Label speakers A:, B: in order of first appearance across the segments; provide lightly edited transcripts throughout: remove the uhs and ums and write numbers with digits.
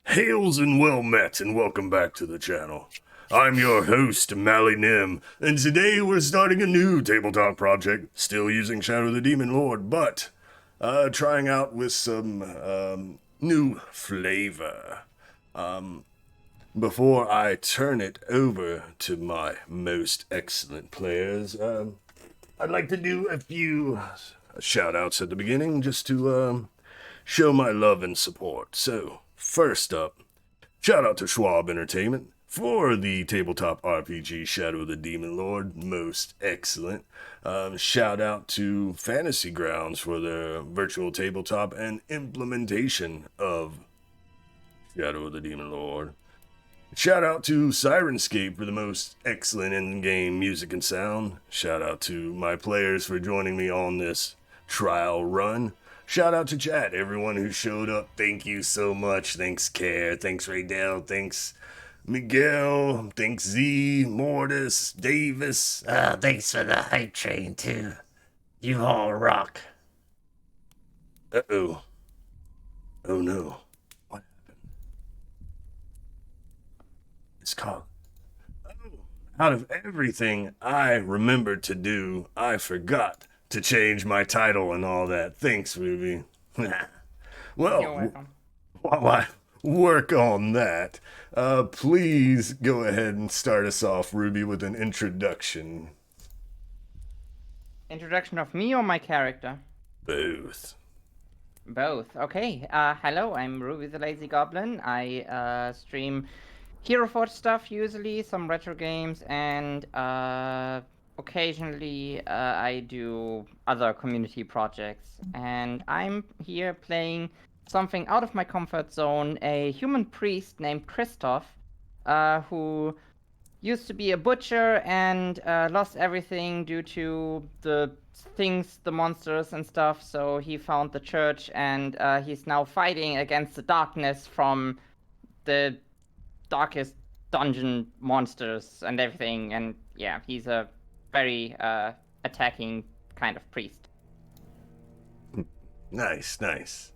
A: Hails and well met, and welcome back to the channel. I'm your host, Mally Nim, and today we're starting a new tabletop project, still using Shadow the Demon Lord, but trying out with some new flavor. Before I turn it over to my most excellent players, I'd like to do a few shout-outs at the beginning, just to show my love and support. So, first up, shout out to Schwab Entertainment for the tabletop RPG Shadow of the Demon Lord, most excellent. Shout out to Fantasy Grounds for their virtual tabletop and implementation of Shadow of the Demon Lord. Shout out to Sirenscape for the most excellent in-game music and sound. Shout out to my players for joining me on this trial run. Shout out to chat, everyone who showed up. Thank you so much. Thanks, Care. Thanks, Raydell. Thanks, Miguel. Thanks, Z, Mortis, Davis.
B: Thanks for the hype train, too. You all rock.
A: Uh-oh. Oh, no. What happened? It's called... Oh, out of everything I remembered to do, I forgot to change my title and all that. Thanks, Ruby. Well, while I work on that, please go ahead and start us off, Ruby, with an introduction.
C: Introduction of me or my character?
A: Both.
C: Both. Okay. Hello, I'm Ruby the Lazy Goblin. I stream Hero Forge stuff usually, some retro games, and occasionally I do other community projects. And I'm here playing something out of my comfort zone, a human priest named Christoph, who used to be a butcher and lost everything due to the things, the monsters and stuff. So he found the church and he's now fighting against the darkness from the darkest dungeon monsters and everything. And yeah, he's a very attacking kind of priest.
A: Nice, nice.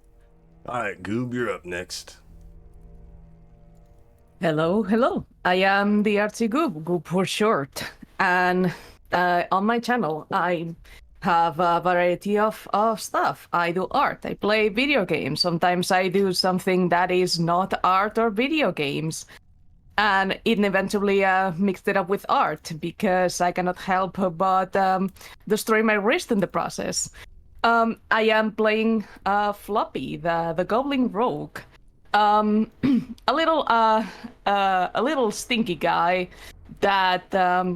A: Alright, Goob, you're up next.
D: Hello. I am the artsy Goob for short. And on my channel, I have a variety of stuff. I do art, I play video games. Sometimes I do something that is not art or video games. And inevitably mixed it up with art because I cannot help but destroy my wrist in the process. I am playing Floppy, the Goblin Rogue. A little stinky guy that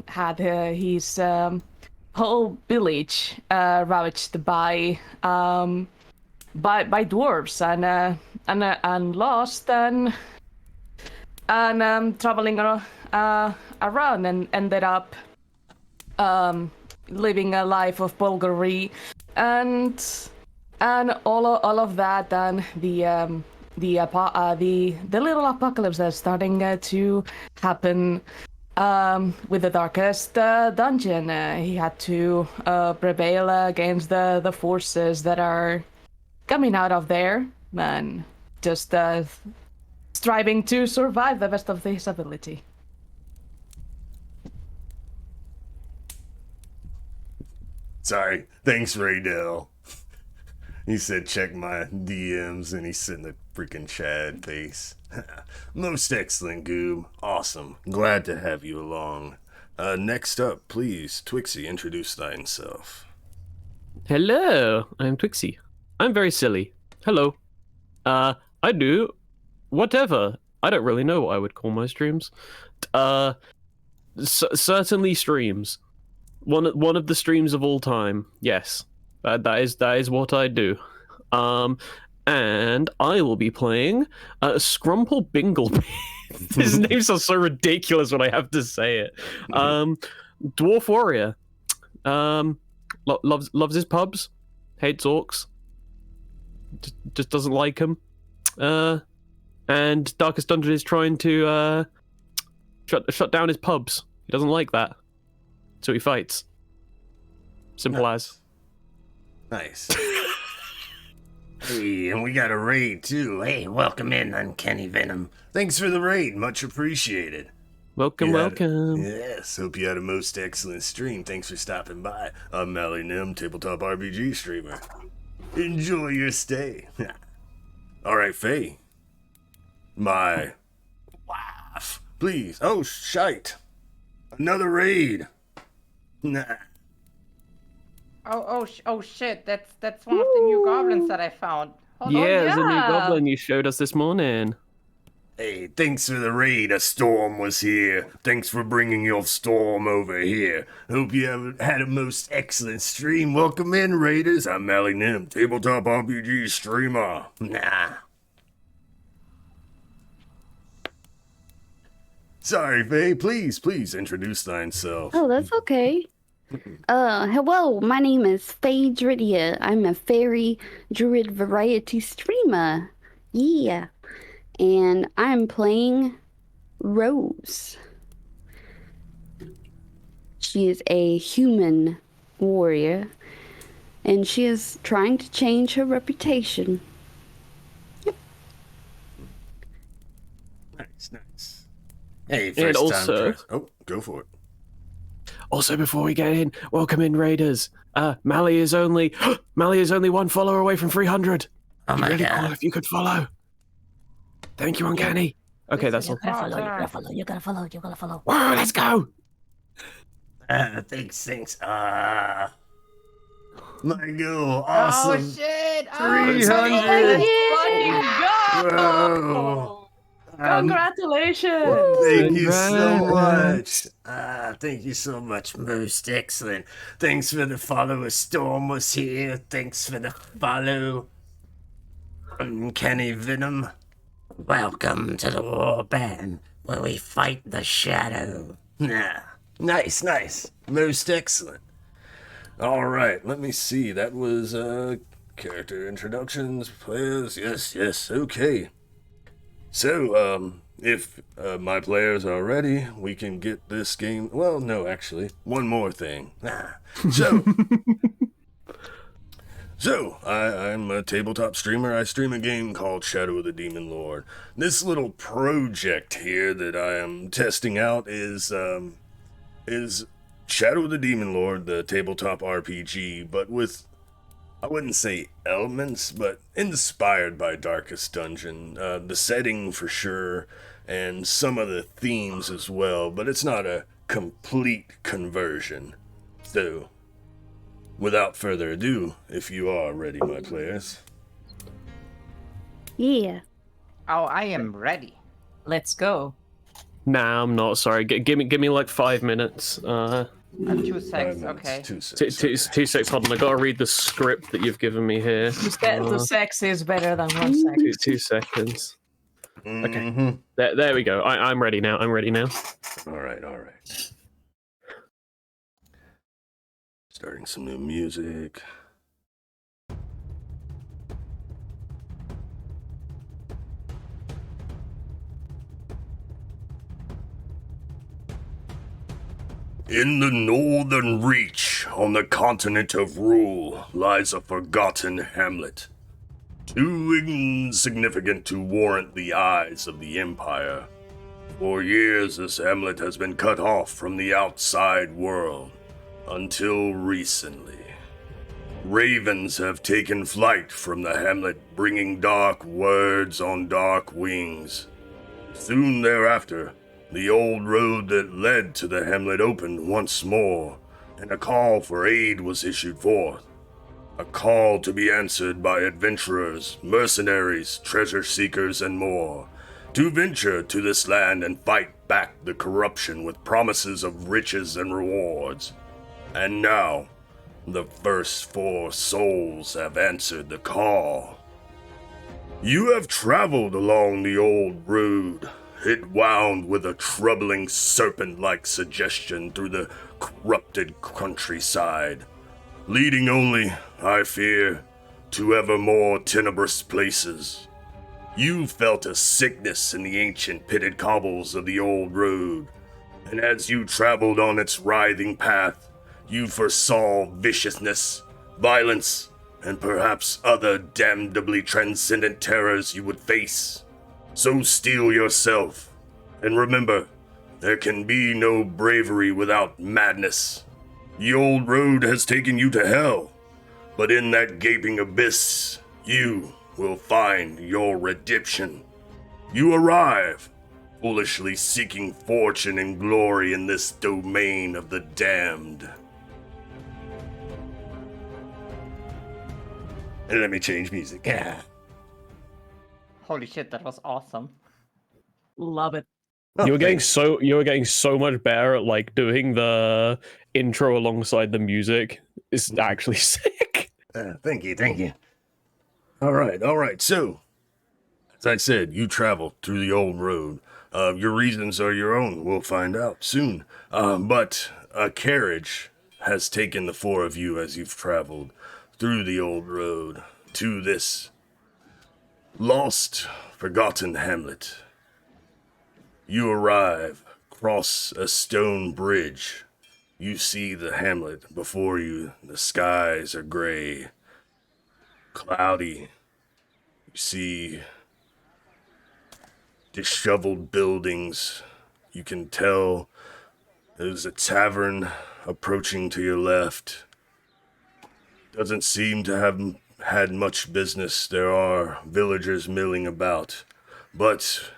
D: had his whole village ravaged by dwarves and lost and traveling around and ended up living a life of bulgari and all of that, and the little apocalypse that's starting to happen with the darkest dungeon. He had to prevail against the forces that are coming out of there, and just striving to survive the best of his ability.
A: Sorry. Thanks, Raydell. He said check my DMs and he sent a freaking Chad face. Most excellent, Goob. Awesome. Glad to have you along. Next up, please, Twixie, introduce thyself.
E: Hello, I'm Twixie. I'm very silly. Hello. I do whatever. I don't really know what I would call my streams. Certainly streams. One of the streams of all time. Yes. That is what I do. And I will be playing Scrumple Bingle. His name sounds so ridiculous when I have to say it. Dwarf Warrior. Loves his pubs. Hates orcs. Just doesn't like them. And Darkest Dungeon is trying to shut down his pubs. He doesn't like that. So he fights. Simple as.
A: Nice. Hey, and we got a raid too.
B: Hey, welcome in, Uncanny Venom.
A: Thanks for the raid, much appreciated.
E: Welcome,
A: You had-
E: welcome.
A: Yes, hope you had a most excellent stream. Thanks for stopping by. I'm Mally Nim, tabletop RPG streamer. Enjoy your stay. All right, Faye. My wife. Please. Oh, shite. Another raid. Nah.
C: Oh shit! That's one of the new goblins that I found. Hold on.
E: Yeah, there's a new
D: yeah.
E: goblin you showed us this morning.
A: Hey, thanks for the raid. A storm was here. Thanks for bringing your storm over here. Hope you have had a most excellent stream. Welcome in, raiders. I'm Mally Nim, tabletop RPG streamer.
B: Nah.
A: Sorry, Faye. Please introduce thyself.
F: Oh, that's okay. Hello, my name is Faye Dridia. I'm a fairy druid variety streamer. Yeah. And I'm playing Rose. She is a human warrior, and she is trying to change her reputation.
A: Nice.
B: Hey,
A: First time
E: also-
A: press- Oh, go for it.
E: Also, before we get in, welcome in, Raiders. Mally is only one follower away from 300.
B: oh my
E: Really cool
B: god.
E: if you could follow. Thank you, Uncanny. Okay, that's all.
F: You gotta follow.
E: Whoa, let's go.
B: Thanks.
A: My girl,
C: Oh
A: awesome.
C: shit!
A: 300.
D: Fucking
A: Whoa.
D: go! Congratulations!
A: Thank you so
E: Congrats.
A: much.
B: Thank you so much. Most excellent. Thanks for the follow. A storm was here. Thanks for the follow. Uncanny Venom. Welcome to the War Band, where we fight the shadow.
A: Nah. Nice. Most excellent. All right, let me see. That was character introductions, players. Yes. Okay. So, if my players are ready, we can get this game. Well, no, actually, one more thing. So, I'm a tabletop streamer. I stream a game called Shadow of the Demon Lord. This little project here that I am testing out is Shadow of the Demon Lord, the tabletop RPG, but with, I wouldn't say elements, but inspired by Darkest Dungeon. The setting for sure, and some of the themes as well, but it's not a complete conversion. So, without further ado, if you are ready, my players.
F: Yeah.
C: Oh, I am ready.
D: Let's go.
E: Nah, I'm not. Sorry. Give me like 5 minutes.
C: 2 seconds.
A: 5 minutes,
C: Okay.
A: 2 seconds.
E: Two seconds. Hold on. I gotta read the script that you've given me here.
D: The sex is better than 1 second.
E: 2 seconds.
A: Mhm.
E: There we go. I'm ready now.
A: All right. Starting some new music. In the northern reach, on the continent of Rule, lies a forgotten hamlet. Too insignificant to warrant the eyes of the Empire. For years, this hamlet has been cut off from the outside world, until recently. Ravens have taken flight from the hamlet, bringing dark words on dark wings. Soon thereafter, the old road that led to the hamlet opened once more, and a call for aid was issued forth. A call to be answered by adventurers, mercenaries, treasure seekers, and more, to venture to this land and fight back the corruption with promises of riches and rewards. And now, the first 4 souls have answered the call. You have traveled along the old road. It wound with a troubling serpent-like suggestion through the corrupted countryside, leading only, I fear, to ever more tenebrous places. You felt a sickness in the ancient pitted cobbles of the old road, and as you traveled on its writhing path, you foresaw viciousness, violence, and perhaps other damnably transcendent terrors you would face. So steel yourself, and remember, there can be no bravery without madness. The old road has taken you to hell, but in that gaping abyss, you will find your redemption. You arrive, foolishly seeking fortune and glory in this domain of the damned. And let me change music. Yeah.
C: Holy shit, that was awesome.
D: Love it.
A: Oh,
E: You were getting
A: thanks.
E: so much better at like doing the intro alongside the music. It's actually sick.
A: Thank you. All right. So, as I said, you travel through the old road. Your reasons are your own. We'll find out soon. But a carriage has taken the four of you as you've traveled through the old road to this lost, forgotten hamlet. You arrive, cross a stone bridge. You see the hamlet before you. The skies are gray, cloudy. You see disheveled buildings. You can tell there's a tavern approaching to your left. Doesn't seem to have had much business. There are villagers milling about. But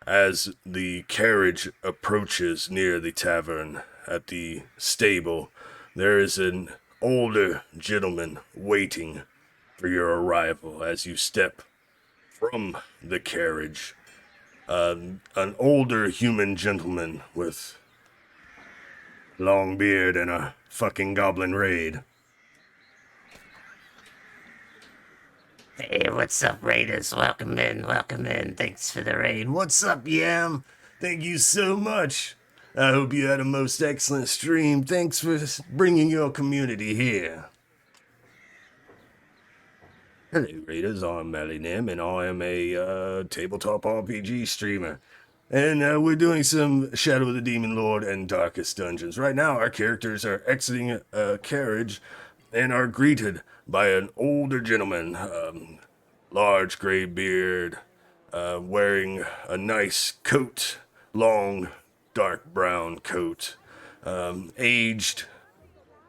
A: as the carriage approaches near the tavern at the stable, there is an older gentleman waiting for your arrival as you step from the carriage. An older human gentleman with long beard and a fucking goblin raid.
B: Hey, what's up, Raiders? Welcome in. Thanks for the raid. What's up, Yam?
A: Thank you so much. I hope you had a most excellent stream. Thanks for bringing your community here. Hello, Raiders. I'm Malinim, and I am a tabletop RPG streamer. And we're doing some Shadow of the Demon Lord and Darkest Dungeons. Right now, our characters are exiting a carriage and are greeted by an older gentleman, large gray beard, wearing a nice coat, long, dark brown coat, aged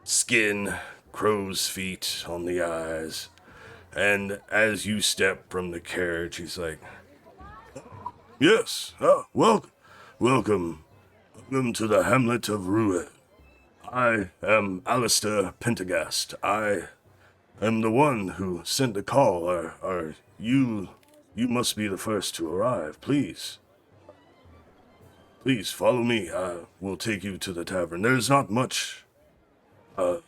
A: skin, crow's feet on the eyes. And as you step from the carriage, he's like, "Yes, welcome to the hamlet of Ruin. I am Alistair Pentagast. I am the one who sent the call. Are you must be the first to arrive. Please follow me. I will take you to the tavern. There's not much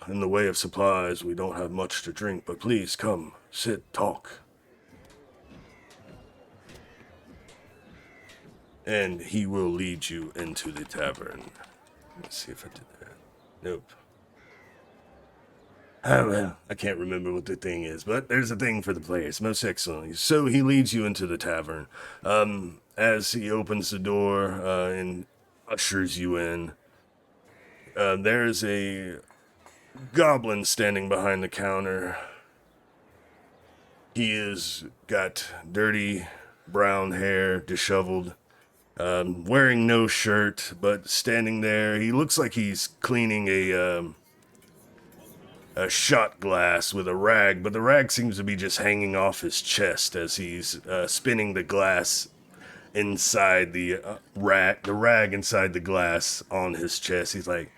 A: in the way of supplies. We don't have much to drink, but please come, sit, talk." And he will lead you into the tavern. Let's see if I did that. Nope. Oh, well, I can't remember what the thing is, but there's a thing for the players. Most excellently. So he leads you into the tavern. As he opens the door and ushers you in, there's a goblin standing behind the counter. He has got dirty brown hair, disheveled, wearing no shirt, but standing there. He looks like he's cleaning a shot glass with a rag, but the rag seems to be just hanging off his chest as he's spinning the glass inside the rag inside the glass on his chest. He's like,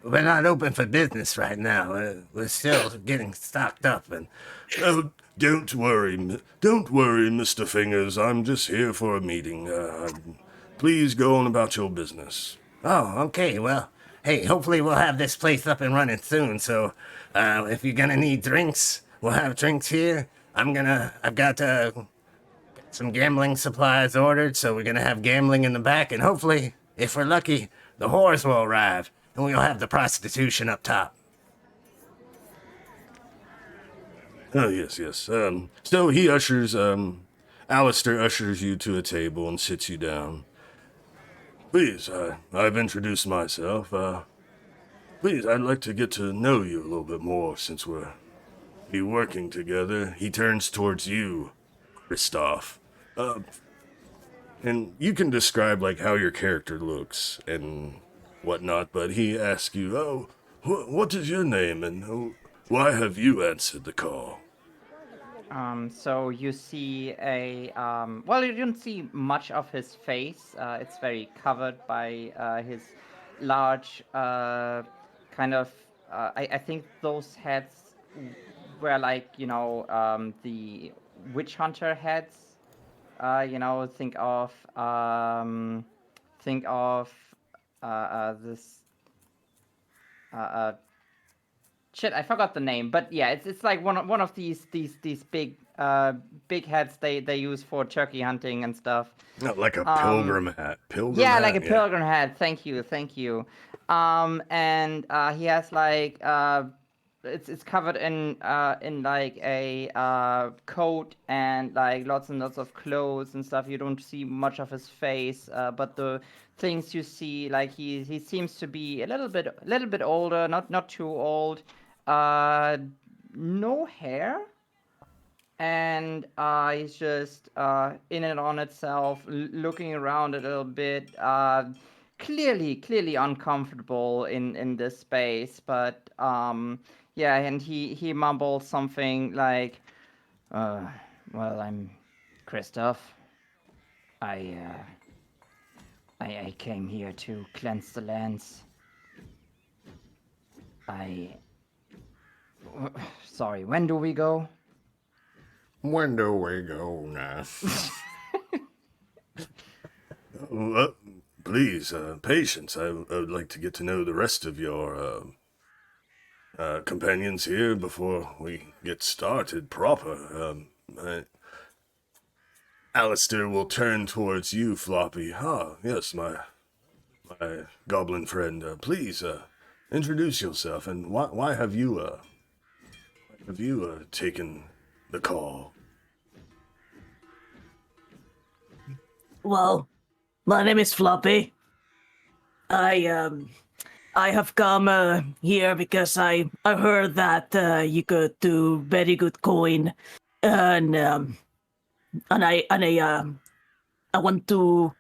B: We're not open for business right now. We're still getting stocked up, and
A: "Oh, don't worry, Mr. Fingers. I'm just here for a meeting. Please go on about your business."
B: oh, okay. Well, hey, hopefully we'll have this place up and running soon. So, if you're gonna need drinks, we'll have drinks here. I've got some gambling supplies ordered, so we're gonna have gambling in the back, and hopefully, if we're lucky, the whores will arrive, and we'll have the prostitution up top.
A: Oh, yes. So he Alistair ushers you to a table and sits you down. "Please, I've introduced myself. Please, I'd like to get to know you a little bit more since we're be working together. He turns towards you, Christoph. And you can describe like how your character looks and whatnot, but he asks you, "Oh, what is your name, and why have you answered the call?"
C: So you see well, you don't see much of his face. It's very covered by his large, kind of. I think those heads were like, the witch hunter heads. Think of think of this uh, uh, shit. I forgot the name, but yeah, it's like one of these big heads they use for turkey hunting and stuff.
A: Like a
C: Um,
A: pilgrim hat. Pilgrim
C: yeah,
A: hat,
C: like a
A: yeah.
C: pilgrim hat. Thank you, thank you. And he has like it's covered in like a coat and like lots and lots of clothes and stuff. You don't see much of his face, but the things you see, like he seems to be a little bit older, not too old. Uh, no hair, and he's just in and on itself, looking around a little bit, clearly uncomfortable in this space. But yeah, and he mumbles something like, uh, "Well, I'm Christoph. I I came here to cleanse the lands. I sorry. When do we go?"
A: When do we go now? Please, patience. I would like to get to know the rest of your companions here before we get started proper. Alistair will turn towards you, Floppy. Ah, yes, my goblin friend. Please, introduce yourself, and why have you taken the call?
D: Well, my name is Floppy. I have come here because I heard that you could do very good coin, and I want to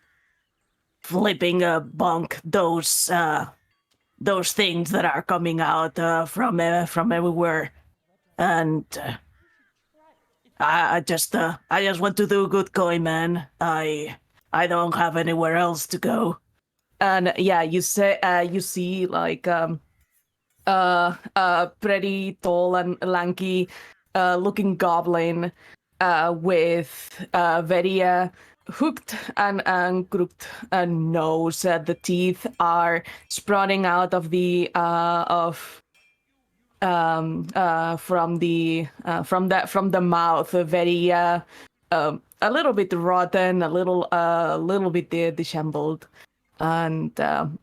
D: flipping bunk those things that are coming out from everywhere, and I just want to do good coin, man. I don't have anywhere else to go. And yeah, you see like pretty tall and lanky looking goblin with very hooked and crooked nose. The teeth are sprouting out of the from the mouth. Very a little bit rotten, a little bit disheveled, and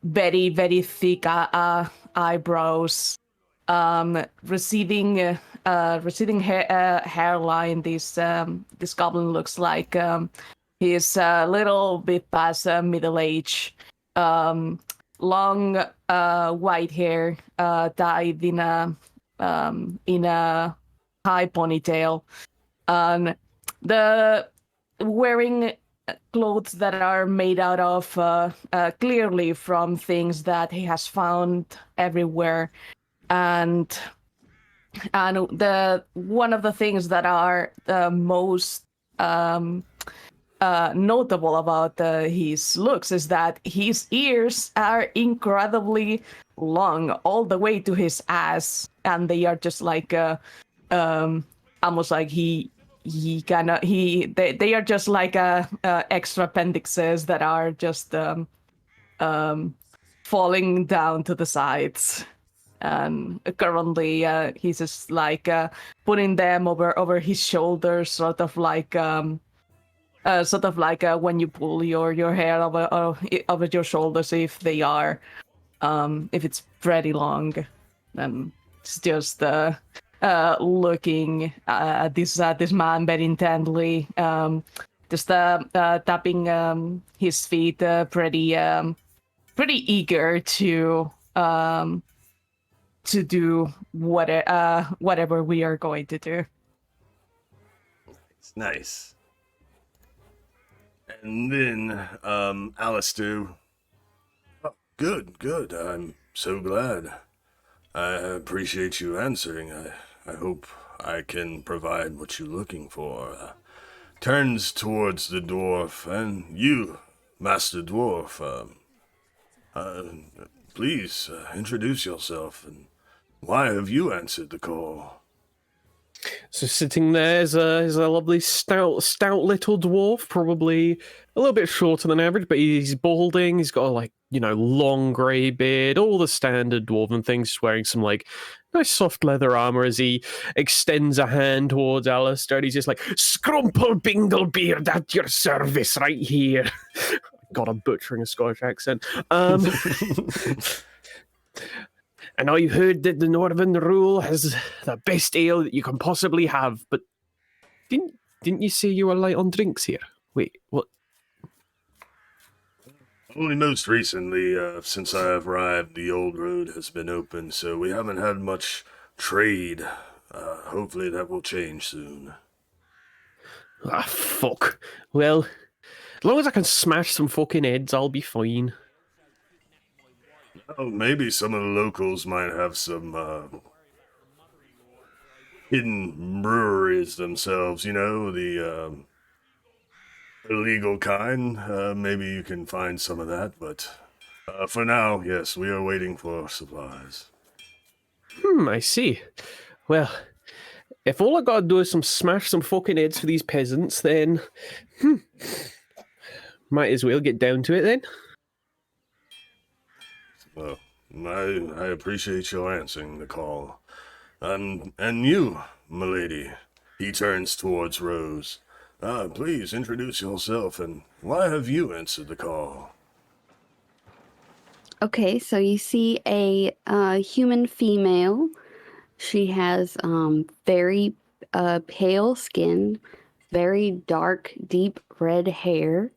D: very thick eyebrows, receding hairline. This goblin looks like he's a little bit past middle age. Long white hair tied in a high ponytail, and the wearing clothes that are made out of clearly from things that he has found everywhere. And the one of the things that are the most notable about his looks is that his ears are incredibly long, all the way to his ass, and they are just like almost like they are just like extra appendixes that are just falling down to the sides. And currently he's just like putting them over his shoulders, sort of like when you pull your hair over your shoulders, if they are if it's pretty long. And it's just looking at this man very intently, just tapping his feet, pretty eager to to do whatever we are going to do.
A: It's nice. And then, Alistair. Oh, good. I'm so glad. I appreciate you answering. I hope I can provide what you're looking for. Turns towards the dwarf, and you, Master Dwarf, uh, please introduce yourself, and why have you answered the call?
E: So sitting there is a lovely stout little dwarf, probably a little bit shorter than average, but he's balding. He's got a, like, long grey beard, all the standard dwarven things. Just wearing some like nice soft leather armor as he extends a hand towards Alistair. And he's just like, "Scrumple Binglebeard at your service, right here." God, I'm butchering a Scottish accent. And I've heard that the Northern Rule has the best ale that you can possibly have, but didn't you say you were light on drinks here? Wait, what?
A: Only most recently, since I have arrived, the old road has been open, so we haven't had much trade. Hopefully that will change soon.
E: Ah, fuck. Well, as long as I can smash some fucking heads, I'll be fine.
A: Oh, maybe some of the locals might have some, hidden breweries themselves, the, illegal kind. Maybe you can find some of that, but, for now, yes, we are waiting for supplies.
E: I see. Well, if all I gotta do is smash some fucking heads for these peasants, then... might as well get down to it, then.
A: Well, I appreciate your answering the call. And you, milady. He turns towards Rose. Please introduce yourself, and why have you answered the call?
F: Okay, so you see a human female. She has very pale skin, very dark, deep red hair,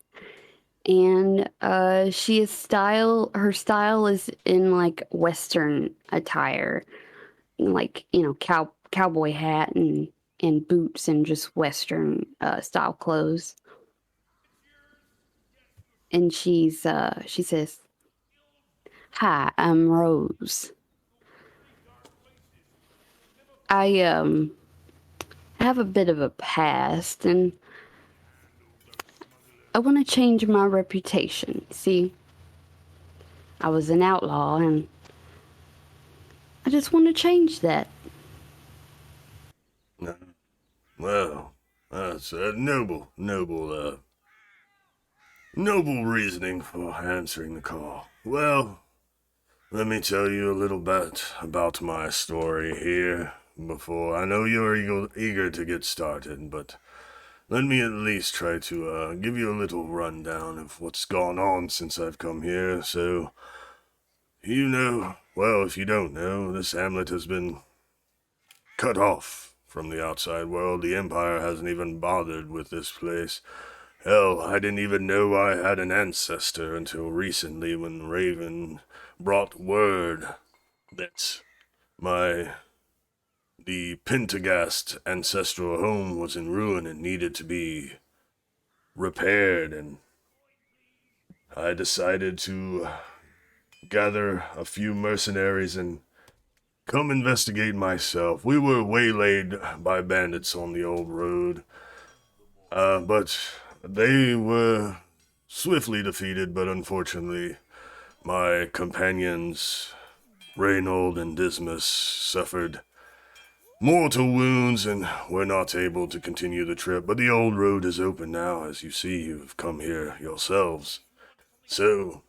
F: and her style is in like Western attire, like cowboy hat and boots and just Western style clothes. And she says, "Hi, I'm Rose. I have a bit of a past, and I want to change my reputation. See, I was an outlaw, and I just want to change that."
A: Well, that's a noble reasoning for answering the call. Well, let me tell you a little bit about my story here before. I know you're eager to get started, but let me at least try to give you a little rundown of what's gone on since I've come here. So, well, if you don't know, this hamlet has been cut off from the outside world. The Empire hasn't even bothered with this place. Hell, I didn't even know I had an ancestor until recently when Raven brought word that the Pentagast ancestral home was in ruin and needed to be repaired, and I decided to gather a few mercenaries and come investigate myself. We were waylaid by bandits on the old road, but they were swiftly defeated, but unfortunately, my companions, Reynold and Dismas, suffered mortal wounds and were not able to continue the trip. But the old road is open now, as you see. You've come here yourselves. So,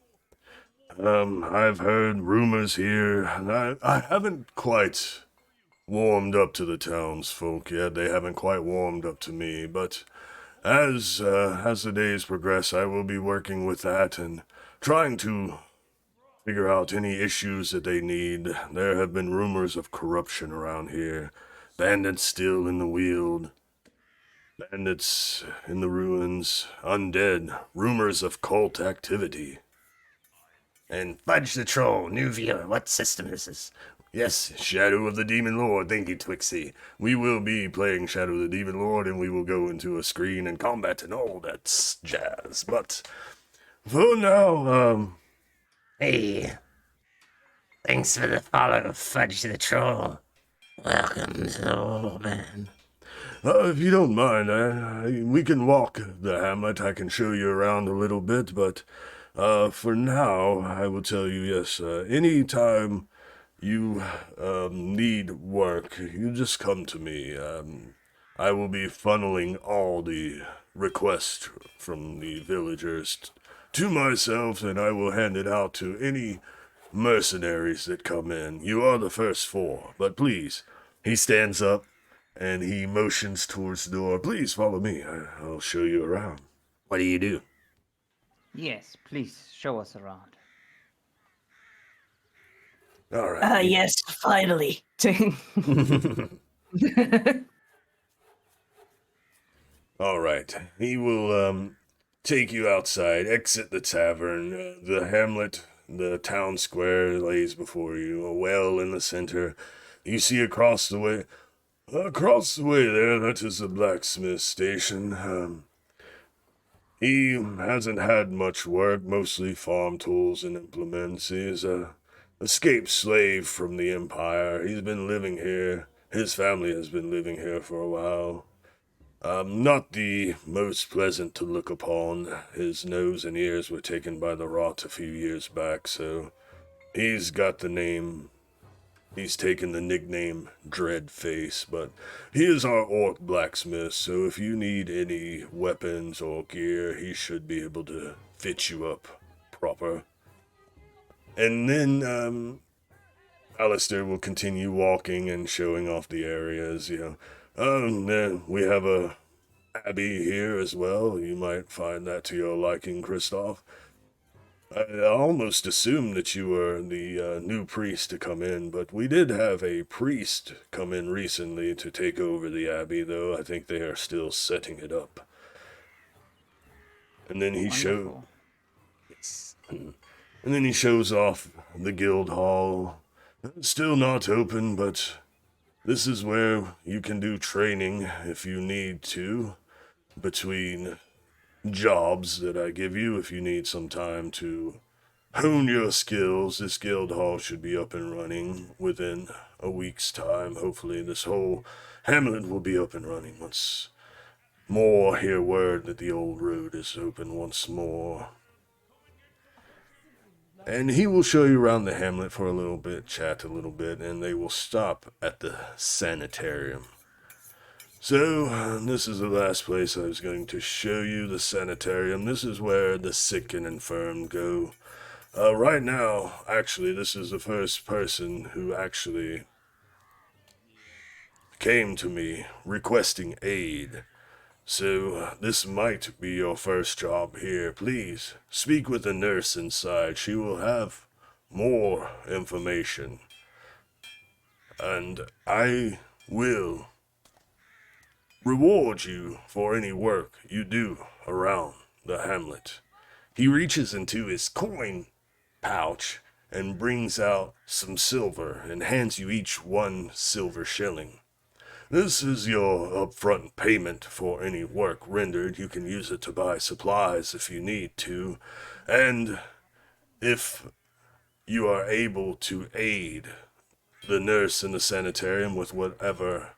A: I've heard rumors here, and I haven't quite warmed up to the townsfolk yet. They haven't quite warmed up to me, but as the days progress, I will be working with that and trying to figure out any issues that they need. There have been rumors of corruption around here. Bandits still in the Weald. Bandits in the ruins. Undead. Rumors of cult activity.
B: And fudge the troll, new viewer, what system is this?
A: Yes, Shadow of the Demon Lord. Thank you, Twixie. We will be playing Shadow of the Demon Lord, and we will go into a screen and combat and all that jazz. But for now,
B: Hey, thanks for the follow, Fudge the Troll. Welcome to the world, man.
A: if you don't mind, we can walk the hamlet. I can show you around a little bit, but for now, I will tell you, yes, anytime you need work, you just come to me. I will be funneling all the requests from the villagers to myself, and I will hand it out to any mercenaries that come in. You are the first four, but please, he stands up and he motions towards the door. Please follow me. I'll show you around. What do you do?
C: Yes, please show us around.
A: All right.
D: Yes, finally.
A: All right. He will take you outside, exit the tavern, the hamlet, the town square lays before you, a well in the center. You see across the way there, that is the blacksmith station. He hasn't had much work, mostly farm tools and implements. He's a escaped slave from the Empire. He's been living here. His family has been living here for a while. Not the most pleasant to look upon. His nose and ears were taken by the rot a few years back, so he's got the name. He's taken the nickname Dreadface, but he is our orc blacksmith, so if you need any weapons or gear, he should be able to fit you up proper. And then, Alistair will continue walking and showing off the areas, Then we have a abbey here as well. You might find that to your liking, Christoph. I almost assumed that you were the new priest to come in, but we did have a priest come in recently to take over the abbey, though I think they are still setting it up. And then he
C: Wonderful.
A: And then he shows off the guild hall. It's still not open, but this is where you can do training if you need to, between jobs that I give you. If you need some time to hone your skills, this guild hall should be up and running within a week's time. Hopefully this whole hamlet will be up and running once more. Hear word that the old road is open once more. And he will show you around the hamlet for a little bit, chat a little bit, and they will stop at the sanitarium. So, this is the last place I was going to show you, the sanitarium. This is where the sick and infirm go. Right now, actually, this is the first person who actually came to me requesting aid. So, this might be your first job here. Please, speak with the nurse inside. She will have more information. And I will reward you for any work you do around the hamlet. He reaches into his coin pouch and brings out some silver and hands you each 1 silver shilling. This is your upfront payment for any work rendered. You can use it to buy supplies if you need to. And if you are able to aid the nurse in the sanitarium with whatever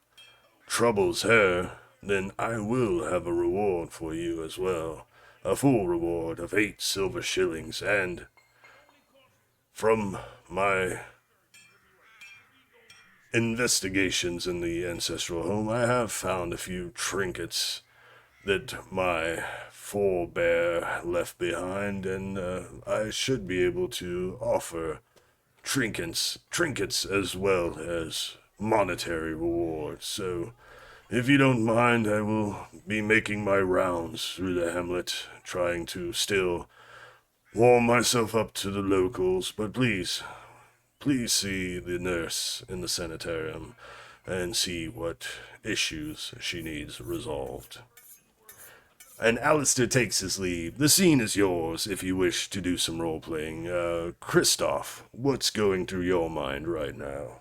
A: troubles her, then I will have a reward for you as well. A full reward of 8 silver shillings. And from my investigations in the ancestral home, I have found a few trinkets that my forebear left behind, and I should be able to offer trinkets as well as monetary rewards. So, if you don't mind, I will be making my rounds through the hamlet, trying to still warm myself up to the locals, but please see the nurse in the sanitarium and see what issues she needs resolved. And Alistair takes his leave. The scene is yours if you wish to do some role-playing. Christoph, what's going through your mind right now?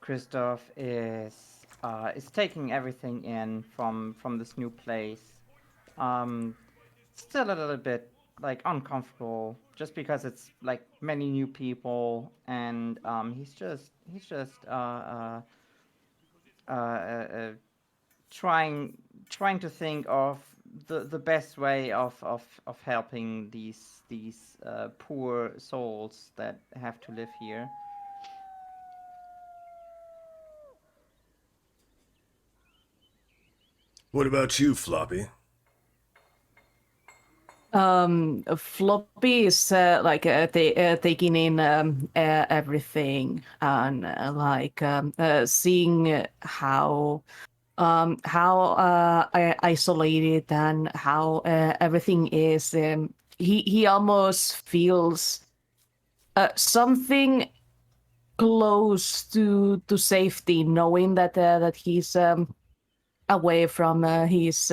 C: Christoph is taking everything in from this new place. Um, Still a little bit like uncomfortable just because it's like many new people, and he's just uh, uh, uh, trying trying to think of the best way of helping these poor souls that have to live here.
A: What about you, Floppy?
D: Floppy is taking in everything and seeing isolated and how everything is. He almost feels something close to safety, knowing that he's away from his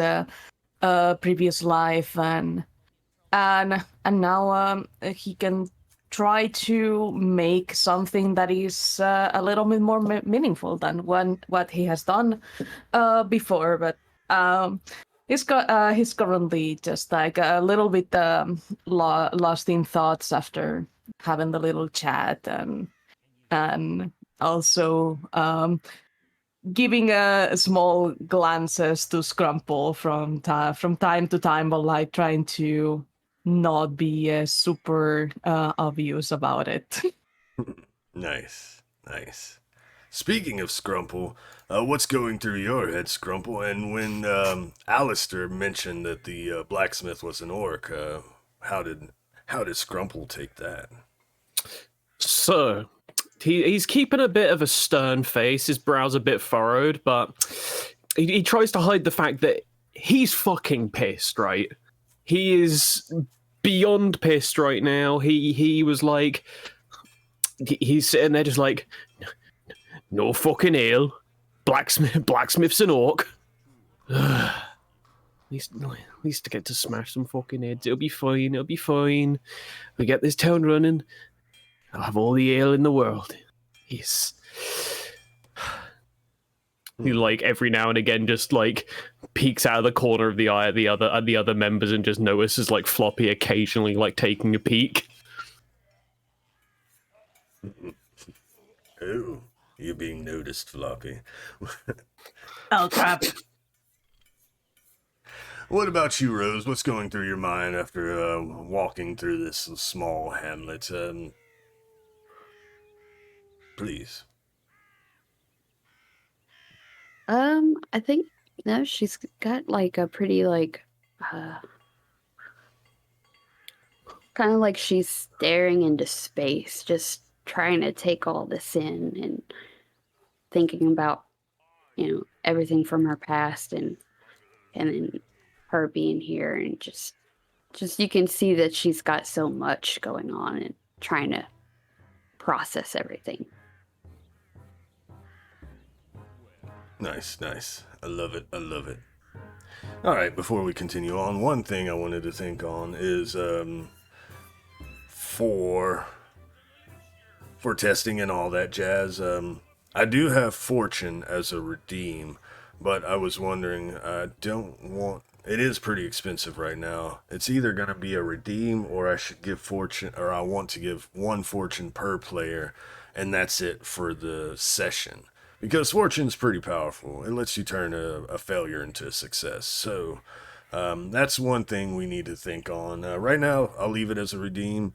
D: previous life, and now he can try to make something that is a little bit more meaningful than what he has done before. But he's currently just like a little bit lost in thoughts after having the little chat, and also giving small glances to Scrumple from time to time, but like trying to not be super obvious about it.
A: Nice, nice. Speaking of Scrumple, what's going through your head, Scrumple? And when Alistair mentioned that the blacksmith was an orc, how did Scrumple take that?
E: So, he's keeping a bit of a stern face, his brow's a bit furrowed, but he tries to hide the fact that he's fucking pissed, right? He is beyond pissed right now. He was like, he's sitting there just like, no fucking ale. Blacksmith's an orc. At least to get to smash some fucking heads. It'll be fine. It'll be fine. We get this town running. I'll have all the ale in the world. Yes. He like every now and again just like peeks out of the corner of the eye at the other members and just notices like Floppy occasionally like taking a peek.
A: Oh, you're being noticed, Floppy.
D: Oh crap!
A: What about you, Rose? What's going through your mind after walking through this small hamlet? Please.
F: I think no, she's got like a pretty like kind of like she's staring into space, just trying to take all this in and thinking about, everything from her past and then her being here, and just you can see that she's got so much going on and trying to process everything.
A: Nice, nice. I love it. I love it. All right, before we continue on, one thing I wanted to think on is for testing and all that jazz. I do have fortune as a redeem, but I was wondering, I don't want. It is pretty expensive right now. It's either gonna be a redeem or I should give fortune, or I want to give one fortune per player, and that's it for the session. Because fortune's pretty powerful. It lets you turn a failure into a success. So that's one thing we need to think on. Right now, I'll leave it as a redeem.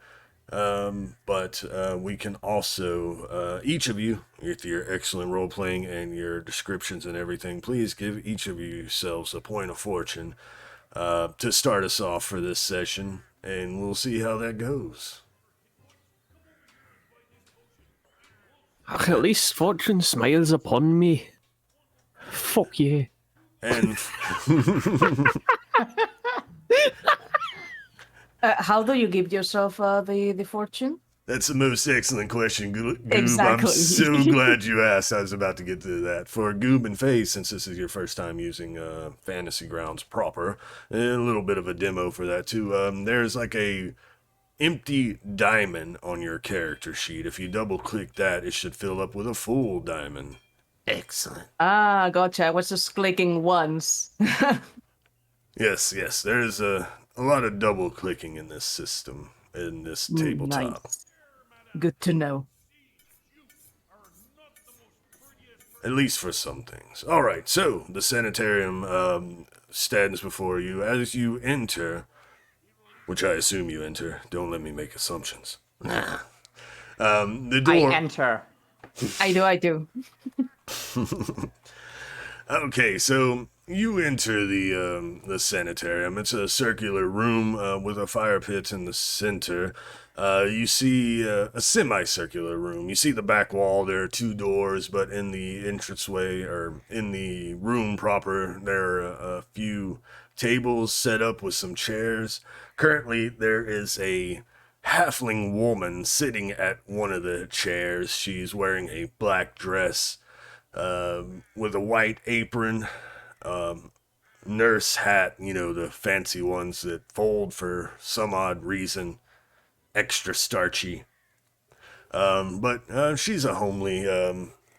A: But we can also, each of you, with your excellent role playing and your descriptions and everything, please give each of yourselves a point of fortune to start us off for this session, and we'll see how that goes.
E: At least fortune smiles upon me. Fuck yeah.
A: And
D: How do you give yourself the fortune?
A: that's the most excellent question, Goob.
D: Exactly.
A: I'm so glad you asked. I was about to get to that. For Goob and Faye, since this is your first time using Fantasy Grounds proper, and a little bit of a demo for that too, there's like a empty diamond on your character sheet. If you double click that, it should fill up with a full diamond.
B: Excellent.
D: Ah, gotcha. I was just clicking once.
A: Yes, there's a lot of double clicking in this system, in this tabletop.
D: Nice. Good to know.
A: At least for some things. Alright, so the sanitarium stands before you. As you enter, which I assume you enter, don't let me make assumptions.
B: Nah.
A: The
C: I
A: door.
C: enter.
D: I do.
A: Okay, so you enter the sanitarium. It's a circular room with a fire pit in the center. You see a semicircular room. You see the back wall. There are 2 doors, but in the entranceway or in the room proper, there are a few tables set up with some chairs. Currently, there is a halfling woman sitting at one of the chairs. She's wearing a black dress with a white apron, nurse hat, the fancy ones that fold for some odd reason, extra starchy. But she's a homely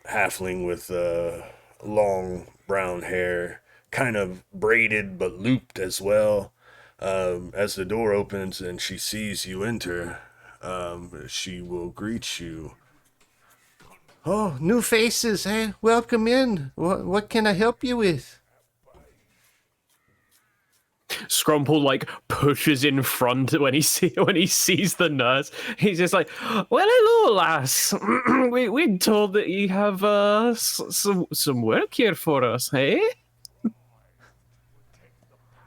A: halfling with long brown hair, kind of braided but looped as well. As the door opens and she sees you enter, she will greet you.
B: Oh, new faces, eh? Welcome in. What can I help you with?
E: Scrumple like pushes in front when he sees the nurse. He's just like, "Well, hello, lass. we told that you have some work here for us, hey?"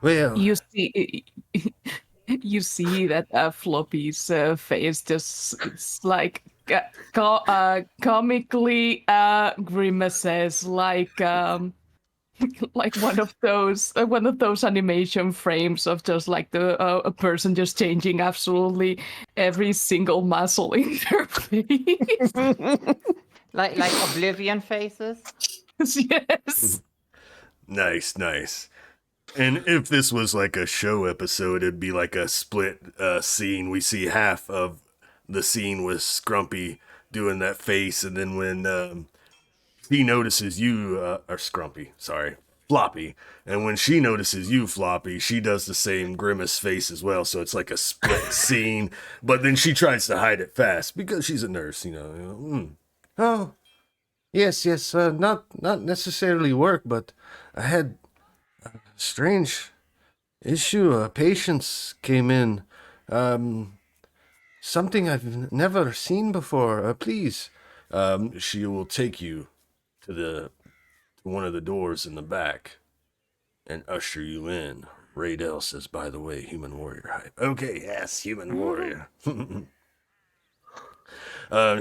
B: Well,
D: You see, you see that Floppy's face just it's like comically grimaces, like like one of those animation frames of just like the a person just changing absolutely every single muscle in their face.
C: Like Oblivion faces.
D: Yes.
A: Nice. And if this was like a show episode, it'd be like a split scene. We see half of the scene with Scrumpy doing that face, and then when he notices you, or Scrumpy, sorry, Floppy, and when she notices you, Floppy, she does the same grimace face as well. So it's like a split scene, but then she tries to hide it fast because she's a nurse,
B: oh, yes, not necessarily work, but I had a strange issue. Patients came in. Something I've never seen before. Please.
A: She will take you to one of the doors in the back and usher you in. Raydell says, by the way, human warrior hype. Okay, yes, human warrior.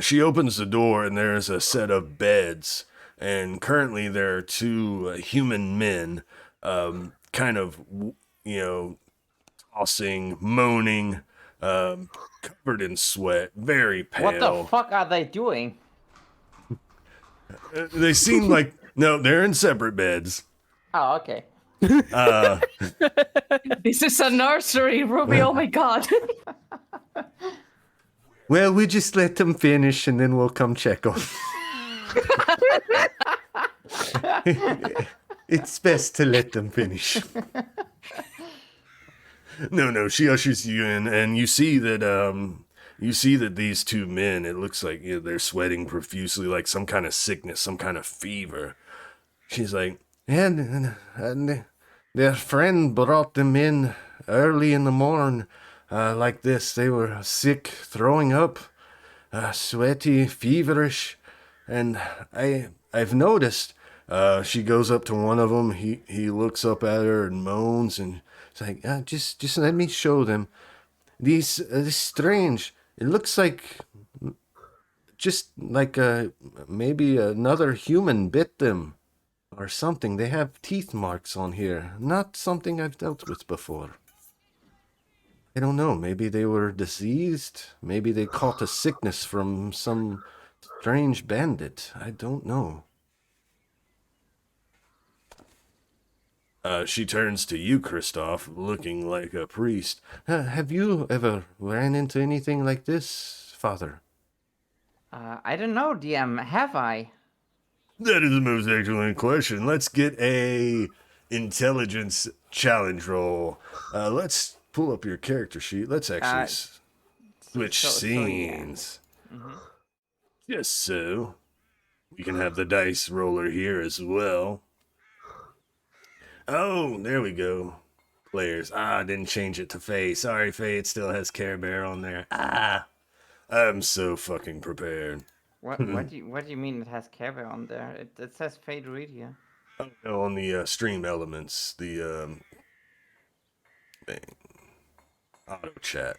A: She opens the door and there's a set of beds. And currently there are 2 human men, kind of, tossing, moaning, covered in sweat, very pale.
C: What the fuck are they doing?
A: They seem like, no, they're in separate beds.
C: Oh, okay.
D: This is a nursery, Ruby. Oh my god.
B: Well, we just let them finish and then we'll come check on. It's best to let them finish.
A: No, she ushers you in, and you see that these 2 men, it looks like they're sweating profusely, like some kind of sickness, some kind of fever. She's like,
B: And their friend brought them in early in the morn, like this. They were sick, throwing up, sweaty, feverish, and I've noticed.
A: She goes up to one of them. He looks up at her and moans, and
B: it's like, just let me show them. These strange. It looks like just like maybe another human bit them or something. They have teeth marks on here. Not something I've dealt with before. I don't know. Maybe they were diseased. Maybe they caught a sickness from some strange bandit. I don't know.
A: She turns to you, Kristoff, looking like a priest. Have you ever ran into anything like this, Father?
C: I don't know, DM. Have I?
A: That is the most excellent question. Let's get a intelligence challenge roll. Let's pull up your character sheet. Let's actually switch
C: Yeah.
A: scenes.
C: Mhm.
A: Just so. We can have the dice roller here as well. Oh, there we go. Players. I didn't change it to Faye. Sorry, Faye, it still has Care Bear on there. I'm so fucking prepared.
C: What do you mean it has Care Bear on there? It says Fade Radio.
A: Oh, no, on the stream elements, the thing. Auto chat.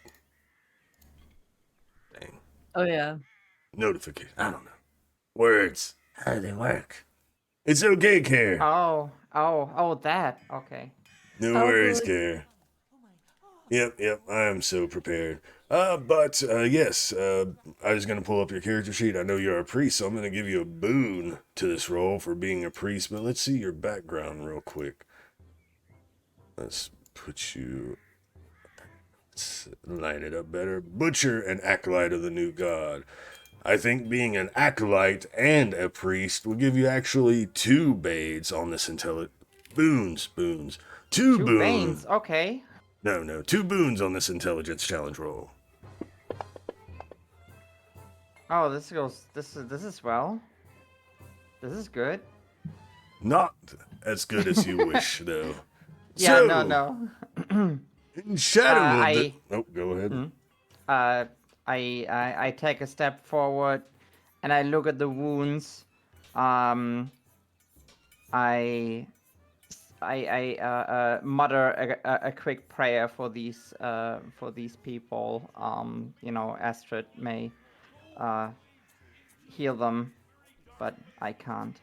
A: Dang.
D: Oh yeah.
A: Notification. I don't know. Words. How do they work? It's okay, Care.
C: Oh, that. Okay.
A: No
D: Oh,
A: worries,
D: good.
A: Care. Yep, I am so prepared. But yes, I was gonna pull up your character sheet. I know you're a priest, so I'm gonna give you a boon to this role for being a priest, but let's see your background real quick. Let's put you... Let's line it up better. Butcher and Acolyte of the New God. I think being an Acolyte and a priest will give you actually 2 bades on this boons. 2
C: Two
A: boons.
C: Banes. Okay.
A: No, 2 boons on this intelligence challenge roll.
C: Oh, this is well. This is good.
A: Not as good as you wish, though.
C: Yeah,
A: So,
C: no.
A: in Shadow of the...
C: I
A: Oh, go ahead.
C: I take a step forward and I look at the wounds. I mutter a quick prayer for these people. Astrid may heal them, but I can't.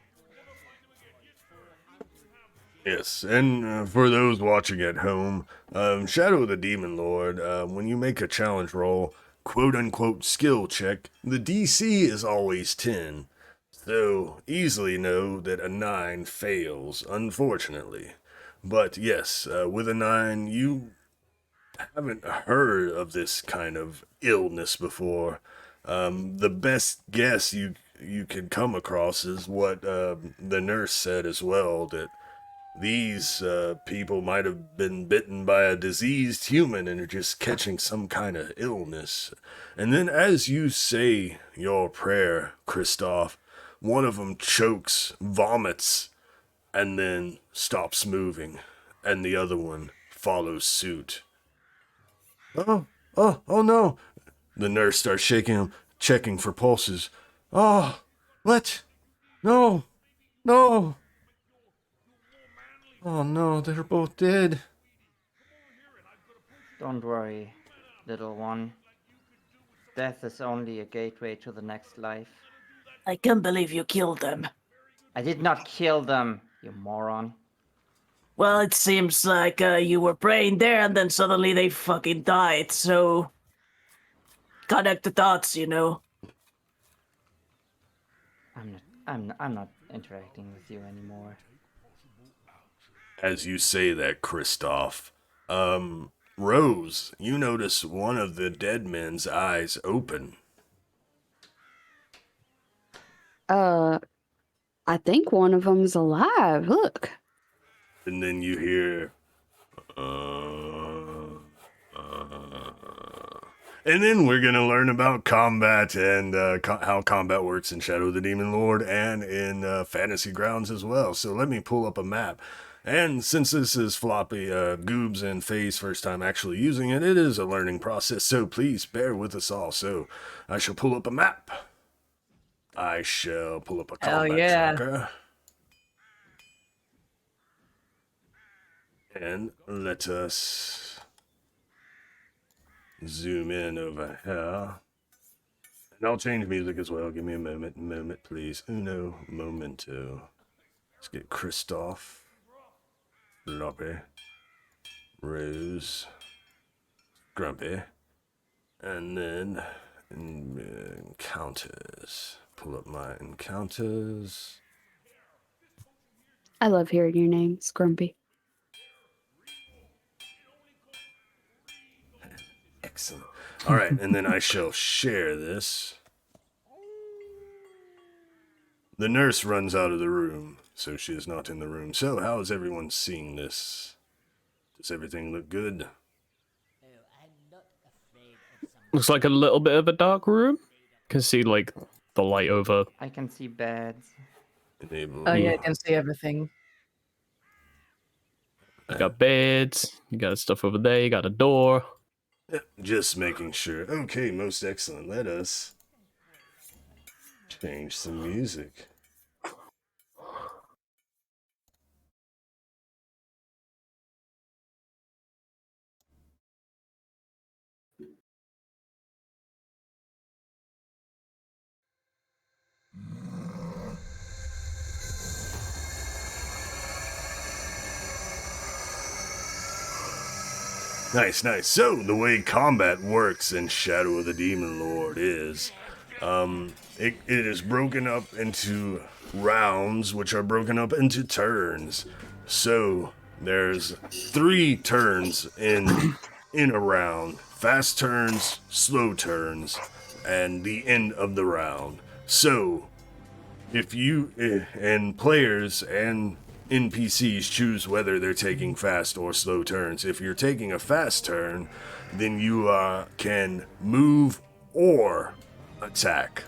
A: Yes, and for those watching at home, Shadow of the Demon Lord, when you make a challenge roll, quote-unquote skill check, the DC is always 10. So, easily know that a 9 fails, unfortunately. But yes, with a 9, you haven't heard of this kind of illness before. The best guess you could come across is what the nurse said as well, that these people might have been bitten by a diseased human and are just catching some kind of illness. And then as you say your prayer, Kristoff, one of them chokes, vomits, and then stops moving, and the other one follows suit. Oh no! The nurse starts shaking him, checking for pulses. Oh, what? No, no! Oh no, they're both dead.
C: Don't worry, little one. Death is only a gateway to the next life.
D: I can't believe you killed them.
C: I did not kill them, you moron.
D: Well, it seems like you were praying there and then suddenly they fucking died, so... Connect the dots, you know.
C: I'm not interacting with you anymore.
A: As you say that, Kristoff, Rose, you notice one of the dead men's eyes open.
F: I think one of them's alive. Look.
A: And then you hear, and then we're going to learn about combat and how combat works in Shadow of the Demon Lord and in Fantasy Grounds as well. So let me pull up a map. And since this is Floppy, Goobs, and Faye's first time actually using it, it is a learning process, so please bear with us all. So I shall pull up a map. I shall pull up a combat tracker. And let us zoom in over here. And I'll change music as well. Give me a moment, please. Uno momento. Let's get Kristoff, Floppy, Rose, Grumpy, and then encounters. Pull up my encounters.
F: I love hearing your name, Scrumpy.
A: Excellent. All right, and then I shall share this. The nurse runs out of the room, so she is not in the room. So, how is everyone seeing this? Does everything look good?
E: Looks like a little bit of a dark room. Can see like the light over.
C: I can see beds.
A: Enable.
D: Oh yeah, I can see everything.
E: You got beds. You got stuff over there. You got a door.
A: Just making sure. Okay, most excellent. Let us change some music. Nice, nice. So, the way combat works in Shadow of the Demon Lord is, it is broken up into rounds, which are broken up into turns. So, there's 3 turns in a round. Fast turns, slow turns, and the end of the round. So, if you and players and NPCs choose whether they're taking fast or slow turns. If you're taking a fast turn, then you can move or attack.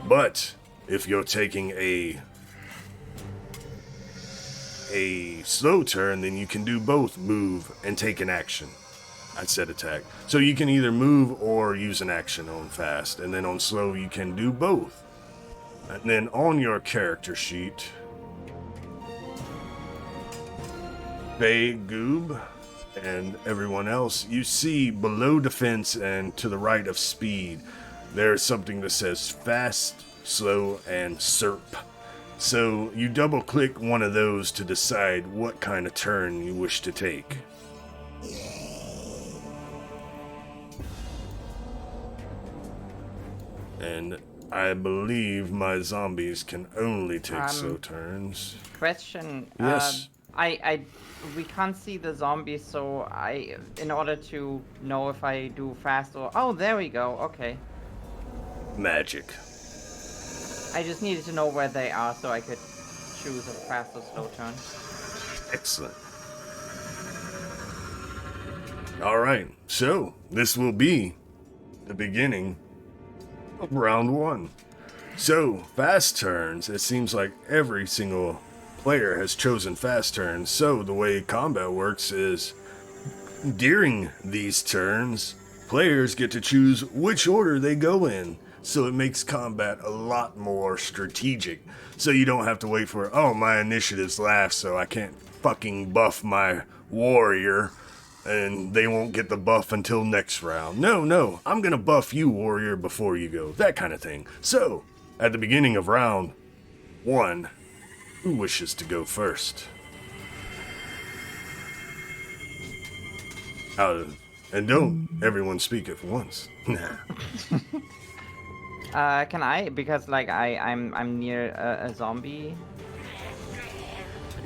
A: But if you're taking a slow turn, then you can do both move and take an action. I said attack. So you can either move or use an action on fast, and then on slow you can do both. And then on your character sheet, Bay, Goob, and everyone else, you see below defense and to the right of speed, there's something that says fast, slow, and SERP. So you double click one of those to decide what kind of turn you wish to take. And I believe my zombies can only take slow turns.
C: Question.
A: Yes.
C: We can't see the zombies, so in order to know if I do fast or... Oh, there we go, okay.
A: Magic.
C: I just needed to know where they are so I could choose a fast or slow turn.
A: Excellent. Alright, so this will be the beginning of round 1. So, fast turns, it seems like every single player has chosen fast turns, so the way combat works is during these turns, players get to choose which order they go in, so it makes combat a lot more strategic. So you don't have to wait for, oh, my initiative's last, so I can't fucking buff my warrior, and they won't get the buff until next round. No, I'm gonna buff you, warrior, before you go, that kind of thing. So, at the beginning of round 1, who wishes to go first? And don't everyone speak at once.
C: Can I? Because like I'm near a zombie.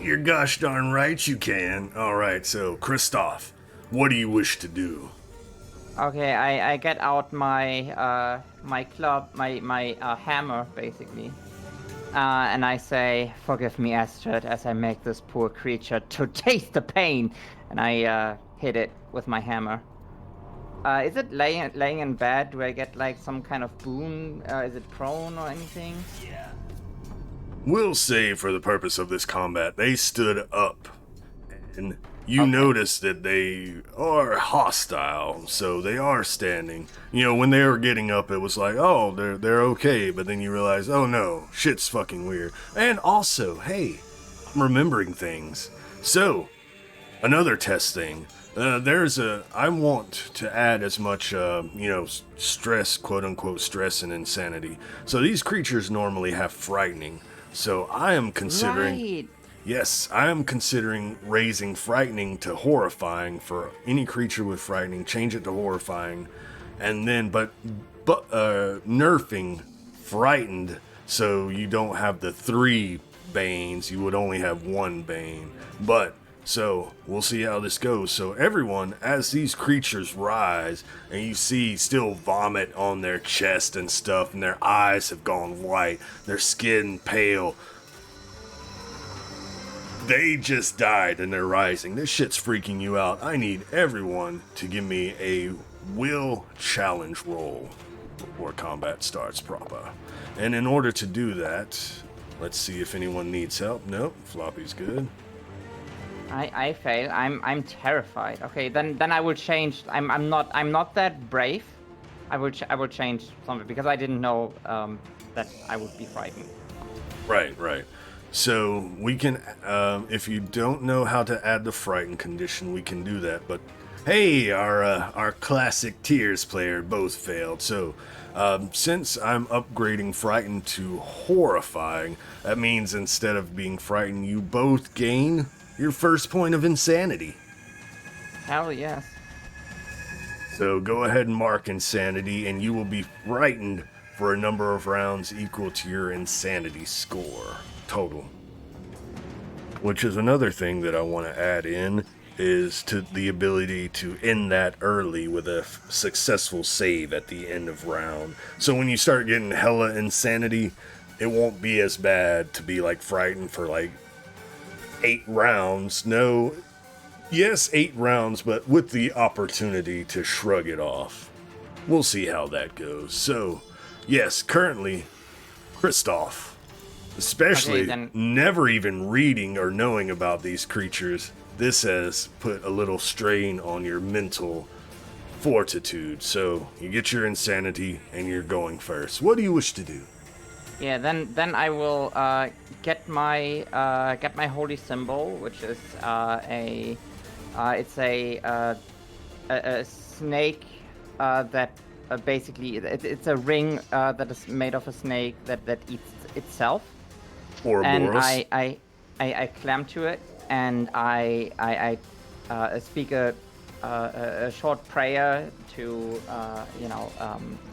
A: You're gosh darn right you can. Alright, so Christoph, what do you wish to do?
C: Okay, I get out my my club, my hammer basically. And I say, "Forgive me, Astrid, as I make this poor creature to taste the pain." And I hit it with my hammer. Is it laying in bed? Do I get like some kind of boon? Is it prone or anything?
A: We'll say for the purpose of this combat, they stood up. And you notice that they are hostile, so they are standing. You know, when they were getting up, it was like, oh, they're okay, but then you realize, oh no, shit's fucking weird. And also, hey, I'm remembering things. So, another test thing. I want to add as much, stress, quote unquote, stress and insanity. So these creatures normally have frightening. So I am considering...
C: Right.
A: Yes, I am considering raising frightening to horrifying for any creature with frightening. Change it to horrifying, and then but nerfing frightened so you don't have the 3 banes. You would only have 1 bane. But So we'll see how this goes. So everyone, as these creatures rise, and you see still vomit on their chest and stuff, and their eyes have gone white, their skin pale. They just died and they're rising. This shit's freaking you out. I need everyone to give me a will challenge roll before combat starts proper. And in order to do that, let's see if anyone needs help. Nope, Floppy's good.
C: I fail. I'm terrified. Okay, then I will change. I'm not that brave. I will change something because I didn't know that I would be frightened.
A: Right. So we can, if you don't know how to add the frightened condition, we can do that. But hey, our classic tiers player both failed. So since I'm upgrading frightened to horrifying, that means instead of being frightened, you both gain your first point of insanity.
C: Hell yes.
A: So go ahead and mark insanity, and you will be frightened for a number of rounds equal to your insanity score total. Which is another thing that I want to add in, is to the ability to end that early with a successful save at the end of round. So when you start getting hella insanity, it won't be as bad to be like frightened for like 8 rounds. No, yes, 8 rounds, but with the opportunity to shrug it off. We'll see how that goes. So, yes, currently, Kristoff, especially
C: then-
A: never even reading or knowing about these creatures, this has put a little strain on your mental fortitude. So, you get your insanity and you're going first. What do you wish to do?
C: Yeah, then I will get my holy symbol, which is it's a snake that basically it's a ring that is made of a snake that eats itself. And
A: Ouroboros.
C: I clamp to it and I speak a short prayer to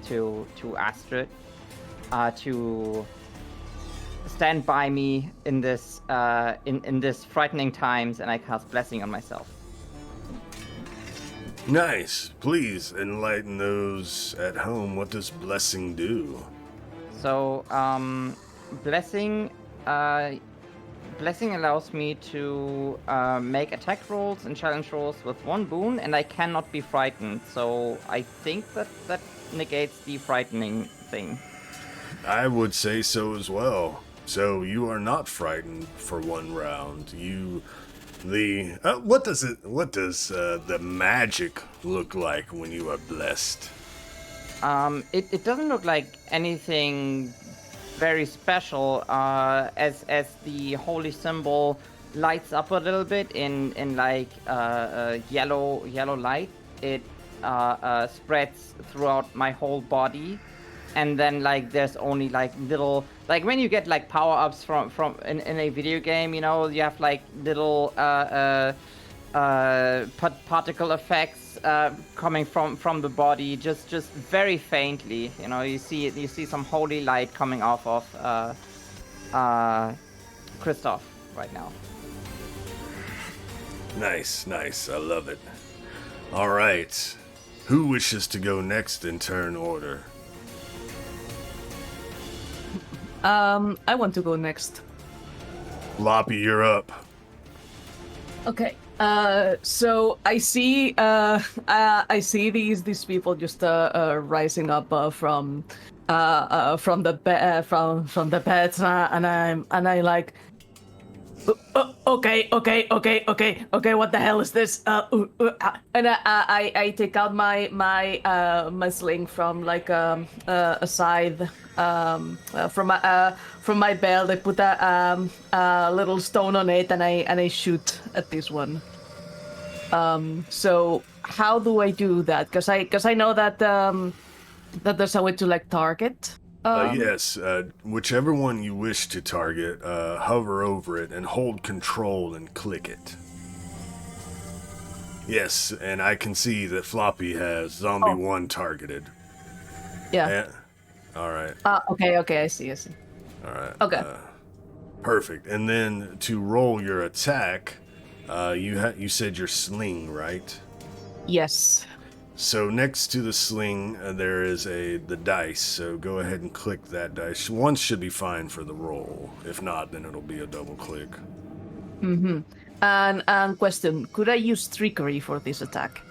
C: to Astrid. To stand by me in this in this frightening times, and I cast blessing on myself.
A: Nice. Please enlighten those at home. What does blessing do?
C: So blessing blessing allows me to make attack rolls and challenge rolls with 1 boon, and I cannot be frightened. So I think that negates the frightening thing.
A: I would say so as well. So you are not frightened for 1 round. What does the magic look like when you are blessed?
C: It doesn't look like anything very special. As the holy symbol lights up a little bit in like yellow light, it spreads throughout my whole body. And then like there's only like little, like when you get like power ups from in a video game, you know, you have like little particle effects coming from the body, just very faintly. You know, you see some holy light coming off of Kristoff right now.
A: Nice. I love it. All right. Who wishes to go next in turn order?
D: I want to go next.
A: Loppy, you're up.
D: Okay. So I see these people just rising up from the beds, and I like. Okay. What the hell is this? And I take out my sling from like a scythe from my belt. I put a little stone on it, and I shoot at this one. So how do I do that? Because I know that that there's a way to like target.
A: Yes, whichever one you wish to target, hover over it and hold control and click it. Yes, and I can see that Floppy has Zombie 1 targeted.
D: Yeah.
A: Alright,
D: Okay, I see.
A: alright.
D: Okay.
A: Perfect. And then to roll your attack, You said your sling, right?
D: Yes.
A: So next to the sling, there is the dice. So go ahead and click that dice. One should be fine for the roll. If not, then it'll be a double click.
D: Mm-hmm. And question: could I use trickery for this attack?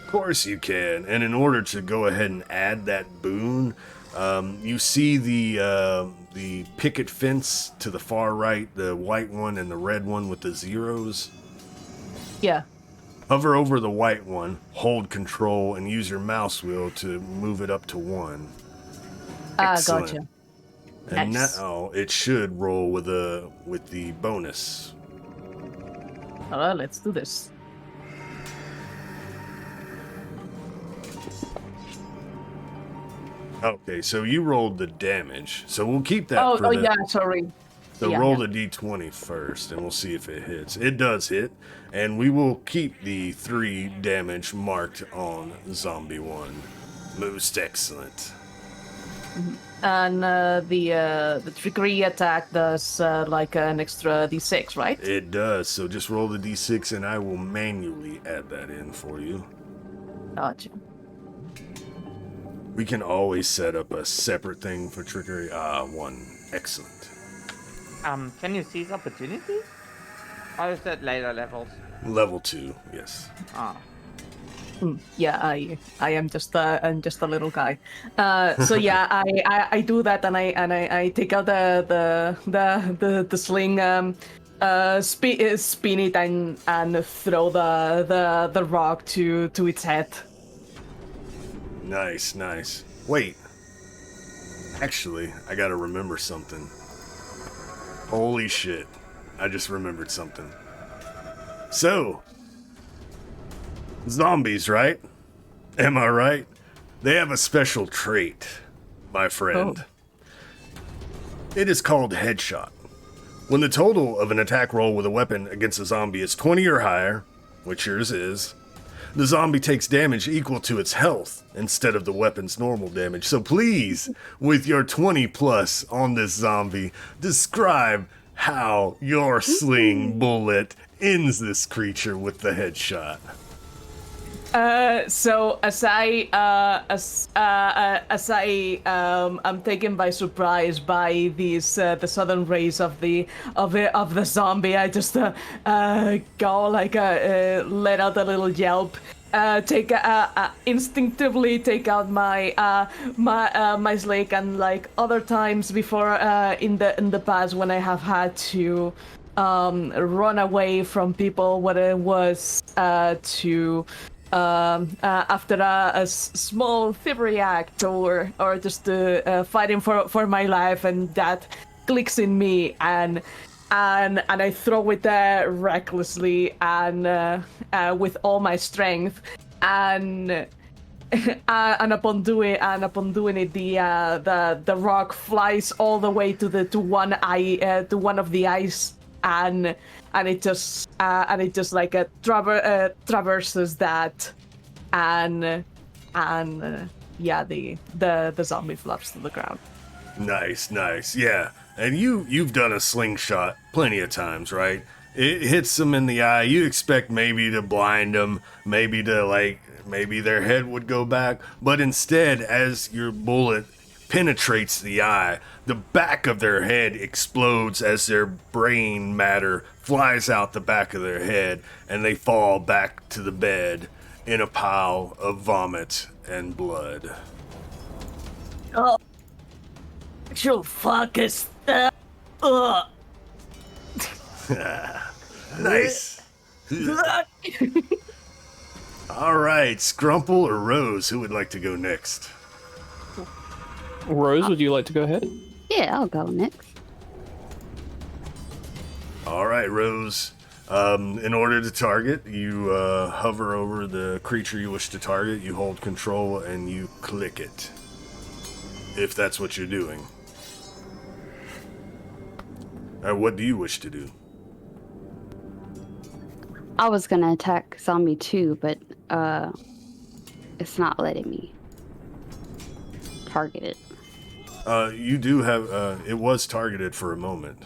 A: Of course you can. And in order to go ahead and add that boon, you see the picket fence to the far right, the white one and the red one with the zeros.
D: Yeah.
A: Hover over the white one, hold control, and use your mouse wheel to move it up to 1. Excellent.
D: Gotcha.
A: And
D: Nice.
A: now it should roll with the bonus.
D: Let's do this.
A: Okay, so you rolled the damage. So we'll keep that
D: Oh,
A: for the...
D: yeah, sorry.
A: So
D: Yeah,
A: roll
D: yeah.
A: the d20 first, and we'll see if it hits. It does hit, and we will keep the 3 damage marked on Zombie 1. Most excellent.
D: And the trickery attack does like an extra d6, right?
A: It does, so just roll the d6, and I will manually add that in for you.
D: Gotcha.
A: We can always set up a separate thing for trickery. 1. Excellent.
C: Can you seize opportunity? Or is that later levels?
A: Level 2, yes.
C: Ah.
D: Yeah, I am just I'm just a little guy. So yeah, I do that, and I take out the sling, spin it and throw the rock to its head.
A: Nice. Wait. Actually, I gotta remember something. Holy shit. I just remembered something. So, zombies, right? Am I right? They have a special trait, my friend. It is called headshot. When the total of an attack roll with a weapon against a zombie is 20 or higher, which yours is, the zombie takes damage equal to its health instead of the weapon's normal damage. So please, with your 20 plus on this zombie, describe how your sling bullet ends this creature with the headshot.
D: So as I'm taken by surprise by these the sudden rays of the zombie, I just go like let out a little yelp. Instinctively take out my sling, and like other times before in the past when I have had to run away from people, whether it was after a small thievery act or just fighting for my life, and that clicks in me, and I throw it recklessly and with all my strength, and upon doing it, the rock flies all the way to one of the eyes, and it just like traverses that, and yeah, the zombie flops to the ground.
A: Nice. Yeah. And you've done a slingshot plenty of times, right? It hits them in the eye. You expect maybe to blind them, maybe their head would go back, but instead, as your bullet penetrates the eye, the back of their head explodes as their brain matter flies out the back of their head, and they fall back to the bed in a pile of vomit and blood.
D: Oh, actual fuck is that? Ugh.
A: Nice. All right, Scrumple or Rose, who would like to go next?
E: Rose, would you like to go ahead?
F: Yeah, I'll go next.
A: All right, Rose. In order to target, you hover over the creature you wish to target, you hold control, and you click it. If that's what you're doing. What do you wish to do?
F: I was gonna attack zombie 2, but it's not letting me target it.
A: You do have, it was targeted for a moment.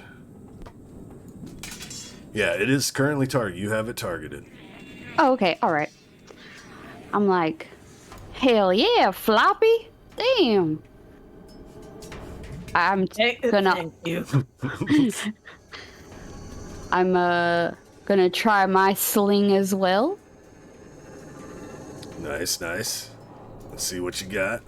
A: Yeah, it is currently targeted. You have it targeted.
F: Oh, okay, alright. I'm like, hell yeah, Floppy. Damn. I'm gonna
D: Thank you.
F: I'm gonna try my sling as well.
A: Nice, nice. Let's see what you got.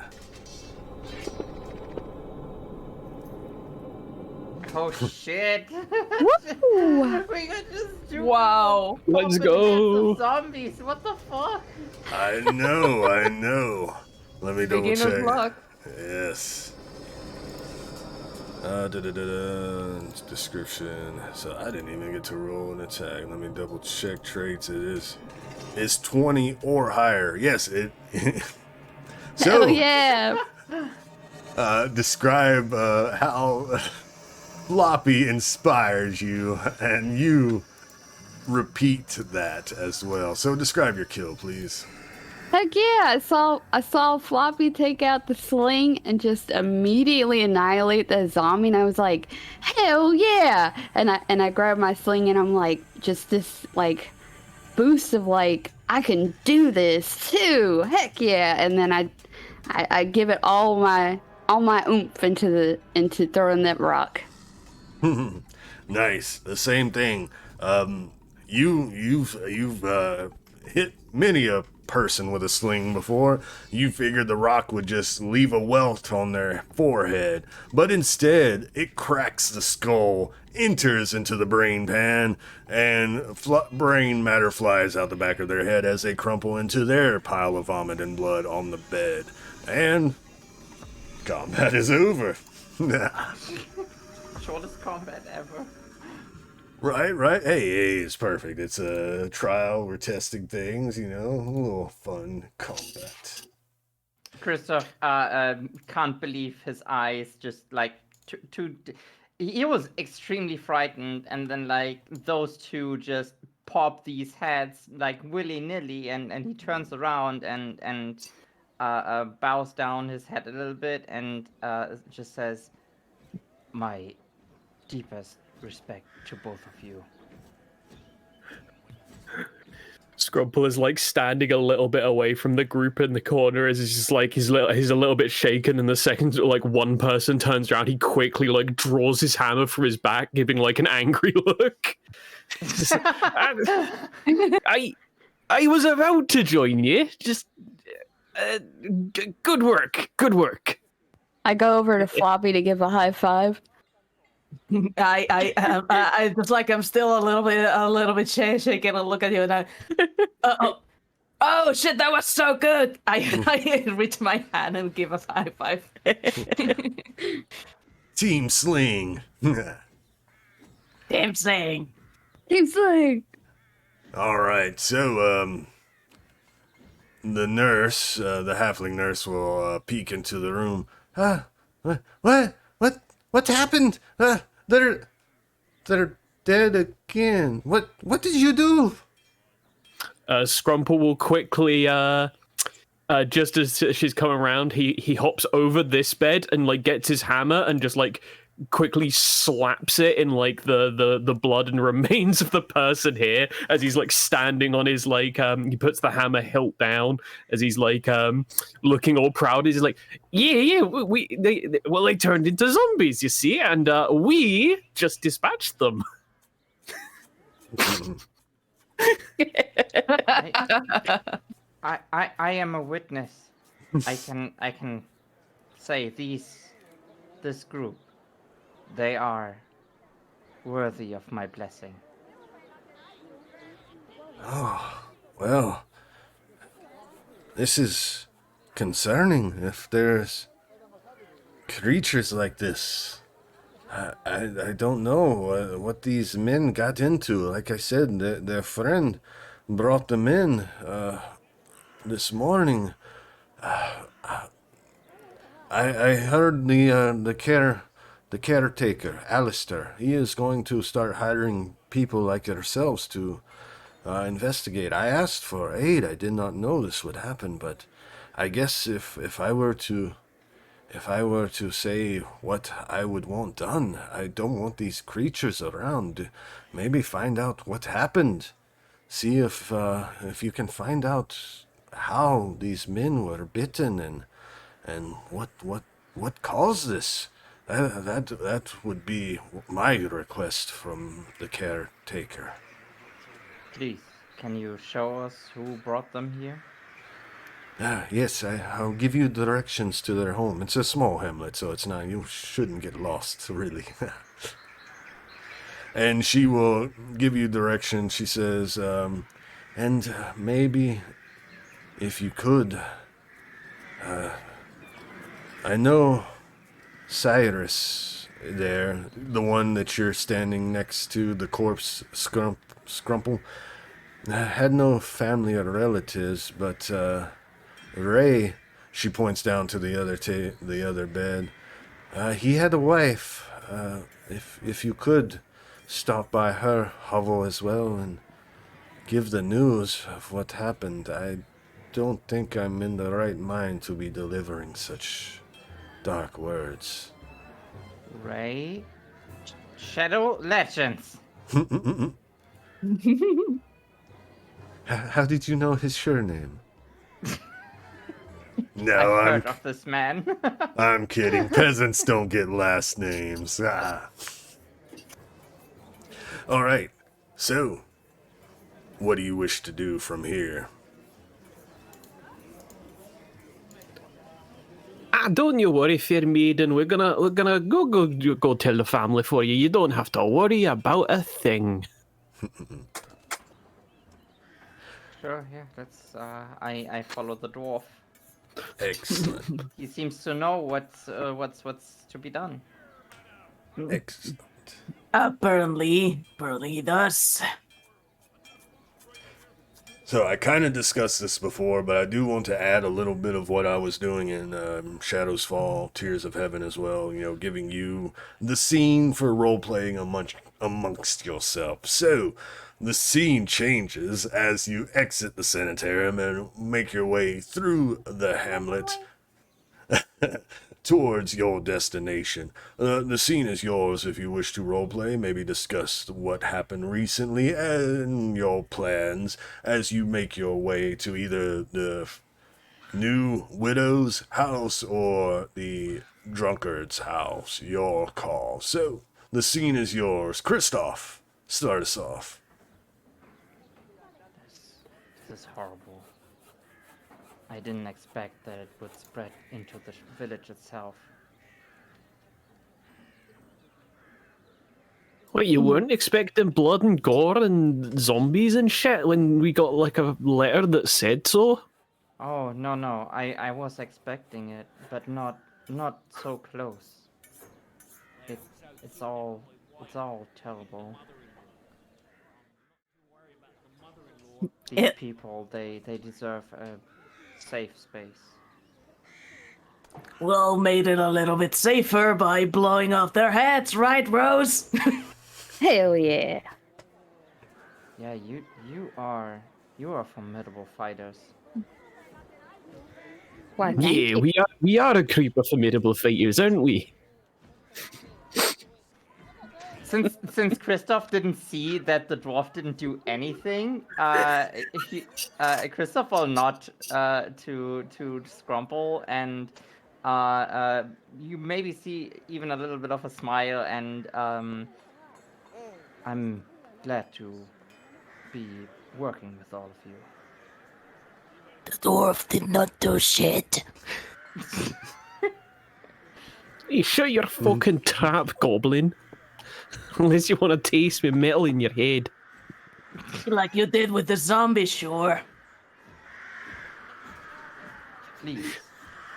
C: Oh shit!
F: Woo!
C: We got just two
D: Wow.
E: Let's
C: popping heads
E: go.
C: of zombies. What the fuck?
A: I know. Let me double
D: Beginner's
A: check.
D: luck.
A: Yes. Description. So I didn't even get to roll an attack. Let me double check traits. It's 20 or higher. Yes, it. So
F: Hell yeah.
A: describe how Floppy inspires you, and you repeat that as well. So describe your kill, please.
F: Heck yeah, I saw Floppy take out the sling and just immediately annihilate the zombie, and I was like, hell yeah! And I grabbed my sling and I'm like, just this like boost of like, I can do this too. Heck yeah! And then I give it all my oomph into throwing that rock.
A: Nice. The same thing. You've hit many a person with a sling before. You figured the rock would just leave a welt on their forehead, but instead it cracks the skull, enters into the brain pan, and brain matter flies out the back of their head as they crumple into their pile of vomit and blood on the bed. And combat is over.
C: Shortest combat ever.
A: Right. Hey, it's perfect. It's a trial. We're testing things, a little fun combat.
C: Christoph can't believe his eyes. Just like he was extremely frightened, and then like those two just pop these heads like willy nilly, and he turns around and bows down his head a little bit and just says, "My deepest respect to both of you."
E: Scrumple is like standing a little bit away from the group in the corner as he's just like he's a little bit shaken, and the second like one person turns around, he quickly like draws his hammer from his back, giving like an angry look. I was about to join you. Just good work.
F: I go over to Floppy to give a high five.
D: I just like I'm still a little bit shaken and look at you and I oh shit, that was so good. I reach my hand and give us a high five.
A: Team Sling.
D: Damn saying.
F: Team Sling.
A: All right, so the nurse, the halfling nurse, will peek into the room. What happened? They're dead again. What did you do?
E: Scrumple will quickly, just as she's coming around, he hops over this bed and like gets his hammer and just like quickly slaps it in like the blood and remains of the person here as he's like standing on his like he puts the hammer hilt down as he's like looking all proud. He's like, yeah, they turned into zombies, you see, and we just dispatched them.
C: I am a witness. I can say this group, they are worthy of my blessing.
A: Oh, well, this is concerning. If there's creatures like this, I don't know what these men got into. Like I said, their friend brought them in this morning. I heard the caretaker, Alistair, he is going to start hiring people like yourselves to investigate. I asked for aid. I did not know this would happen, but I guess if I were to if I were to say what I would want done, I don't want these creatures around. Maybe find out what happened. See if you can find out how these men were bitten and what caused this. That would be my request from the caretaker.
C: Please, can you show us who brought them here?
A: Yes, I'll give you directions to their home. It's a small hamlet, so it's not. You shouldn't get lost, really. And she will give you directions. She says, and maybe if you could, I know Cyrus there, the one that you're standing next to, the corpse Scrumple, had no family or relatives, but Ray, she points down to the other bed. He had a wife. If you could stop by her hovel as well and give the news of what happened, I don't think I'm in the right mind to be delivering such dark words.
C: Ray? Shadow Legends.
A: How did you know his surname? No,
C: I've
A: I'm
C: heard of this man.
A: I'm kidding. Peasants don't get last names. All right. So, what do you wish to do from here?
E: Don't you worry, fair maiden. We're gonna go tell the family for you. You don't have to worry about a thing.
C: Sure, yeah, that's I follow the dwarf.
A: Excellent.
C: He seems to know what's to be done.
A: Excellent.
D: Apparently he does.
A: So I kind of discussed this before, but I do want to add a little bit of what I was doing in Shadows Fall, Tears of Heaven as well. You know, giving you the scene for role playing amongst yourself. So the scene changes as you exit the sanitarium and make your way through the hamlet towards your destination. The scene is yours if you wish to roleplay, maybe discuss what happened recently and your plans as you make your way to either the new widow's house or the drunkard's house. Your call. So, the scene is yours. Christoph, start us off.
C: This is horrible. I didn't expect that it would spread into the village itself.
E: What, you weren't expecting blood and gore and zombies and shit when we got like a letter that said so?
C: Oh no, I was expecting it, but not so close. It's all terrible. These people, they deserve a safe space.
D: Well, made it a little bit safer by blowing off their heads, right, Rose?
F: Hell yeah.
C: Yeah, you are formidable fighters.
F: Why, thank
E: Yeah,
F: you.
E: we are a group of formidable fighters, aren't we?
C: Since Christoph didn't see that the dwarf didn't do anything, Christoph will nod to Scrumple, and you maybe see even a little bit of a smile, and I'm glad to be working with all of you.
D: The dwarf did not do shit.
E: Hey, shut your fucking trap, goblin. Unless you want to taste me metal in your head.
D: Like you did with the zombie, sure.
C: Please,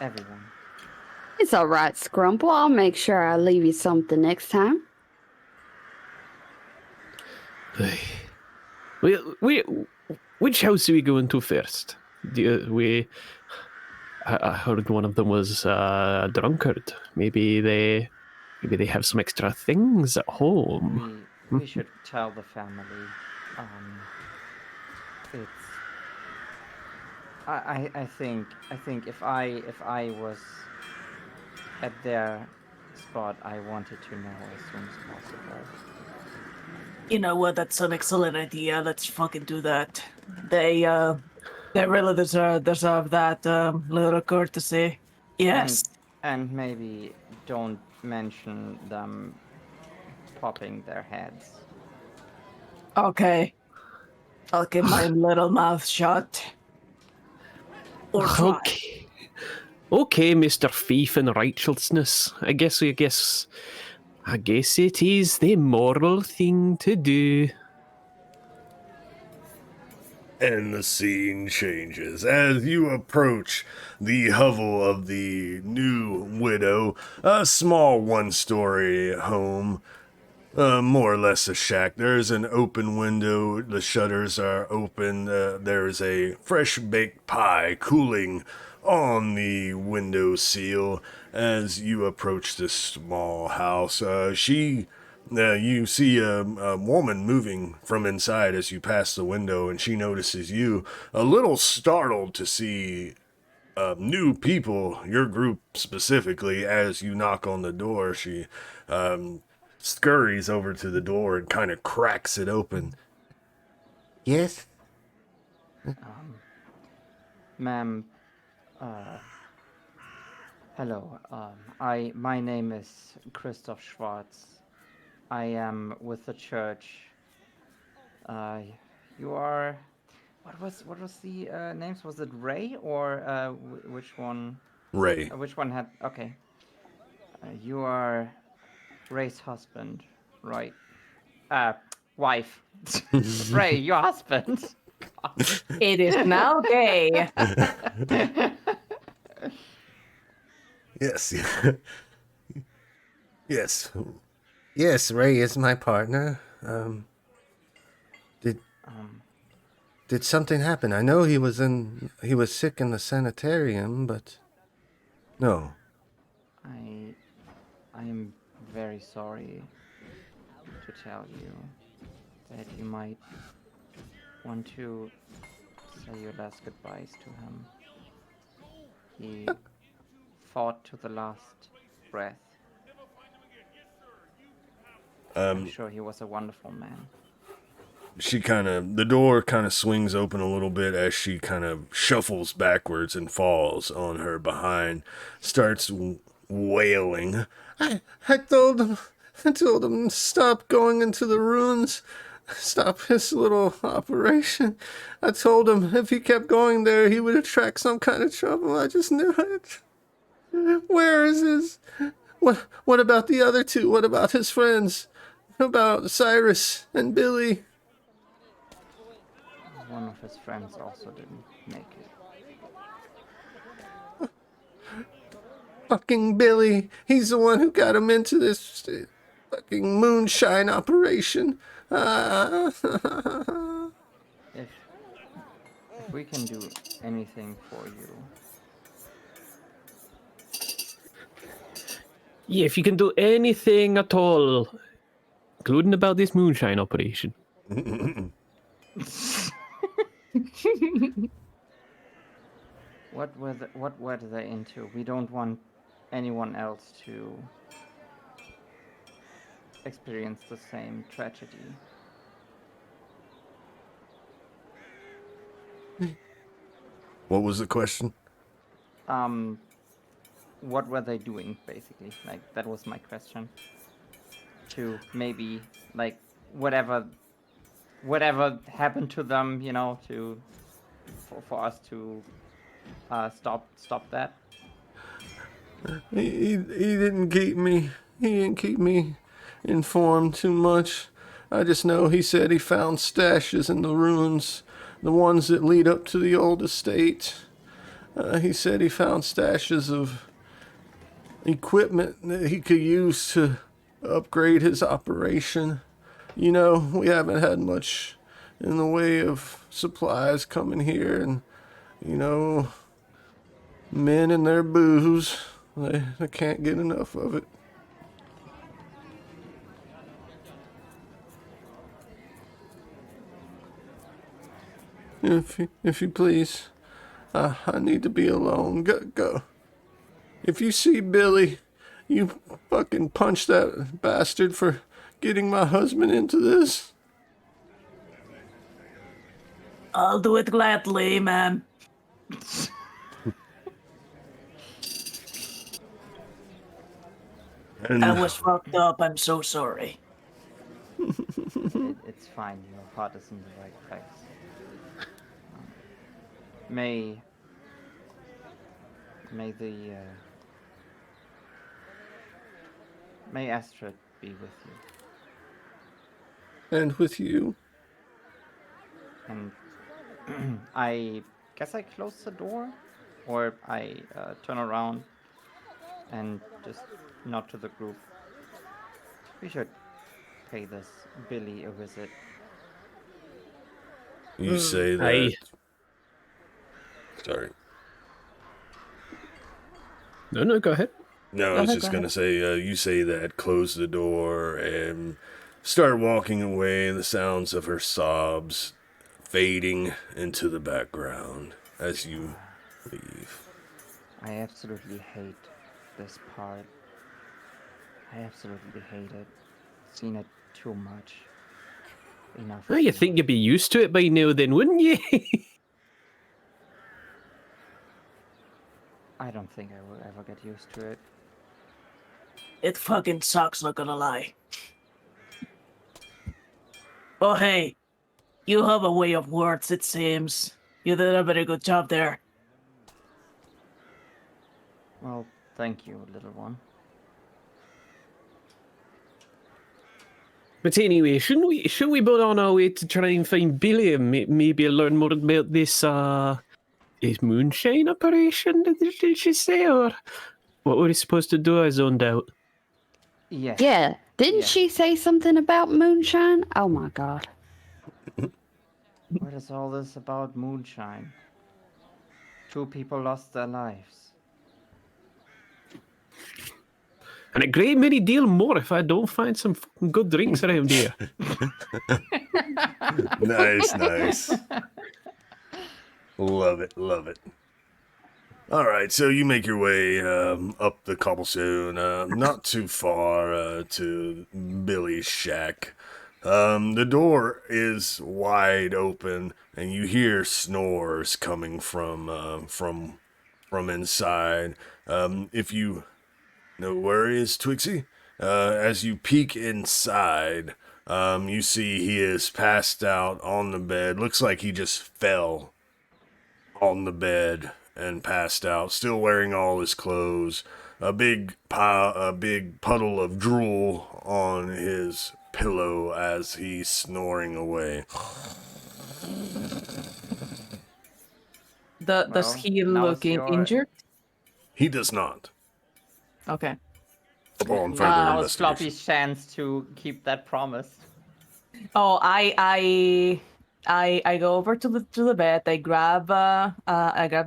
C: everyone.
F: It's alright, Scrumple. I'll make sure I leave you something next time.
E: Which house are we going to first? I heard one of them was a drunkard. Maybe they have some extra things at home.
C: We should tell the family. It's. I think if I was at their spot, I wanted to know as soon as possible.
D: You know what? That's an excellent idea. Let's fucking do that. They really deserve that little courtesy. Yes.
C: And maybe don't mention them popping their heads.
D: Okay. I'll keep my little mouth shut. Or try.
E: Okay, Mr. Thief and Righteousness. I guess it is the moral thing to do.
A: And the scene changes as you approach the hovel of the new widow, a small one-story home, more or less a shack. There's an open window, the shutters are open, there's a fresh baked pie cooling on the window sill as you approach this small house. You see a woman moving from inside as you pass the window, and she notices you, a little startled to see new people, your group specifically. As you knock on the door, she scurries over to the door and kind of cracks it open. Yes?
C: Ma'am, hello. My name is Christoph Schwartz. I am with the church. You are. What was the names? Was it Ray or which one?
A: Ray.
C: Which one had? Okay. You are Ray's husband, right? Wife. Ray, your husband.
D: It is now day.
A: Yes. Yes. Yes, Ray is my partner. Did something happen? I know he was sick in the sanitarium, but no.
C: I am very sorry to tell you that you might want to say your last goodbyes to him. He fought to the last breath. I'm sure he was a wonderful man.
A: The door kind of swings open a little bit as she kind of shuffles backwards and falls on her behind, starts wailing. I told him to stop going into the ruins, stop his little operation. I told him if he kept going there, he would attract some kind of trouble. I just knew it. Where is his... What about the other two? What about his friends? About Cyrus and Billy?
C: One of his friends also didn't make it.
A: Fucking Billy. He's the one who got him into this fucking moonshine operation.
C: If we can do anything for you,
E: Yeah, if you can do anything at all, including about this moonshine operation.
C: what were they into? We don't want anyone else to experience the same tragedy.
A: What was the question?
C: What were they doing, basically? Like, that was my question. To maybe, like, whatever happened to them, you know, for us to stop that.
A: He didn't keep me informed too much. I just know he said he found stashes in the ruins, the ones that lead up to the old estate. He said he found stashes of equipment that he could use to upgrade his operation. You know, we haven't had much in the way of supplies coming here, and, you know, men and their booze, they can't get enough of it. If you please, I need to be alone. Go. If you see Billy, You fucking punch that bastard for getting my husband into this?
D: I'll do it gladly, ma'am.
A: And
D: I was fucked up. I'm so sorry.
C: It's fine. Your heart is in the right place. May may Astrid be with you.
A: and with you.
C: And I guess I close the door, or I turn around and just nod to the group. We should pay this Billy a visit.
A: You say that.
E: Hey.
A: Sorry.
E: No, go ahead.
A: No, I was just gonna say, you say that, close the door, and start walking away, the sounds of her sobs fading into the background as you leave.
C: I absolutely hate this part. I absolutely hate it. Seen it too much. Enough.
E: Oh, you think you'd be used to it by now then, wouldn't you?
C: I don't think I will ever get used to it.
D: It fucking sucks, not gonna lie. Oh, hey. You have a way of words, it seems. You did a very good job there.
C: Well, thank you, little one.
E: But anyway, shouldn't we be on our way to try and find Billy and maybe learn more about this moonshine operation? Did she say, or what were we supposed to do? I zoned out.
C: Yes.
F: Yeah. Didn't
C: Yeah.
F: she say something about moonshine? Oh my god.
C: What is all this about moonshine? 2 people lost their lives.
E: And a great many deal more if I don't find some fucking good drinks around here.
A: Nice. Love it. All right, so you make your way up the cobblestone, not too far to Billy's shack. The door is wide open, and you hear snores coming from inside. If you no worries, Twixie. As you peek inside, you see he is passed out on the bed. Looks like he just fell on the bed and passed out, still wearing all his clothes. A big puddle of drool on his pillow as he's snoring away.
D: Does
C: Well,
D: he
C: now
D: look
C: it's your-
D: injured?
A: He does not.
D: Okay.
A: Upon further
C: Now it's
A: investigation.
C: Floppy's chance to keep that promise.
D: Oh, I go over to the bed. I grab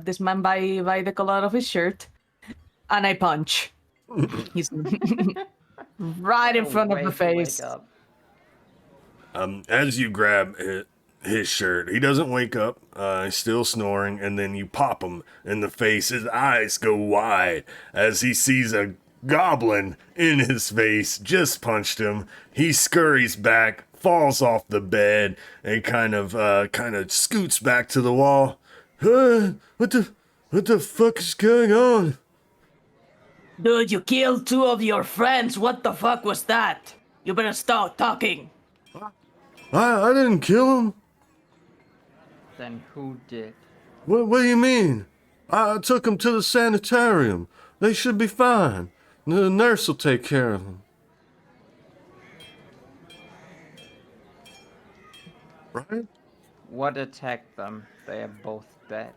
D: this man by the collar of his shirt, and I punch. He's right in front of
C: Way
D: the
C: to
D: face.
C: wake up.
A: As you grab his shirt, he doesn't wake up. He's still snoring, and then you pop him in the face. His eyes go wide as he sees a goblin in his face. Just punched him. He scurries back, falls off the bed, and kind of scoots back to the wall. What the fuck is going on?
D: Dude, you killed 2 of your friends. What the fuck was that? You better stop talking.
A: I didn't kill him.
C: Then who did?
A: What do you mean? I took him to the sanitarium. They should be fine. The nurse will take care of them. Right?
C: What attacked them? They are both dead.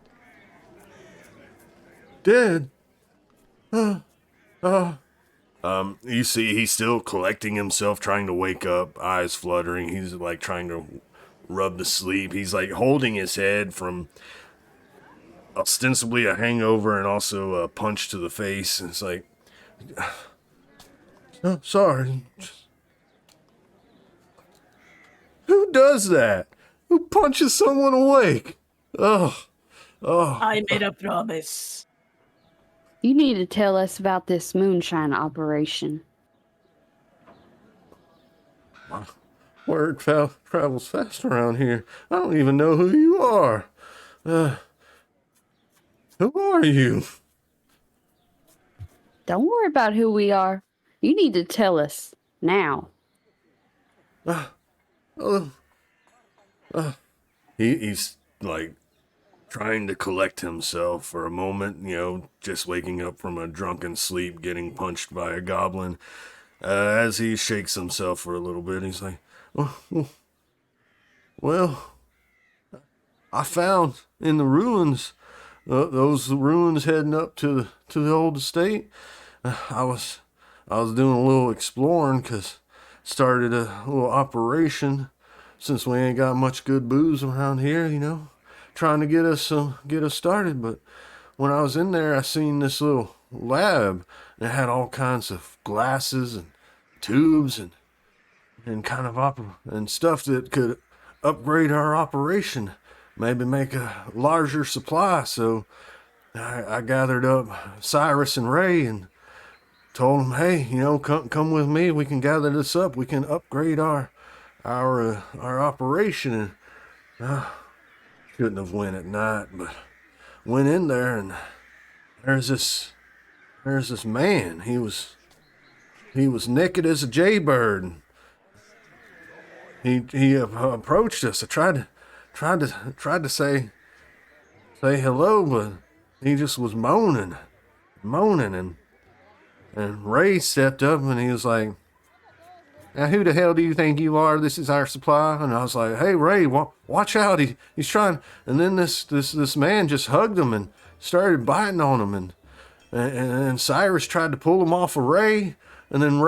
A: Dead? You see, he's still collecting himself, trying to wake up, eyes fluttering. He's like trying to rub the sleep. He's like holding his head from ostensibly a hangover and also a punch to the face. It's like, oh, sorry. Who does that? Who punches someone awake? Oh.
D: I made a promise.
F: You need to tell us about this moonshine operation.
A: Word travels fast around here. I don't even know who you are. Who are you?
F: Don't worry about who we are. You need to tell us now.
A: He's like trying to collect himself for a moment, just waking up from a drunken sleep, getting punched by a goblin. As he shakes himself for a little bit, he's like, well, I found in the ruins, those ruins heading up to the old estate. I was doing a little exploring because started a little operation since we ain't got much good booze around here, trying to get us started. But when I was in there, I seen this little lab and it had all kinds of glasses and tubes and kind of and stuff that could upgrade our operation, maybe make a larger supply. So I gathered up Cyrus and Ray and told them, hey, come with me. We can gather this up. We can upgrade our operation. And shouldn't have went at night, but went in there and there's this man. He was naked as a jaybird. He approached us. I tried to say hello, but he just was moaning, and Ray stepped up and he was like, now who the hell do you think you are? This is our supply. And I was like, hey Ray, watch out. He's trying. And then this man just hugged him and started biting on him, and Cyrus tried to pull him off of Ray, and then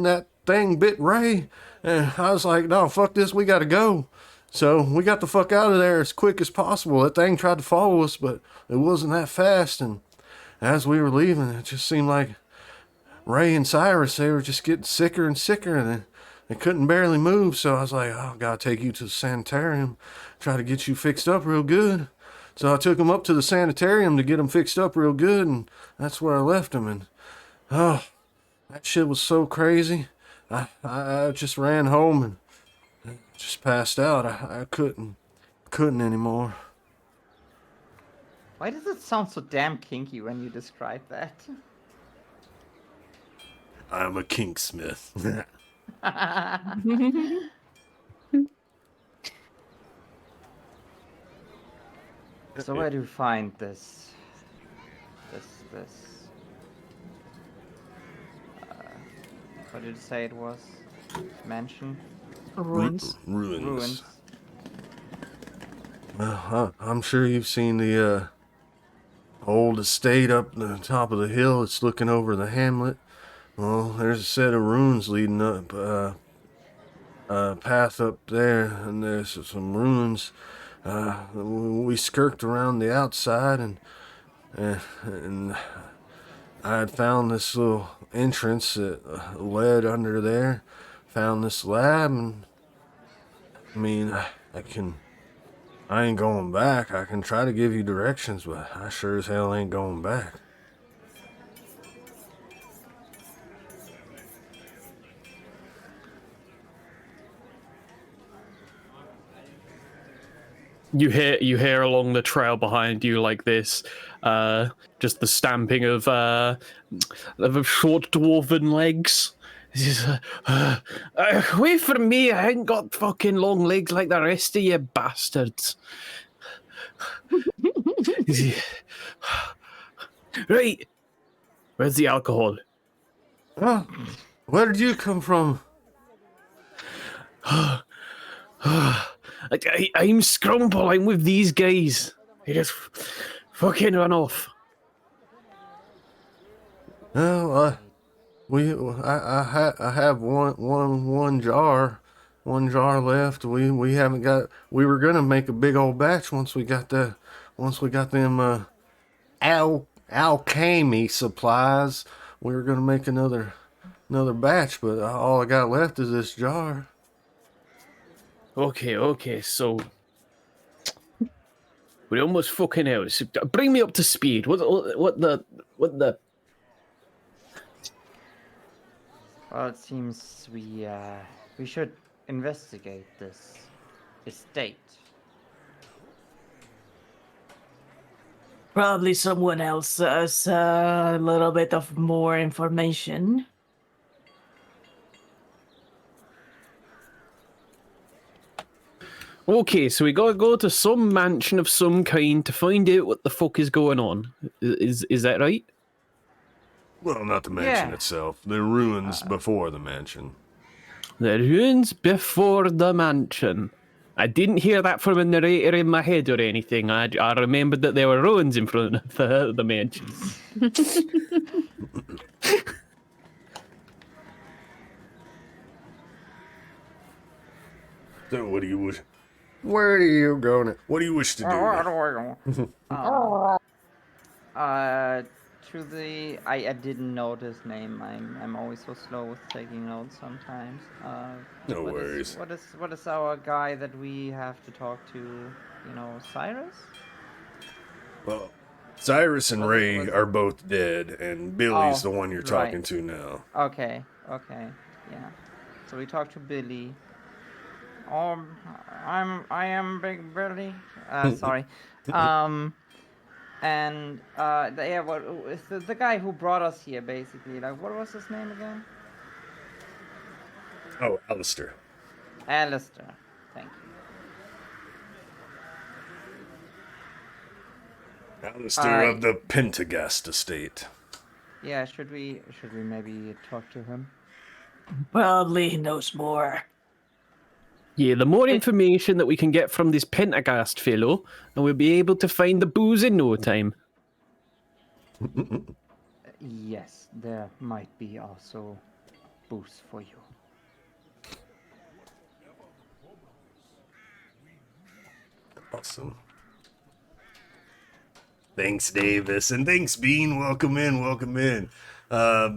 A: that thing bit Ray. And I was like, no, fuck this, we gotta go. So we got the fuck out of there as quick as possible. That thing tried to follow us, but it wasn't that fast. And as we were leaving, it just seemed like Ray and Cyrus, they were just getting sicker and sicker, and they couldn't barely move. So I was like, oh, I gotta take you to the sanitarium, try to get you fixed up real good. So I took him up to the sanitarium to get him fixed up real good, and that's where I left him. And oh, that shit was so crazy. I just ran home and just passed out. I couldn't anymore.
C: Why does it sound so damn kinky when you describe that?
A: I'm a kinksmith.
C: So where do you find this? What did you say it was? Mansion?
D: Ruins.
A: Ruins. Well, I'm sure you've seen the old estate up the top of the hill. It's looking over the hamlet. Well, there's a set of ruins leading up, path up there, and there's some ruins. We skirked around the outside, and I had found this little entrance that led under there. Found this lab, and I mean, I ain't going back. I can try to give you directions, but I sure as hell ain't going back.
E: You hear along the trail behind you like this, just the stamping of short dwarven legs. Wait for me! I ain't got fucking long legs like the rest of you bastards. Right, where's the alcohol?
A: Oh, where did you come from?
E: I'm Scrumple. I'm with these guys. They just fucking run off.
A: Oh, I have one jar left. We haven't got. We were gonna make a big old batch once we got them alchemy supplies. We were gonna make another batch, but all I got left is this jar.
E: Okay, so We're almost fucking out. So bring me up to speed. What the?
C: Well, it seems we should investigate this estate.
D: Probably someone else has a little bit of more information.
E: Okay, so we gotta go to some mansion of some kind to find out what the fuck is going on. Is that right?
A: Well, not the mansion
C: Yeah.
A: itself. The ruins before the mansion.
E: The ruins before the mansion. I didn't hear that from a narrator in my head or anything. I remembered that there were ruins in front of the mansion.
A: So, what do you wish? Where are you going? What do you wish to do?
C: To the I didn't know his name. I'm always so slow with taking notes sometimes.
A: No worries.
C: What is our guy that we have to talk to? You know, Cyrus?
A: Well, Cyrus and Ray
C: was it-
A: are both dead, and Billy's
C: Oh,
A: the one you're
C: right.
A: talking to now.
C: Okay, yeah. So we talked to Billy. I am Big Billy. Sorry. And what is the guy who brought us here, basically? Like, what was his name again?
A: Oh, Alistair.
C: Alistair. Thank you.
A: Alistair of the Pentagast estate.
C: Yeah, should we maybe talk to him?
D: Probably he knows more.
E: Yeah, the more information that we can get from this Pentagast fellow, and we'll be able to find the booze in no time.
C: Yes, there might be also booze for you.
A: Awesome. Thanks, Davis, and thanks, Bean. Welcome in, welcome in.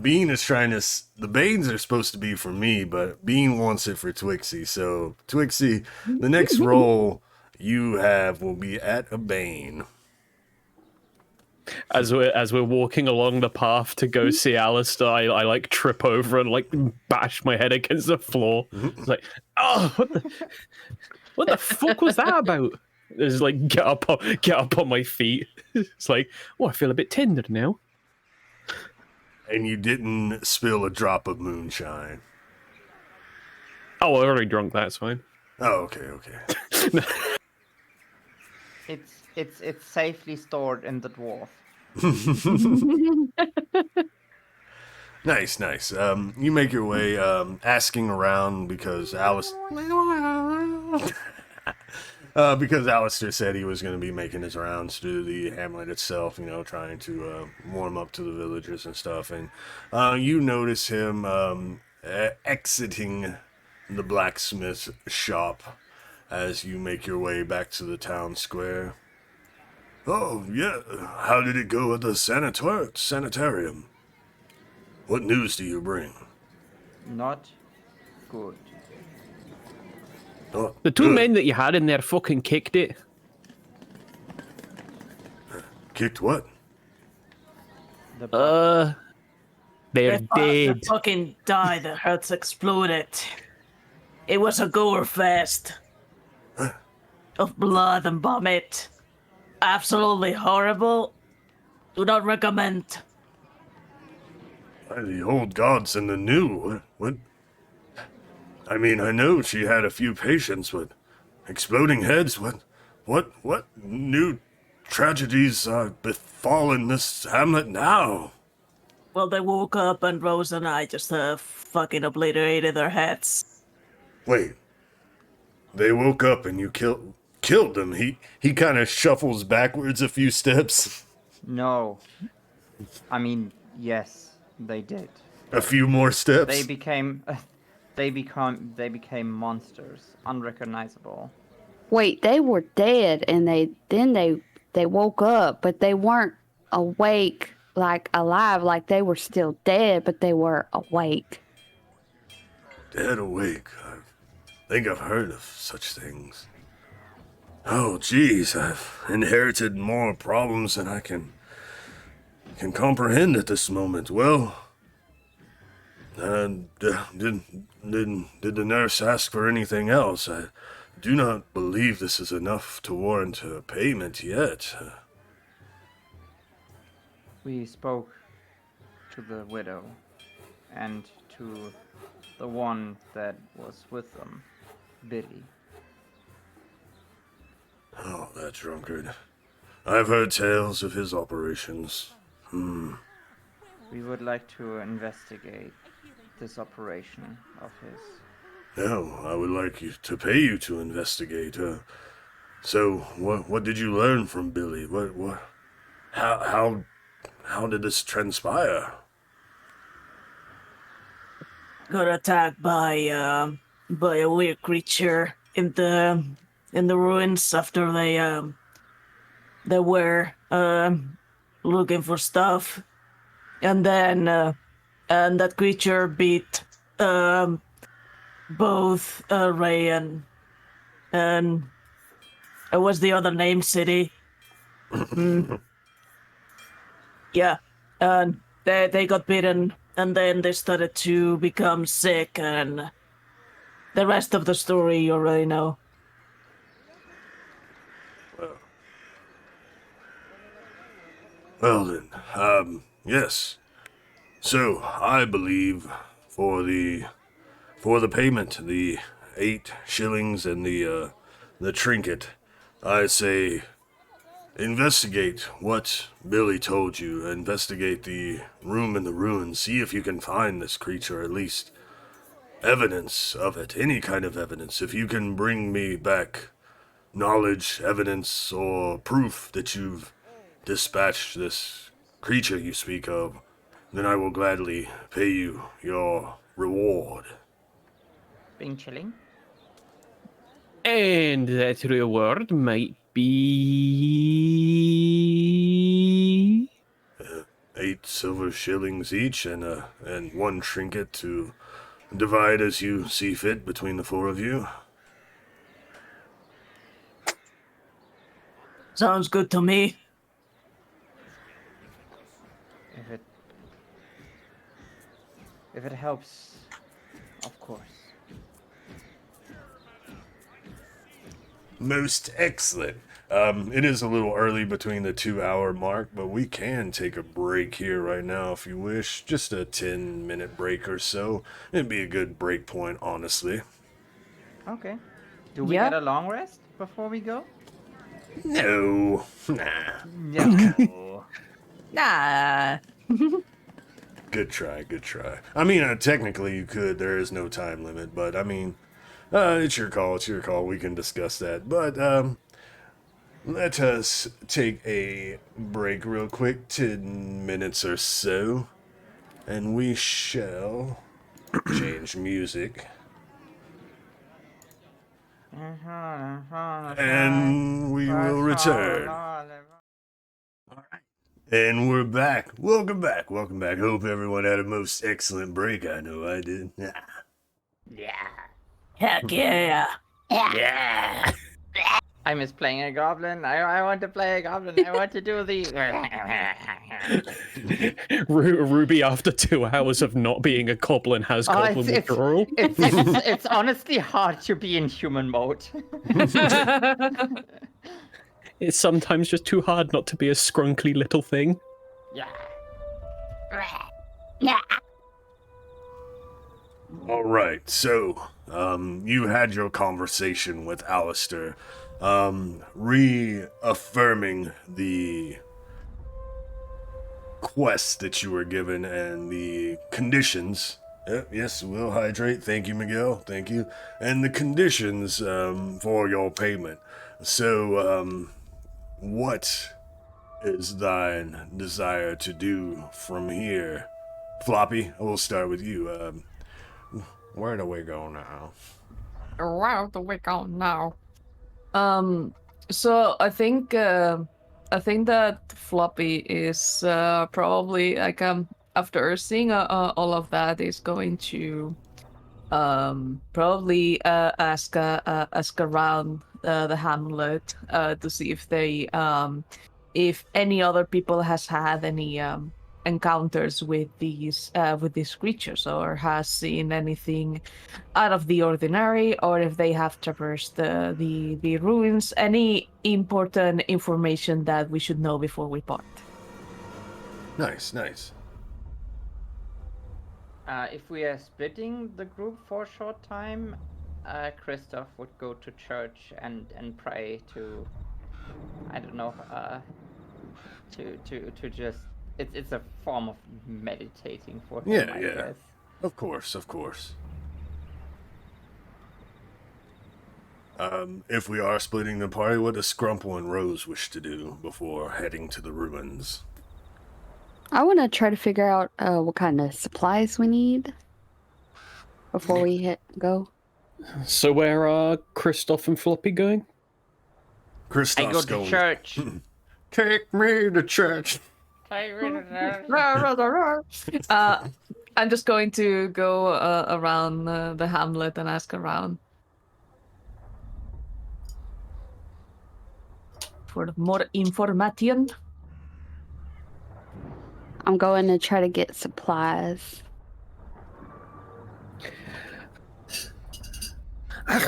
A: Bean is trying to. The Banes are supposed to be for me, but Bean wants it for Twixie. So, Twixie, the next role you have will be at a Bane.
E: As we're walking along the path to go see Alistair, I like trip over and like bash my head against the floor. It's like, oh, what the fuck was that about? Just like get up on my feet. It's like, oh, I feel a bit tender now.
A: And you didn't spill a drop of moonshine.
E: Oh, I already drunk that. It's fine.
A: Oh, okay.
C: It's safely stored in the dwarf.
A: Nice. You make your way, asking around because because Alistair said he was going to be making his rounds through the hamlet itself, trying to warm up to the villagers and stuff. And you notice him exiting the blacksmith shop as you make your way back to the town square. Oh, yeah. How did it go at the sanitarium? What news do you bring?
C: Not good.
A: Oh,
E: The two
A: good.
E: men that you had in there fucking kicked it.
A: Kicked what?
C: The
E: They're
D: They
E: dead.
D: fucking died. Their hearts exploded. It was a gore fest of blood and vomit. Absolutely horrible. Do not recommend.
A: By the old gods and the new. What? I mean, I know she had a few patients, but exploding heads. What new tragedies are befallen this hamlet now?
D: Well, they woke up and Rose and I just fucking obliterated their heads.
A: Wait. They woke up and you killed them. He kind of shuffles backwards a few steps.
C: No. I mean, yes, they did.
A: A few more steps.
C: They became monsters, unrecognizable.
F: Wait, they were dead and they woke up, but they weren't awake, like alive, like they were still dead, but they were awake.
A: Dead awake. I think I've heard of such things. Oh, geez, I've inherited more problems than I can comprehend at this moment. Well, did the nurse ask for anything else? I do not believe this is enough to warrant a payment yet.
C: We spoke to the widow and to the one that was with them, Billy.
A: Oh, that drunkard. I've heard tales of his operations.
C: We would like to investigate this operation of his.
A: No, I would like you to pay you to investigate. So what did you learn from Billy? What how did this transpire?
D: Got attacked by a weird creature in the ruins after they were looking for stuff, and then and that creature beat both Ray and what's the other name? City. Yeah, and they got bitten, and then they started to become sick, and the rest of the story you already know.
A: Well then, yes. So I believe for the payment, the 8 shillings and the trinket, I say investigate what Billy told you. Investigate the room in the ruins. See if you can find this creature, at least evidence of it, any kind of evidence. If you can bring me back knowledge, evidence, or proof that you've dispatched this creature you speak of, then I will gladly pay you your reward.
C: Being chilling?
E: And that reward might be
A: 8 silver shillings each, and 1 trinket to divide as you see fit between the 4 of you.
D: Sounds good to me.
C: If it helps, of course.
A: Most excellent. It is a little early between the 2-hour mark, but we can take a break here right now if you wish. Just a 10-minute break or so. It'd be a good break point, honestly.
C: Okay. Do we
D: Yeah.
C: get a long rest before we go?
A: No. Nah.
C: No.
D: Nah.
A: Good try, good try. I mean, technically you could. There is no time limit, but I mean, it's your call. It's your call. We can discuss that. But let us take a break real quick, 10 minutes or so, and we shall change music. And we will return. And we're back. Welcome back. Welcome back. Hope everyone had a most excellent break. I know I did.
D: Heck yeah.
C: Yeah. I miss playing a goblin. I want to play a goblin. I want to do the.
E: Ruby after 2 hours of not being a goblin has goblin withdrawal.
C: It's honestly hard to be in human mode.
E: It's sometimes just too hard not to be a scrunkly little thing.
C: Yeah.
A: All right, so you had your conversation with Alistair, reaffirming the quest that you were given and the conditions. Yes, we'll hydrate. Thank you, Miguel. Thank you. And the conditions for your payment. So, what is thine desire to do from here? Floppy, we'll start with you. Where do we go now?
D: Where do we go now? So I think that Floppy is probably like after seeing all of that is going to Probably ask around the hamlet to see if they if any other people has had any encounters with these creatures or has seen anything out of the ordinary, or if they have traversed the ruins. Any important information that we should know before we part.
A: Nice, nice.
C: If we are splitting the group for a short time, Christoph would go to church and pray to, I don't know, to just it's a form of meditating for him,
A: Yeah,
C: I
A: yeah.
C: guess.
A: Of course, of course. If we are splitting the party, what does Scrumple and Rose wish to do before heading to the ruins?
F: I want to try to figure out what kind of supplies we need before we go.
E: So where are Christoph and Floppy going?
C: I
A: Kristoff's
C: go to
A: going.
C: church.
A: Take me to church.
D: I'm just going to go around the hamlet and ask around for more information.
F: I'm going to try to get supplies.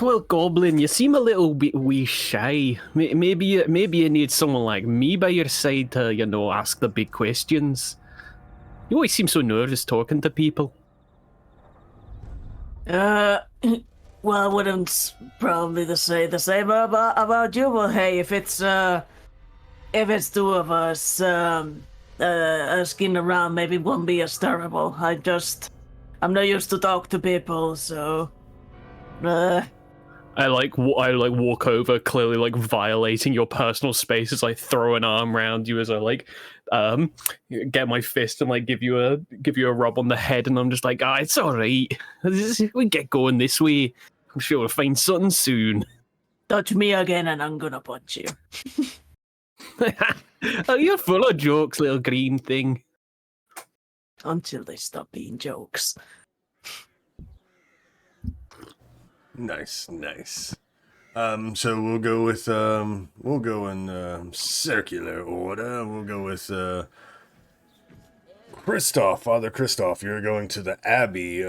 E: Well, Goblin, you seem a little bit wee shy. Maybe you need someone like me by your side to, ask the big questions. You always seem so nervous talking to people.
D: Well, I wouldn't probably the same about you, but hey, if it's two of us asking around, maybe it won't be as terrible. I'm not used to talk to people, so
E: I walk over, clearly violating your personal space as I throw an arm around you as I get my fist and give you a rub on the head, and I'm just like, it's all right. We get going this way. I'm sure we'll find something soon.
D: touch me again and I'm gonna punch you.
E: Oh, you're full of jokes, little green thing.
D: Until they stop being jokes.
A: Nice, nice. So we'll go in circular order. We'll go with Christoph, Father Christoph. You're going to the Abbey.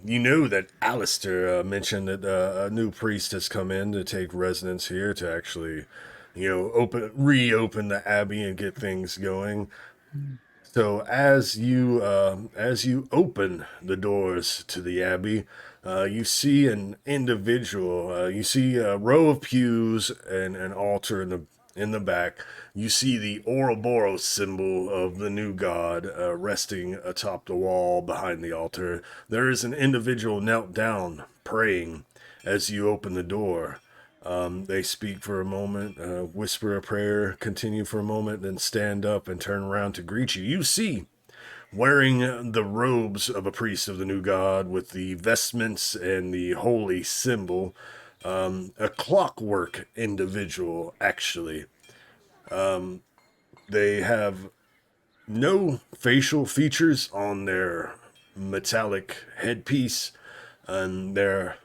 A: You know that Alistair mentioned that a new priest has come in to take residence here to actually, reopen the Abbey and get things going. So as you open the doors to the Abbey, you see an individual. You see a row of pews and an altar in the back. You see the Ouroboros symbol of the new god resting atop the wall behind the altar. There is an individual knelt down praying as you open the door. They speak for a moment, whisper a prayer, continue for a moment, then stand up and turn around to greet you. You see, wearing the robes of a priest of the new god with the vestments and the holy symbol, a clockwork individual, actually. They have no facial features on their metallic headpiece, and they're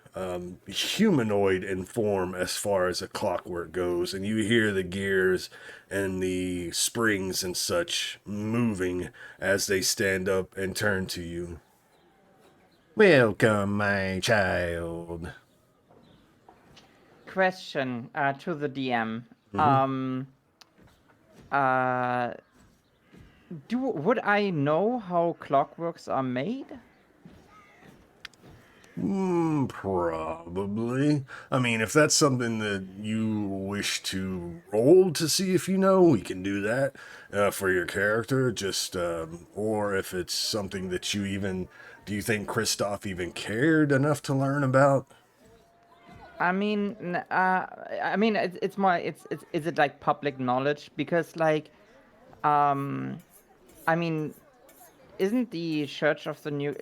A: humanoid in form as far as a clockwork goes, and you hear the gears and the springs and such moving as they stand up and turn to you. Welcome, my child.
C: Question to the DM. Would I know how clockworks are made?
A: Probably. I mean, if that's something that you wish to roll to see if you know, we can do that for your character. Or if it's something that do you think Christoph even cared enough to learn about?
C: I mean, it's more. Is it like public knowledge? Because I mean, isn't the Church of the New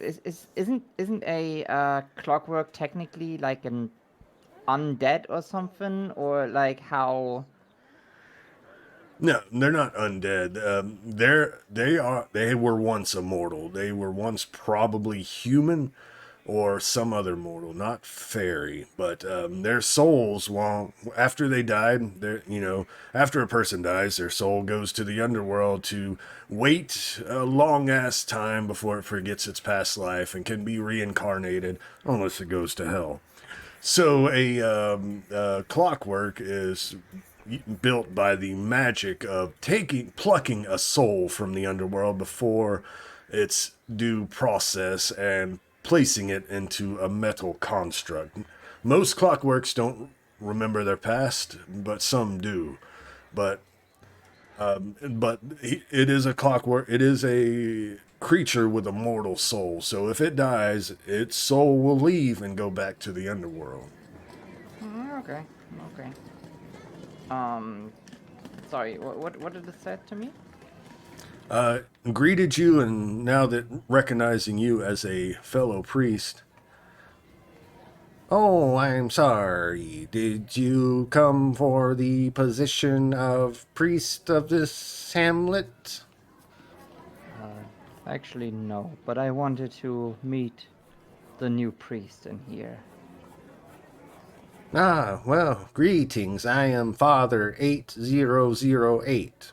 C: isn't a clockwork technically like an undead or something, or like how?
A: No, they're not undead. They were once immortal. They were once probably human, or some other mortal, not fairy, but their souls, after they died, after a person dies, their soul goes to the underworld to wait a long ass time before it forgets its past life and can be reincarnated, unless it goes to hell. So a clockwork is built by the magic of plucking a soul from the underworld before its due process and placing it into a metal construct. Most clockworks don't remember their past, but some do. But it is a clockwork. It is a creature with a mortal soul. So if it dies, its soul will leave and go back to the underworld.
C: Okay. Sorry. What did it say to me?
A: Greeted you, and now that recognizing you as a fellow priest. Oh, I'm sorry. Did you come for the position of priest of this hamlet?
C: Actually, no. But I wanted to meet the new priest in here.
A: Ah, well, greetings. I am Father 8008.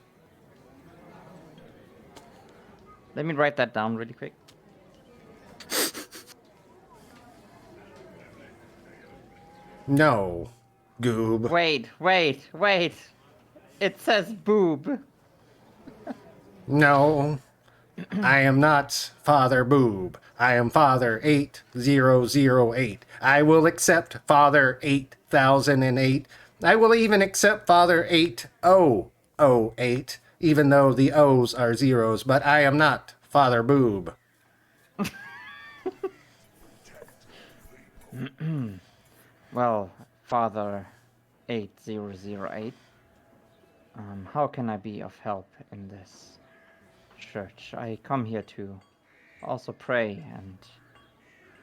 C: Let me write that down really quick.
A: No, Goob.
C: Wait. It says boob.
A: No, I am not Father Boob. I am Father 8008. I will accept Father 8008. I will even accept Father 8008, even though the O's are zeros, but I am not Father Boob.
C: Well, Father 8008. How can I be of help in this church? I come here to also pray and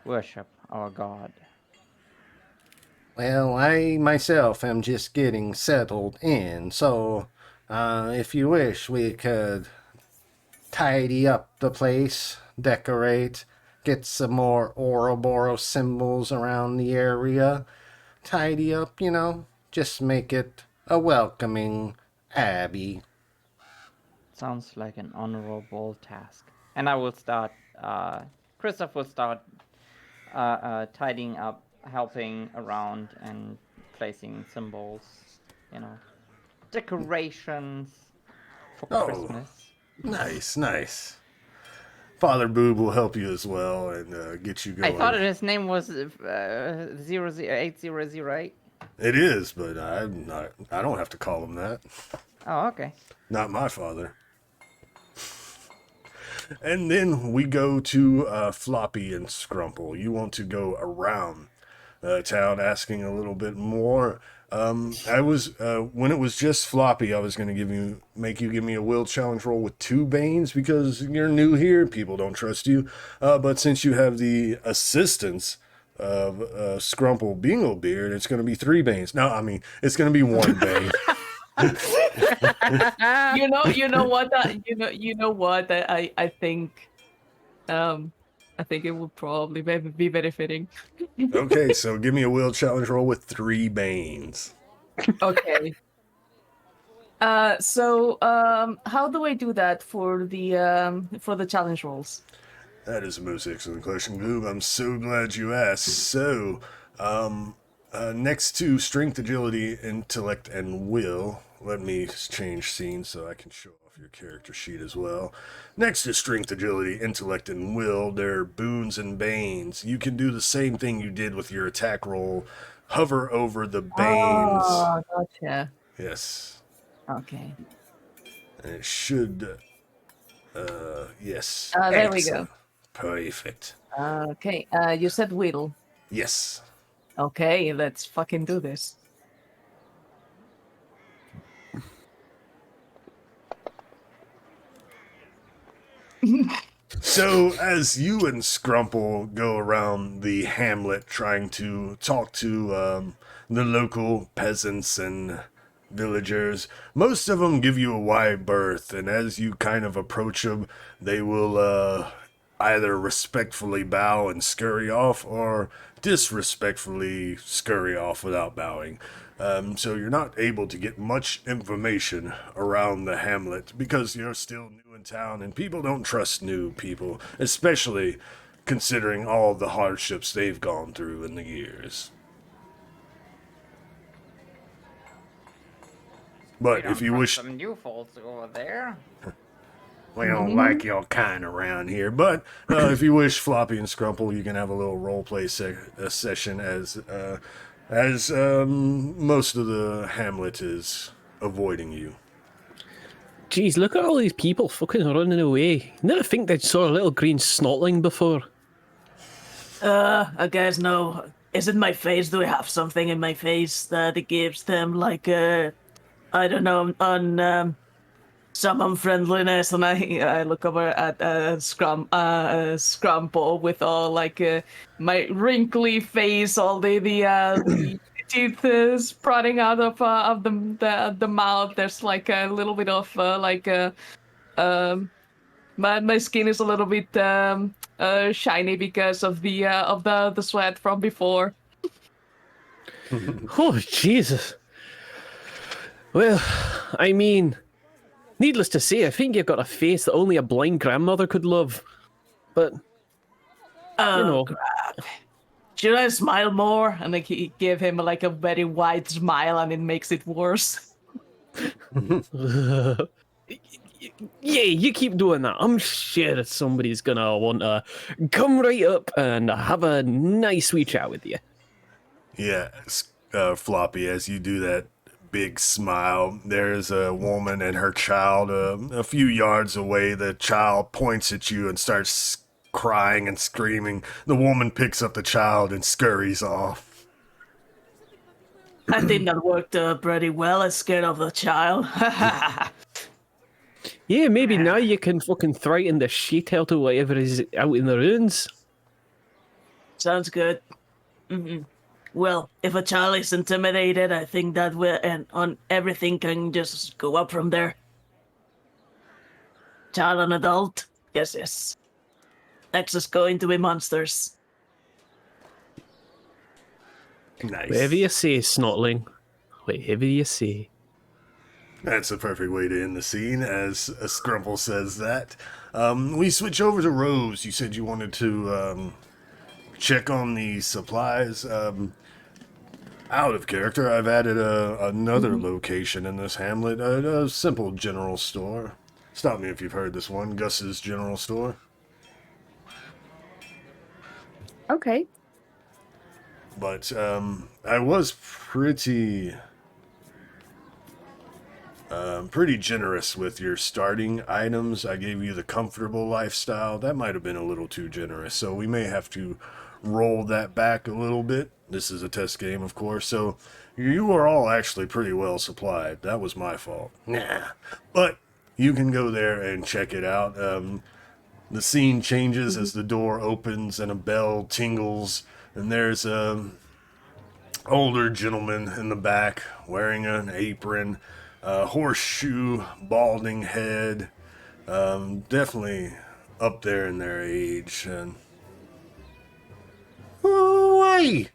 C: worship our God.
A: Well, I myself am just getting settled in, so if you wish, we could tidy up the place, decorate, get some more Ouroboros symbols around the area, tidy up, just make it a welcoming abbey.
C: Sounds like an honorable task. And I will start, Christoph will start tidying up, helping around and placing symbols, decorations for Christmas.
A: Nice. Father Boob will help you as well and get you going.
C: I thought his name was 8008.
A: It is, but I don't have to call him that.
C: Oh, okay.
A: Not my father. And then we go to Floppy and Scrumple. You want to go around town asking a little bit more. I was when it was just Floppy, I was going to make you give me a will challenge roll with 2 Banes because you're new here. People don't trust you. But since you have the assistance of Scrumple Binglebeard, it's going to be 3 Banes. No, I mean it's going to be 1 Bane.
D: You know what? I think, I think it would probably be very fitting.
A: Okay, so give me a will challenge roll with 3 Banes.
D: Okay. So how do I do that for the challenge rolls?
A: That is a most excellent question, Goob. I'm so glad you asked. So, next to strength, agility, intellect, and will, let me change scenes so I can show off your character sheet as well. Next to strength, agility, intellect, and will, there are boons and banes. You can do the same thing you did with your attack roll. Hover over the banes.
D: Oh, gotcha.
A: Yes.
D: Okay.
A: And it should, yes.
D: There we go.
A: Perfect.
D: Okay. You said will.
A: Yes.
D: Okay, let's fucking do this.
A: So, as you and Scrumple go around the hamlet trying to talk to the local peasants and villagers, most of them give you a wide berth, and as you kind of approach them, they will either respectfully bow and scurry off or disrespectfully scurry off without bowing. So you're not able to get much information around the hamlet because you're still new in town and people don't trust new people, especially considering all the hardships they've gone through in the years. But if you wish,
C: some new folks over there.
A: we don't like your kind around here. But if you wish, Floppy and Scrumple, you can have a little role play session as most of the hamlet is avoiding you.
E: Jeez, look at all these people fucking running away. Never think they'd saw a little green snotling before.
G: I guess no. Is it my face? Do I have something in my face that it gives them like I don't know, some unfriendliness? And I look over at Scrumple with all like my wrinkly face, all the teeth sprouting out of the mouth. There's like a little bit of my skin is a little bit shiny because of the sweat from before.
E: Oh, Jesus. Well, I mean, needless to say, I think you've got a face that only a blind grandmother could love. But, you know.
G: Crap. Should I smile more? And like he give him like a very wide smile, and it makes it worse.
E: Yeah, you keep doing that. I'm sure that somebody's gonna want to come right up and have a nice wee chat with you.
A: Yeah, Floppy, as you do that big smile, there's a woman and her child a few yards away. The child points at you and starts crying and screaming. The woman picks up the child and scurries off.
G: I think that worked pretty well. I'm scared of the child.
E: Yeah, maybe now you can fucking frighten the shit out of whatever is out in the ruins.
G: Sounds good. Well, if a child is intimidated, I think that will, and on everything can just go up from there. Child and adult, yes. Next is going to be monsters.
A: Nice.
E: Whatever you say, Snotling. Whatever you say.
A: That's a perfect way to end the scene, as Scrumple says that. We switch over to Rose. You said you wanted to check on the supplies. Out of character, I've added another location in this hamlet, a simple general store. Stop me if you've heard this one, Gus's General Store.
F: Okay.
A: But I was pretty generous with your starting items. I gave you the comfortable lifestyle. That might have been a little too generous, so we may have to roll that back a little bit. This is a test game, of course, so you are all actually pretty well supplied. That was my fault. Nah. But you can go there and check it out. The scene changes as the door opens and a bell tingles, and there's a older gentleman in the back wearing an apron, horseshoe, balding head, definitely up there in their age. And hey,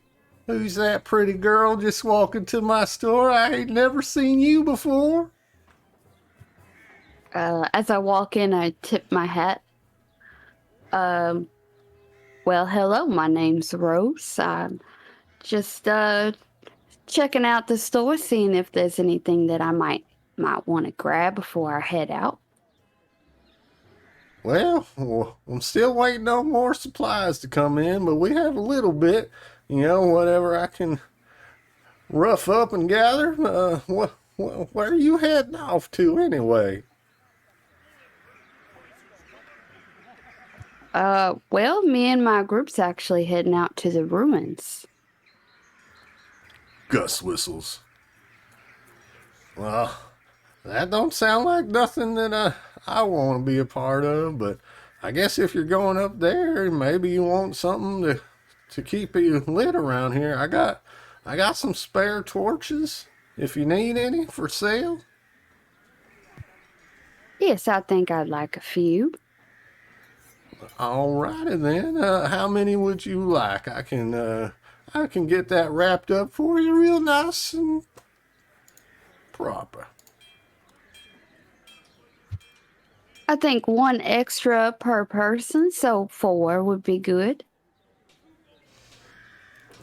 A: who's that pretty girl just walking to my store? I ain't never seen you before.
F: As I walk in, I tip my hat. Well, hello, my name's Rose. I'm just checking out the store, seeing if there's anything that I might want to grab before I head out.
A: Well, I'm still waiting on more supplies to come in, but we have a little bit. You know, whatever I can rough up and gather. Where are you heading off to anyway?
F: Well, me and my group's actually heading out to the ruins.
A: Gus whistles. Well, that don't sound like nothing that I want to be a part of, but I guess if you're going up there, maybe you want something to keep you lit around here. I got some spare torches, if you need any, for sale.
F: Yes, I think I'd like a few.
A: Alrighty then. How many would you like? I can get that wrapped up for you real nice and proper.
F: I think one extra per person, so 4 would be good.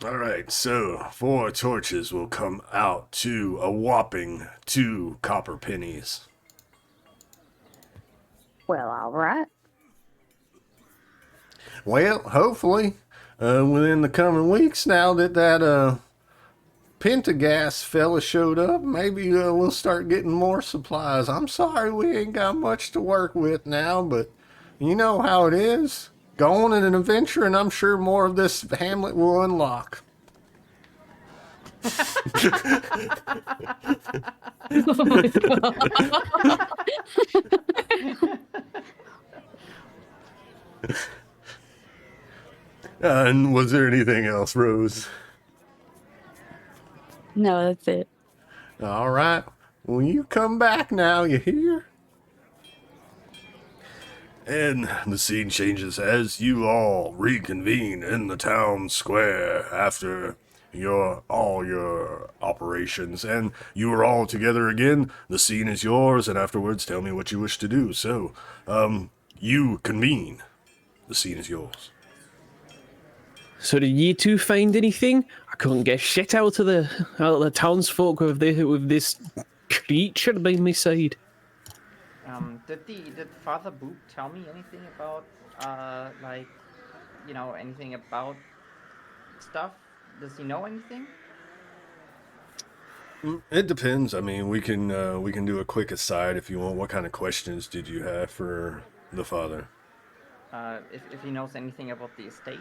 A: Alright, so 4 torches will come out to a whopping 2 copper pennies.
F: Well, all right.
A: Well, hopefully, within the coming weeks, now that Pentagas fella showed up, maybe we'll start getting more supplies. I'm sorry we ain't got much to work with now, but you know how it is. Go on an adventure, and I'm sure more of this hamlet will unlock.
D: Oh my God.
A: And was there anything else, Rose?
F: No, that's it.
A: All right. Well, you come back now, you hear? And the scene changes as you all reconvene in the town square after all your operations, and you are all together again. The scene is yours, and afterwards tell me what you wish to do. So, you convene. The scene is yours.
E: So did you two find anything? I couldn't get shit out of the townsfolk with this creature by my side.
C: Did Father Boop tell me anything about like, you know, anything about stuff? Does he know anything?
A: It depends. I mean, we can do a quick aside if you want. What kind of questions did you have for the father?
C: If he knows anything about the estate.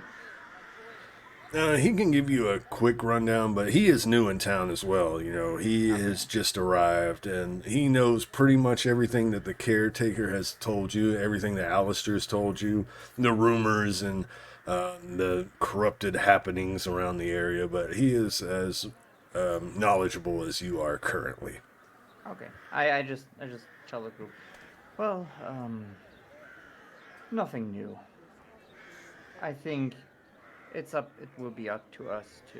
A: He can give you a quick rundown, but he is new in town as well. You know, he has just arrived, and he knows pretty much everything that the caretaker has told you, everything that Alistair's told you, the rumors and the corrupted happenings around the area. But he is as knowledgeable as you are currently.
C: Okay. I just tell the group. Well, nothing new. I think it will be up to us to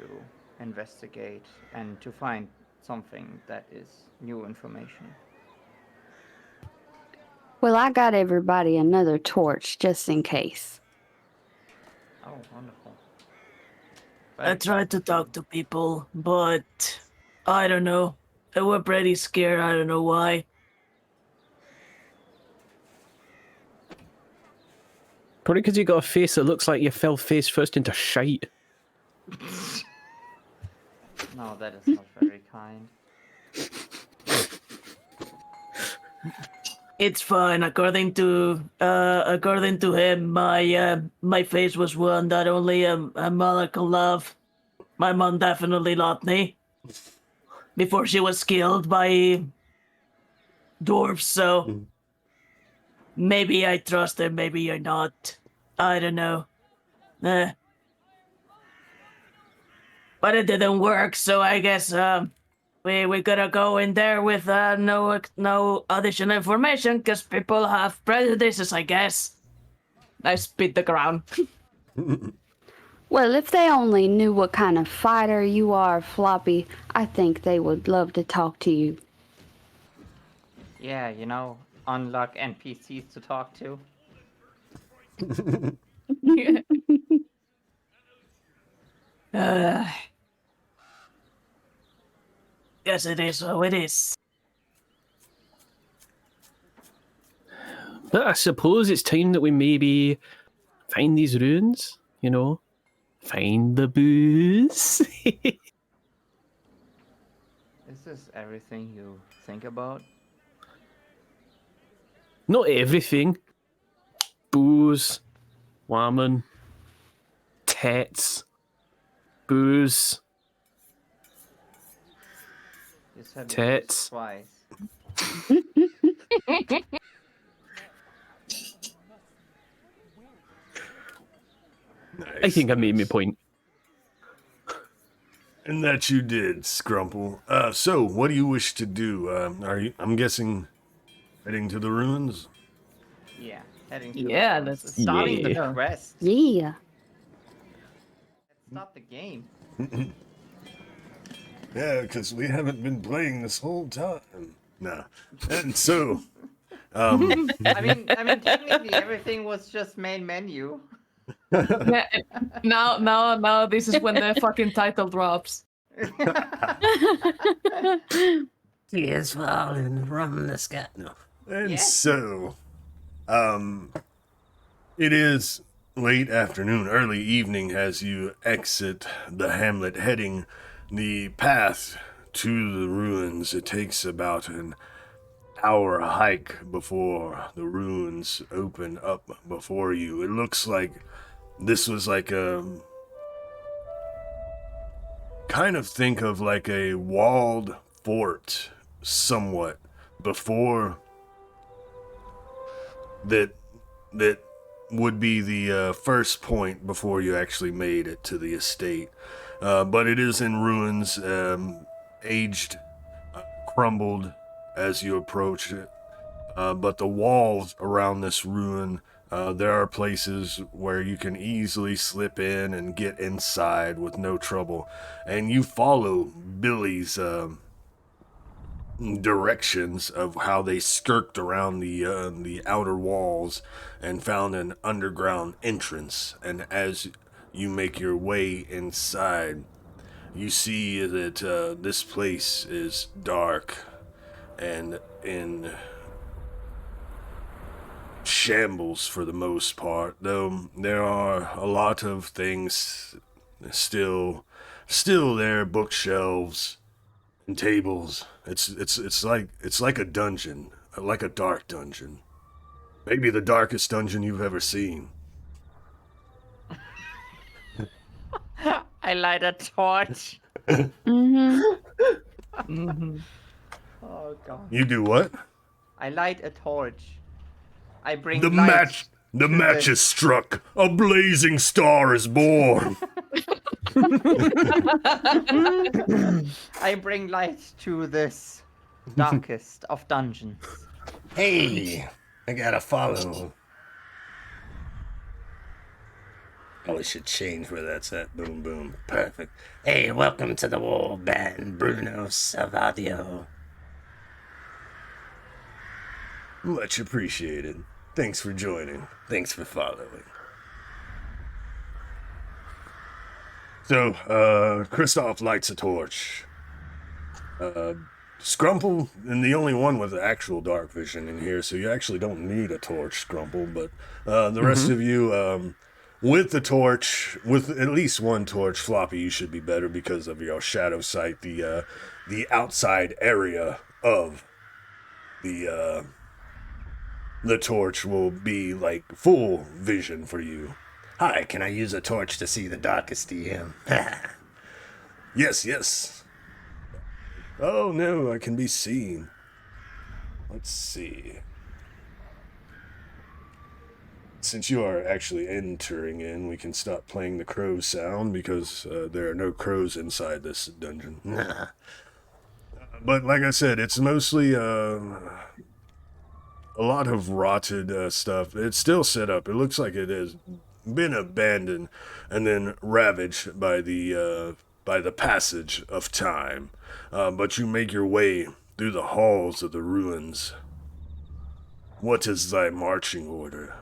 C: investigate and to find something that is new information.
F: Well, I got everybody another torch just in case.
C: Oh, wonderful.
G: I tried to talk to people, but I don't know. They were pretty scared. I don't know why.
E: Probably because you got a face that looks like you fell face first into shite.
C: No, that is not very kind.
G: It's fine. According to him, my face was one that only a mother can love. My mom definitely loved me before she was killed by dwarves. So maybe I trust him, maybe I not. I don't know. But it didn't work, so I guess we gotta go in there with no additional information because people have prejudices, I guess. I spit the ground.
F: Well, if they only knew what kind of fighter you are, Floppy, I think they would love to talk to you.
C: Yeah, you know, unlock NPCs to talk to.
G: Yes, it is. So it is.
E: But I suppose it's time that we maybe find these runes, you know? Find the booze.
C: Is this everything you think about?
E: Not everything. Booze, woman, tits, booze,
C: You said
E: tits.
C: twice.
A: Nice.
E: I think I made my point.
A: And that you did, Scrumple. So, what do you wish to do? I'm guessing heading to the ruins?
C: Yeah. heading to
D: Yeah,
C: the ruins.
D: let's-
C: Starting the
E: Yeah.
C: quest.
F: Yeah.
C: Let's start the game.
A: Yeah, because we haven't been playing this whole time. Nah. And so,
C: I mean, technically everything was just main menu.
D: Yeah, now this is when the fucking title drops.
B: Tears falling from the sky. No.
A: and
C: Yeah.
A: so, it is late afternoon, early evening as you exit the hamlet heading the path to the ruins. It takes about an hour hike before the ruins open up before you. It looks like this was like a kind of think of like a walled fort somewhat before that would be the first point before you actually made it to the estate. But it is in ruins, aged, crumbled as you approach it. But the walls around this ruin, there are places where you can easily slip in and get inside with no trouble. And you follow Billy's directions of how they skirked around the outer walls and found an underground entrance. And as you make your way inside, you see that this place is dark and in shambles for the most part, though there are a lot of things still there, bookshelves and tables. It's like a dungeon, like a dark dungeon. Maybe the darkest dungeon you've ever seen.
C: I light a torch.
F: Mm-hmm.
C: Oh god.
A: You do what?
C: I light a torch. I bring
A: The
C: light.
A: match is struck. A blazing star is born.
C: I bring light to this darkest of dungeons.
B: Hey, I gotta follow.
A: Probably should change where that's at. Boom, boom.
B: Perfect. Hey, welcome to the war band, Bruno Salvadio.
A: Much appreciated. Thanks for joining. Thanks for following. So, Kristoff lights a torch. Scrumple, and the only one with actual dark vision in here, so you actually don't need a torch, Scrumple, but the rest of you, with the torch, with at least one torch, Floppy, you should be better because of your shadow sight, the outside area of the torch will be like full vision for you.
B: Hi, can I use a torch to see the darkest DM?
A: Yes. Oh no, I can be seen. Let's see. Since you are actually entering in, we can stop playing the crow sound because there are no crows inside this dungeon.
B: Nah.
A: But like I said, it's mostly a lot of rotted stuff. It's still set up. It looks like it has been abandoned and then ravaged by the passage of time. But you make your way through the halls of the ruins. What is thy marching order?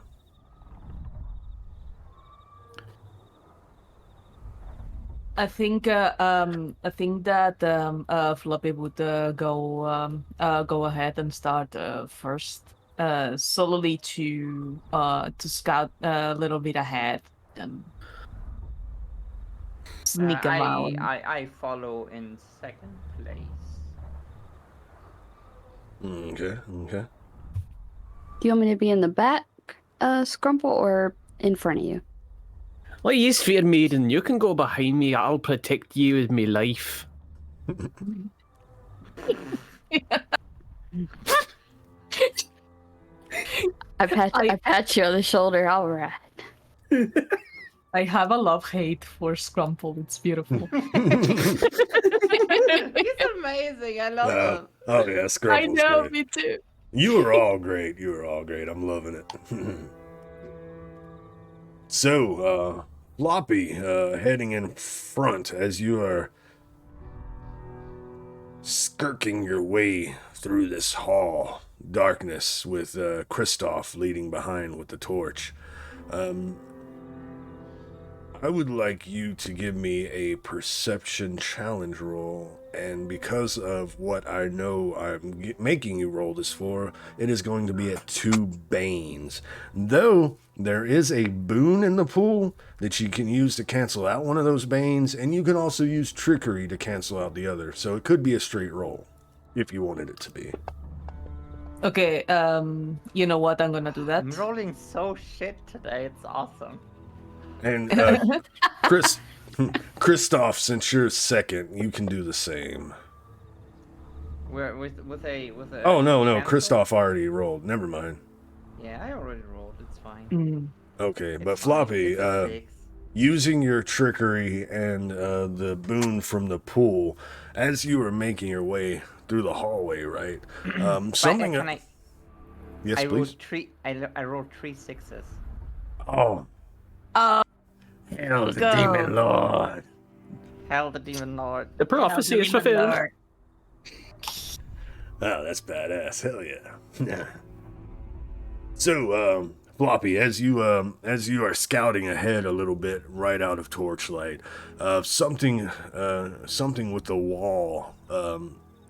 D: I think that Floppy would go ahead and start first, solely to scout a little bit ahead and sneak around.
C: I follow in second place.
A: Okay.
F: Do you want me to be in the back, Scrumple, or in front of you?
E: Well, you Sphere Maiden, you can go behind me. I'll protect you with my life.
F: I pat you on the shoulder. All right.
D: I have a love-hate for Scrumple. It's beautiful.
C: He's amazing. I love him.
A: Oh yeah, Scruffle's
D: I know,
A: great.
D: me too.
A: You are all great. You are all great. I'm loving it. So, Floppy, heading in front as you are skirking your way through this hall, darkness with Kristoff leading behind with the torch. I would like you to give me a perception challenge roll, and because of what I know I'm making you roll this for, it is going to be at 2 Banes. Though there is a boon in the pool that you can use to cancel out one of those Banes, and you can also use Trickery to cancel out the other, so it could be a straight roll, if you wanted it to be.
D: Okay, you know what? I'm gonna do that.
C: I'm rolling so shit today. It's awesome.
A: And Kristoff, since you're second, you can do the same.
C: We're with a.
A: Oh no,
C: cancel?
A: Kristoff already rolled. Never mind.
C: Yeah, I already rolled. It's fine.
D: Mm.
A: Okay,
C: It's
A: but
C: fine.
A: Floppy,
C: It's a 6.
A: using your trickery and the boon from the pool, as you were making your way through the hallway, right? Something.
C: Can I?
A: Yes,
C: I
A: please.
C: rolled 3. I rolled 3 6s.
A: Oh,
B: Hail the
D: Go.
B: demon lord.
C: Hell, the demon lord.
E: The prophecy is fulfilled.
A: oh, that's badass. Hell yeah. So, Floppy, as you are scouting ahead a little bit, right out of torchlight, something with the wall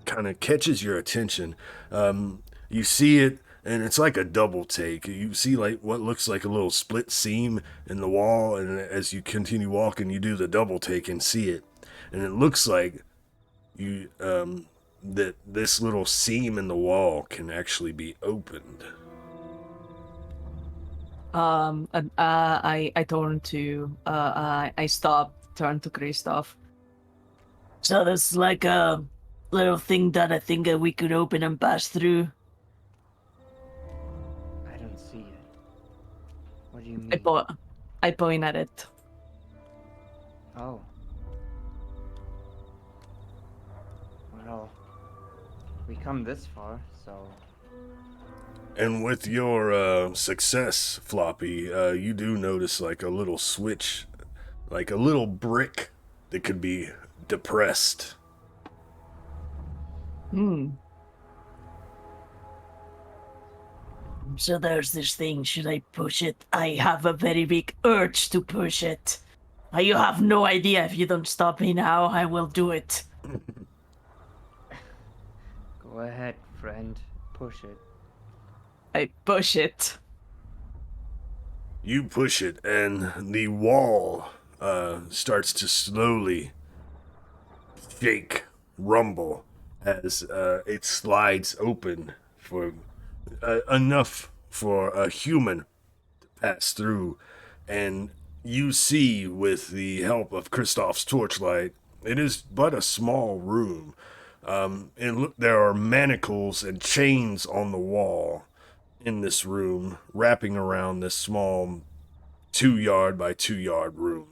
A: kind of catches your attention. You see it, and it's like a double take. You see like what looks like a little split seam in the wall, and as you continue walking, you do the double take and see it, and it looks like you that this little seam in the wall can actually be opened.
D: And I turn to I stop, turn to Kristoff.
G: So there's like a little thing that I think that we could open and pass through.
C: I don't see it. What do you mean?
D: I point at it.
C: Oh. Well, we come this far, so.
A: And with your success, Floppy, you do notice like a little switch, like a little brick that could be depressed.
G: So there's this thing. Should I push it? I have a very big urge to push it. You have no idea. If you don't stop me now, I will do it.
C: Go ahead, friend. Push it.
D: I push it.
A: You push it, and the wall starts to slowly shake, rumble, as it slides open for enough for a human to pass through. And you see, with the help of Kristoff's torchlight, it is but a small room. And look, there are manacles and chains on the wall in this room, wrapping around this small 2-yard by 2-yard room.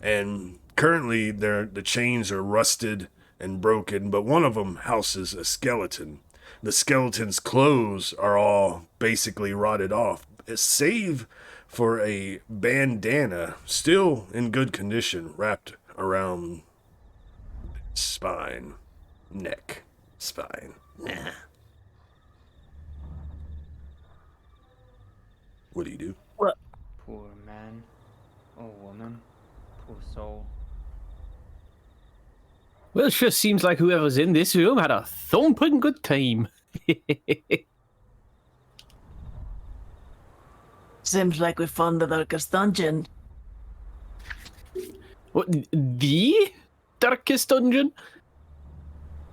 A: And currently, the chains are rusted and broken, but one of them houses a skeleton. The skeleton's clothes are all basically rotted off, save for a bandana, still in good condition, wrapped around spine, neck, spine.
B: Nah.
A: What do you do?
C: Poor man. Or woman. Poor soul.
E: Well, it sure seems like whoever's in this room had a thumping good time.
G: Seems like we found the darkest dungeon.
E: What, the darkest dungeon?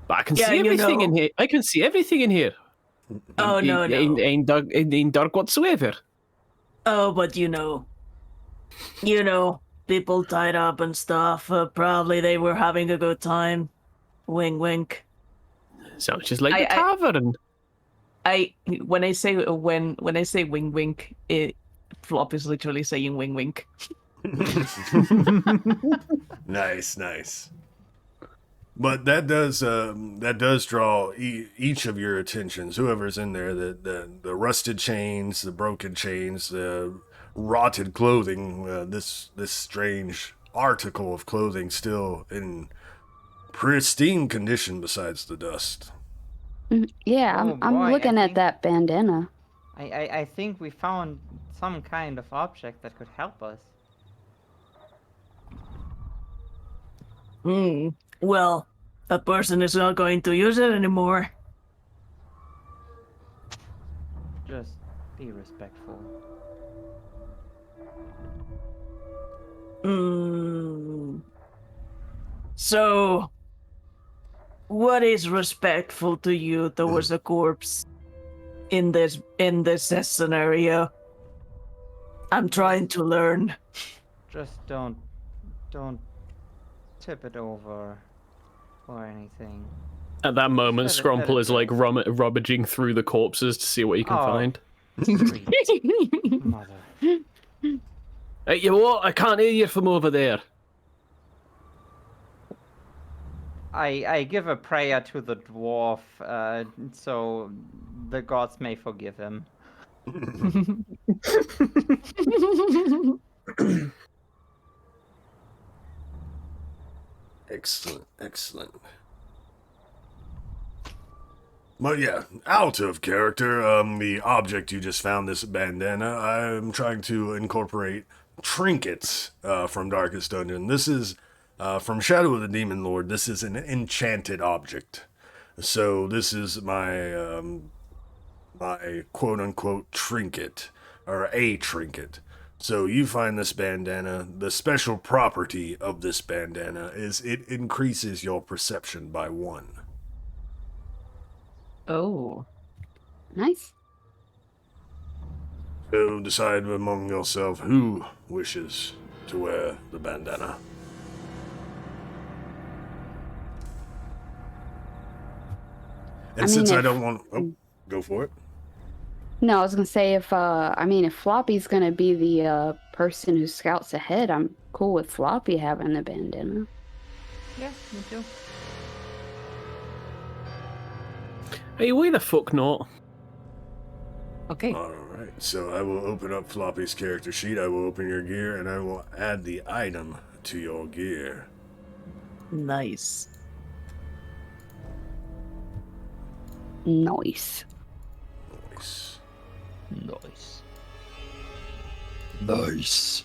E: But I can
G: Yeah,
E: see
G: you
E: everything
G: know.
E: in here. I can see everything in here.
G: Oh, no, no.
E: Ain't dark whatsoever.
G: Oh, but you know, people tied up and stuff. Probably they were having a good time. Wink, wink.
E: Sounds just like
D: I-
E: a tavern.
D: When I say wing wink, Flop is literally saying wing wink.
A: Nice. But that does draw each of your attentions. Whoever's in there, the rusted chains, the broken chains, the rotted clothing. This strange article of clothing still in pristine condition, besides the dust.
F: Yeah,
C: Oh
F: I'm
C: boy,
F: looking at that bandana.
C: I think we found some kind of object that could help us.
G: Well, that person is not going to use it anymore.
C: Just be respectful.
G: So, what is respectful to you towards a corpse in this scenario? I'm trying to learn.
C: Just don't tip it over or anything.
E: At that moment,
C: Let it
E: Scrumple is like
C: rest.
E: rummaging through the corpses to see what he can
C: Oh.
E: find.
C: Sweet mother.
E: Hey, you what? I can't hear you from over there.
C: I give a prayer to the dwarf, so the gods may forgive him.
A: Excellent, excellent. But yeah, out of character, the object you just found, this bandana, I'm trying to incorporate trinkets from Darkest Dungeon. This is from Shadow of the Demon Lord. This is an enchanted object. So this is my my quote unquote trinket, or a trinket. So you find this bandana. The special property of this bandana is it increases your perception by 1.
D: Oh.
F: Nice.
A: So decide among yourself who wishes to wear the bandana. And since I don't want... Oh, go for it.
F: No, I was gonna say if if Floppy's gonna be the person who scouts ahead, I'm cool with Floppy having the bandana.
C: Yeah, me too.
E: Hey, why the fuck not?
D: Okay.
A: Alright, so I will open up Floppy's character sheet, I will open your gear, and I will add the item to your gear.
G: Nice.
F: Nice.
A: Nice.
B: Nice. Nice.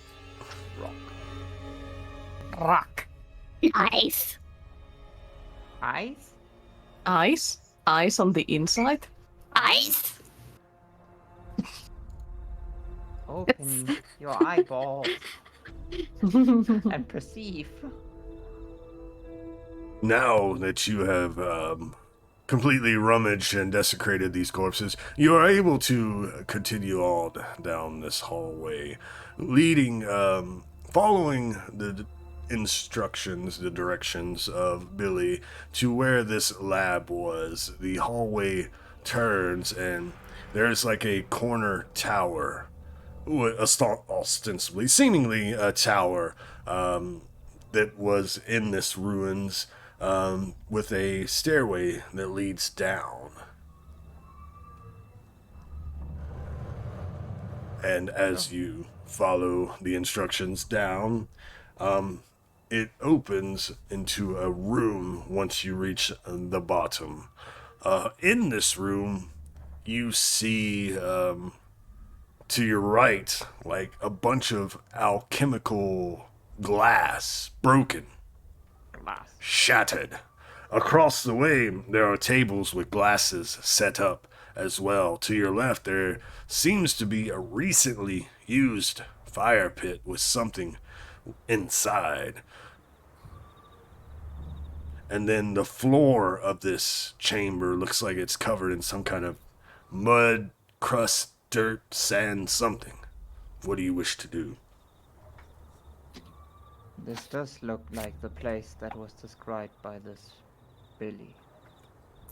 C: Rock.
F: Nice.
C: Eyes?
D: Eyes? Eyes on the inside?
F: Nice.
C: Open your eyeballs and perceive.
A: Now that you have completely rummaged and desecrated these corpses, you are able to continue on down this hallway, leading, following the instructions, the directions of Billy to where this lab was. The hallway turns and there's like a corner tower, ostensibly, seemingly a tower that was in this ruins, with a stairway that leads down. And as you follow the instructions down, it opens into a room once you reach the bottom. In this room, you see to your right, like a bunch of alchemical glass, broken, shattered. Across the way, there are tables with glasses set up as well. To your left, there seems to be a recently used fire pit with something inside. And then the floor of this chamber looks like it's covered in some kind of mud, crust, dirt, sand, something. What do you wish to do?
C: This does look like the place that was described by this Billy.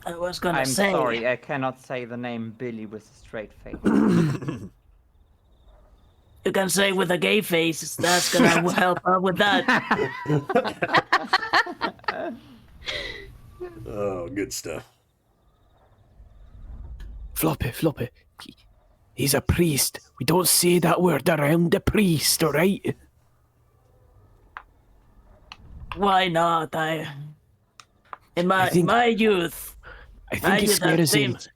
G: I was gonna
C: I'm
G: say.
C: sorry, I cannot say the name Billy with a straight face.
G: You can say with a gay face. That's gonna help out with that.
A: Oh, good stuff.
E: Floppy. He's a priest. We don't say that word around the priest, alright?
G: Why not? In
E: I think-
G: my youth,
E: I think it
G: I've
E: scares him.
G: seen.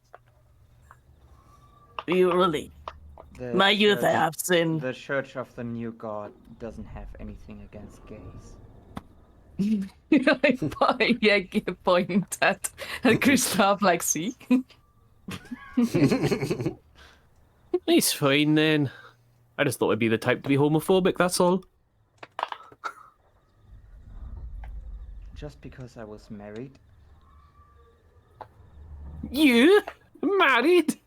G: You really? My youth, I have seen.
C: The Church of the New God doesn't have anything against gays.
D: Yeah, point at Kristoff like, see?
E: He's fine then. I just thought I'd be the type to be homophobic, that's all.
C: Just because I was married.
E: You? Married?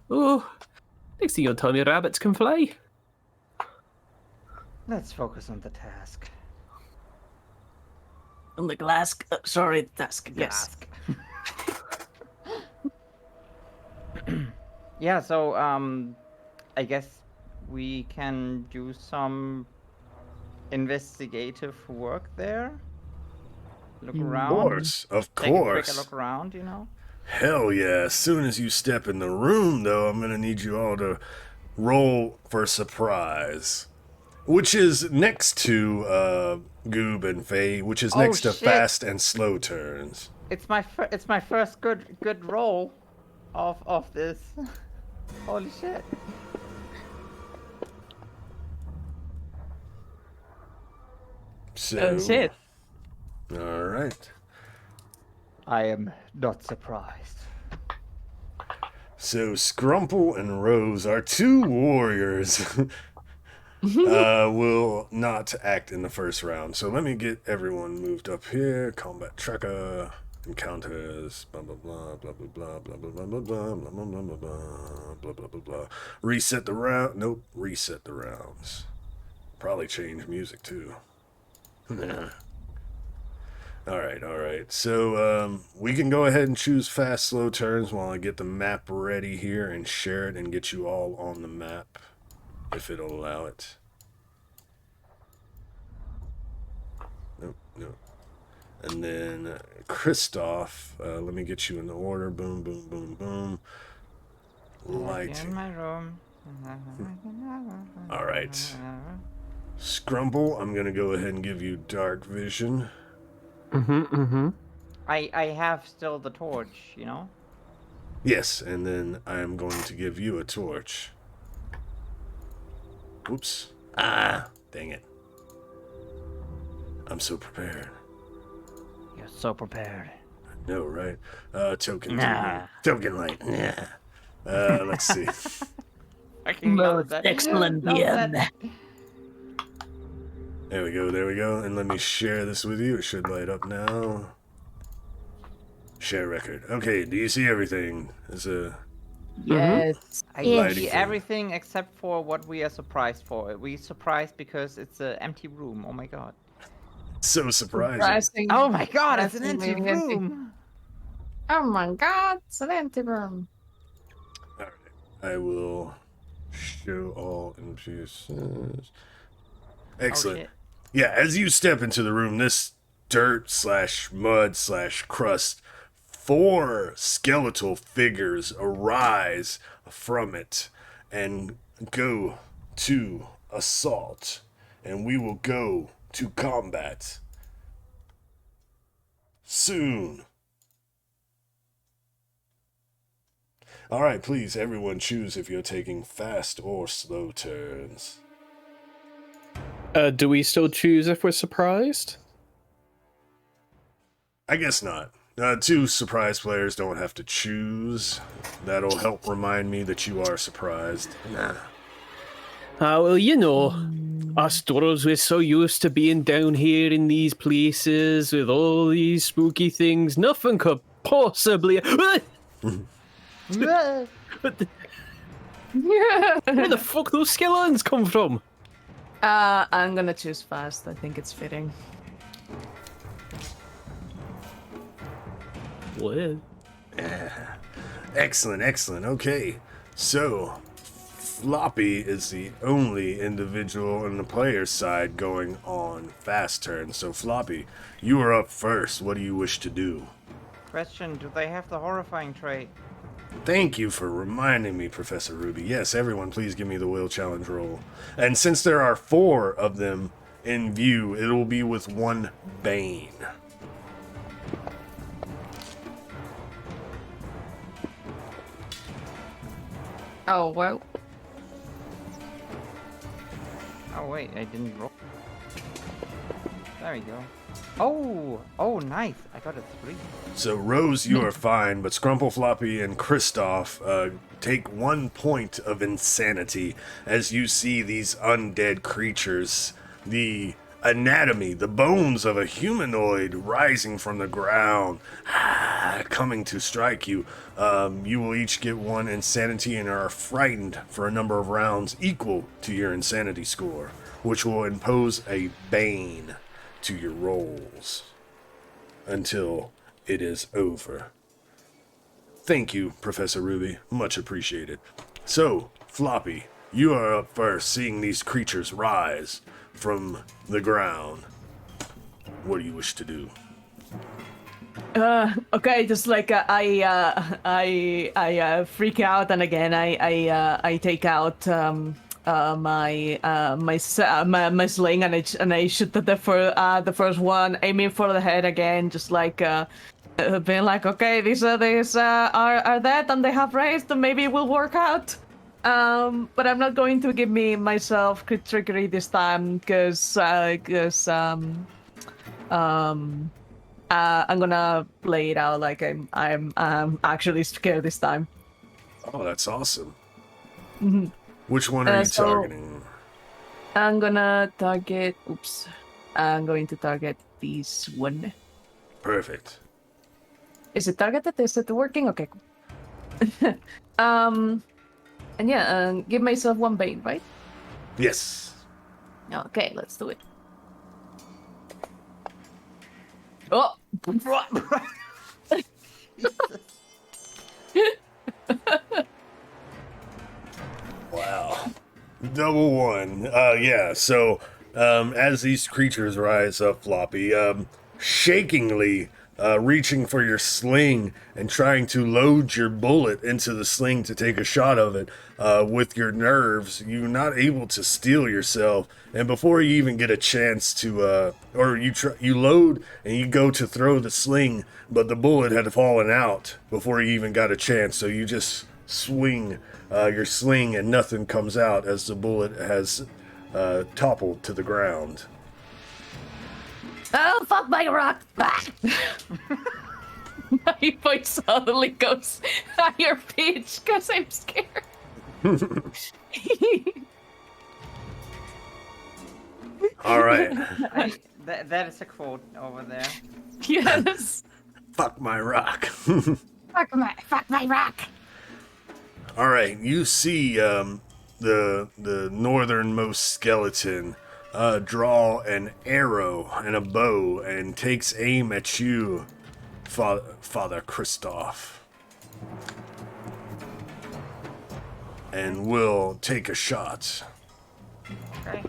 E: Oh, next thing you'll tell me rabbits can fly.
C: Let's focus on the task.
G: On the glass. Sorry, task. Yes.
C: Yeah, so I guess we can do some investigative work there. Look around.
A: Of
C: Take a quick
A: course.
C: look around, you know.
A: Hell yeah. As soon as you step in the room, though, I'm going to need you all to roll for surprise. Which is next to Goob and Faye, which is next to
C: shit.
A: fast and slow turns.
C: It's my first good roll of this. Holy shit.
A: So,
D: Oh, shit.
A: All right.
C: I am not surprised.
A: So Scrumple and Rose are two warriors. Will not act in the first round. So let me get everyone moved up here. Combat tracker, encounters, blah blah blah blah blah blah blah blah blah blah blah blah blah blah blah blah blah blah. Reset the round. Nope. Reset the rounds. Probably change music too. All right. So we can go ahead and choose fast, slow turns while I get the map ready here and share it and get you all on the map, if it'll allow it. No. And then Kristoff, let me get you in the order. Boom, boom, boom, boom. Lighting.
C: In my room.
A: All right. Scrumble, I'm going to go ahead and give you dark vision.
C: I have still the torch, you know?
A: Yes, and then I am going to give you a torch. Whoops. Ah, dang it. I'm so prepared.
C: You're so prepared.
A: No, right? Token.
C: Nah.
A: Token light. Yeah. Let's see.
C: Fucking love that.
G: Excellent
C: Love
G: DM.
C: that.
A: There we go. And let me share this with you. It should light up now. Share record. Okay, do you see everything? There's a...
D: Yes.
C: I
F: Yes.
C: see everything except for what we are surprised for. We surprised because it's an empty room. Oh my god.
A: So surprising.
D: Surprising.
C: Oh my god, it's an empty
D: Surprisingly
C: room.
D: Oh my god, it's an empty room.
A: Alright. I will show all in pieces. Excellent.
C: shit.
A: Yeah, as you step into the room, this dirt/mud/crust, 4 skeletal figures arise from it and go to assault. And we will go to combat soon. Alright, please, everyone choose if you're taking fast or slow turns.
E: Do we still choose if we're surprised?
A: I guess not. 2 surprise players don't have to choose. That'll help remind me that you are surprised. Nah.
E: Well, you know, us dwarves, we're so used to being down here in these places with all these spooky things. Nothing could possibly... Where the fuck those skeletons come from?
D: I'm gonna choose fast. I think it's fitting.
E: What?
A: Excellent. Okay. So, Floppy is the only individual on the player's side going on fast turn. So Floppy, you are up first. What do you wish to do?
C: Question, do they have the horrifying trait?
A: Thank you for reminding me, Professor Ruby. Yes, everyone, please give me the will challenge roll. And since there are 4 of them in view, it will be with 1 Bane.
D: Oh, well.
C: Oh wait, I didn't roll. There we go. Oh, nice. I got a 3.
A: So, Rose, you are fine, but Scrumple, Floppy, and Kristoff take 1 point of insanity as you see these undead creatures, the anatomy, the bones of a humanoid rising from the ground, coming to strike you. You will each get 1 insanity and are frightened for a number of rounds equal to your insanity score, which will impose a bane to your rolls until it is over. Thank you, Professor Ruby. Much appreciated. So, Floppy, you are up first, seeing these creatures rise from the ground. What do you wish to do?
D: Okay, just like I freak out, and again I take out my sling, and I shoot at the first one, aiming for the head again, just like being like, okay, these are dead and they have raised, and maybe it will work out. But I'm not going to give myself crit trickery this time, because I'm gonna play it out like I'm actually scared this time.
A: Oh, that's awesome.
D: Mhm.
A: Which one are you
D: So-
A: targeting?
D: I'm gonna target. Oops. I'm going to target this one.
A: Perfect.
D: Is it targeted? Is it working? Okay. Cool. And yeah, give myself 1 bane, right?
A: Yes.
D: Okay, let's do it. Oh.
A: Wow. Double 1. Yeah, so as these creatures rise up, Floppy, shakingly reaching for your sling and trying to load your bullet into the sling to take a shot of it, with your nerves, you're not able to steel yourself. And before you even get a chance to, you load and you go to throw the sling, but the bullet had fallen out before you even got a chance. So you just swing your sling and nothing comes out as the bullet has toppled to the ground.
D: Oh, fuck my rock! My voice suddenly goes higher pitch because I'm scared.
A: All right.
C: That is a quote over there.
D: Yes.
A: Fuck my rock.
F: Fuck my rock.
A: All right, you see the northernmost skeleton draw an arrow and a bow and takes aim at you, Father Kristoff, and will take a shot.
C: Okay.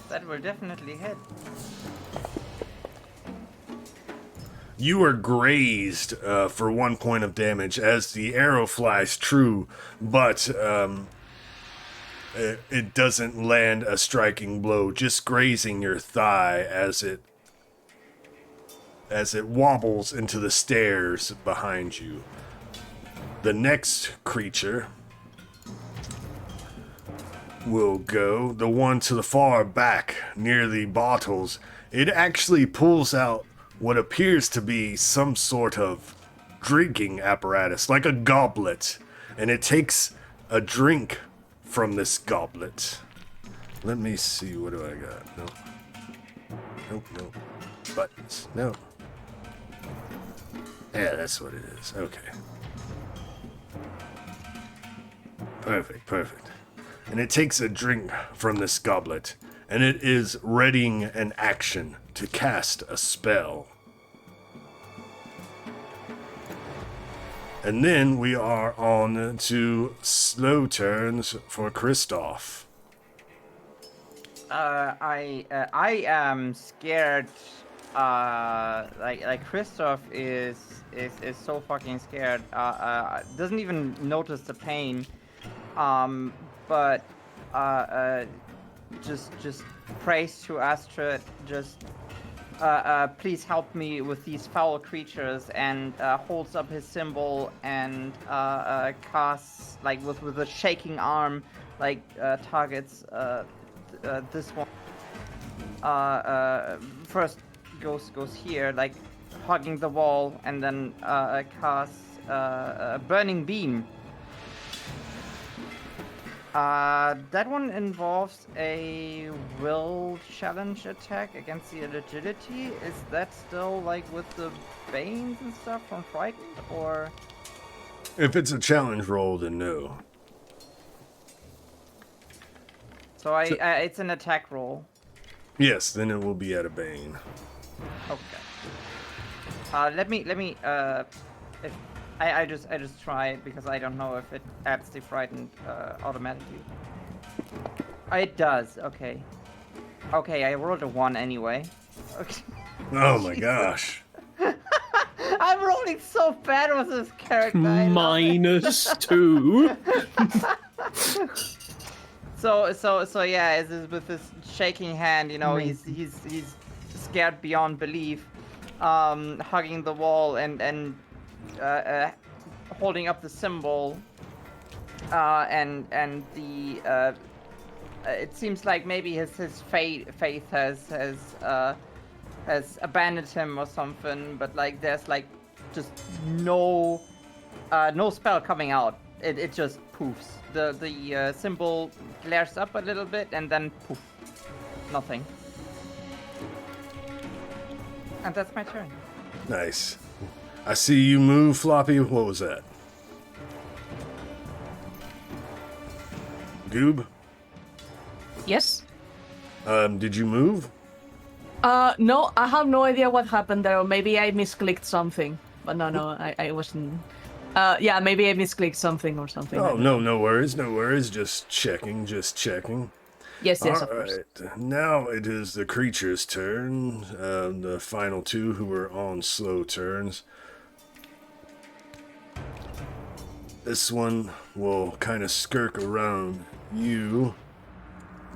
C: That will definitely hit.
A: You are grazed for 1 point of damage as the arrow flies true, but it doesn't land a striking blow, just grazing your thigh as it wobbles into the stairs behind you. The next creature will go, the one to the far back near the bottles. It actually pulls out what appears to be some sort of drinking apparatus, like a goblet, and it takes a drink from this goblet. Let me see, what do I got? Nope. Buttons. No. Yeah, that's what it is. Okay. Perfect. And it takes a drink from this goblet, and it is readying an action to cast a spell. And then we are on to slow turns for Kristoff.
C: I am scared. Like Christoph is so fucking scared. Doesn't even notice the pain. But just prays to Astrid. Just please help me with these foul creatures, and holds up his symbol and casts like with a shaking arm, like targets this one. First goes here, like hugging the wall, and then casts a burning beam. That one involves a will challenge attack against the agility. Is that still like with the banes and stuff from frightened, or?
A: If it's a challenge roll, then no.
C: So it's an attack roll.
A: Yes, then it will be at a bane.
C: Okay. Let me if I just try it because I don't know if it adds the frightened automatically. It does. Okay. Okay, I rolled a 1 anyway. Okay.
A: Oh my gosh.
C: I'm rolling so bad with this character.
E: -2.
C: So yeah, with this shaking hand, you know, he's scared beyond belief, hugging the wall and holding up the symbol, and the it seems like maybe his faith has abandoned him or something, but like there's like just no spell coming out. It just poofs. The symbol glares up a little bit and then poof, nothing. And that's my turn.
A: Nice. I see you move, Floppy. What was that? Goob?
D: Yes?
A: Did you move?
D: No, I have no idea what happened there, or maybe I misclicked something. But no, I wasn't. Yeah, maybe I misclicked something or something.
A: Oh, no worries. Just checking.
D: Yes,
A: All
D: of course.
A: right. Now it is the creature's turn. The final two who are on slow turns. This one will kind of skirk around you,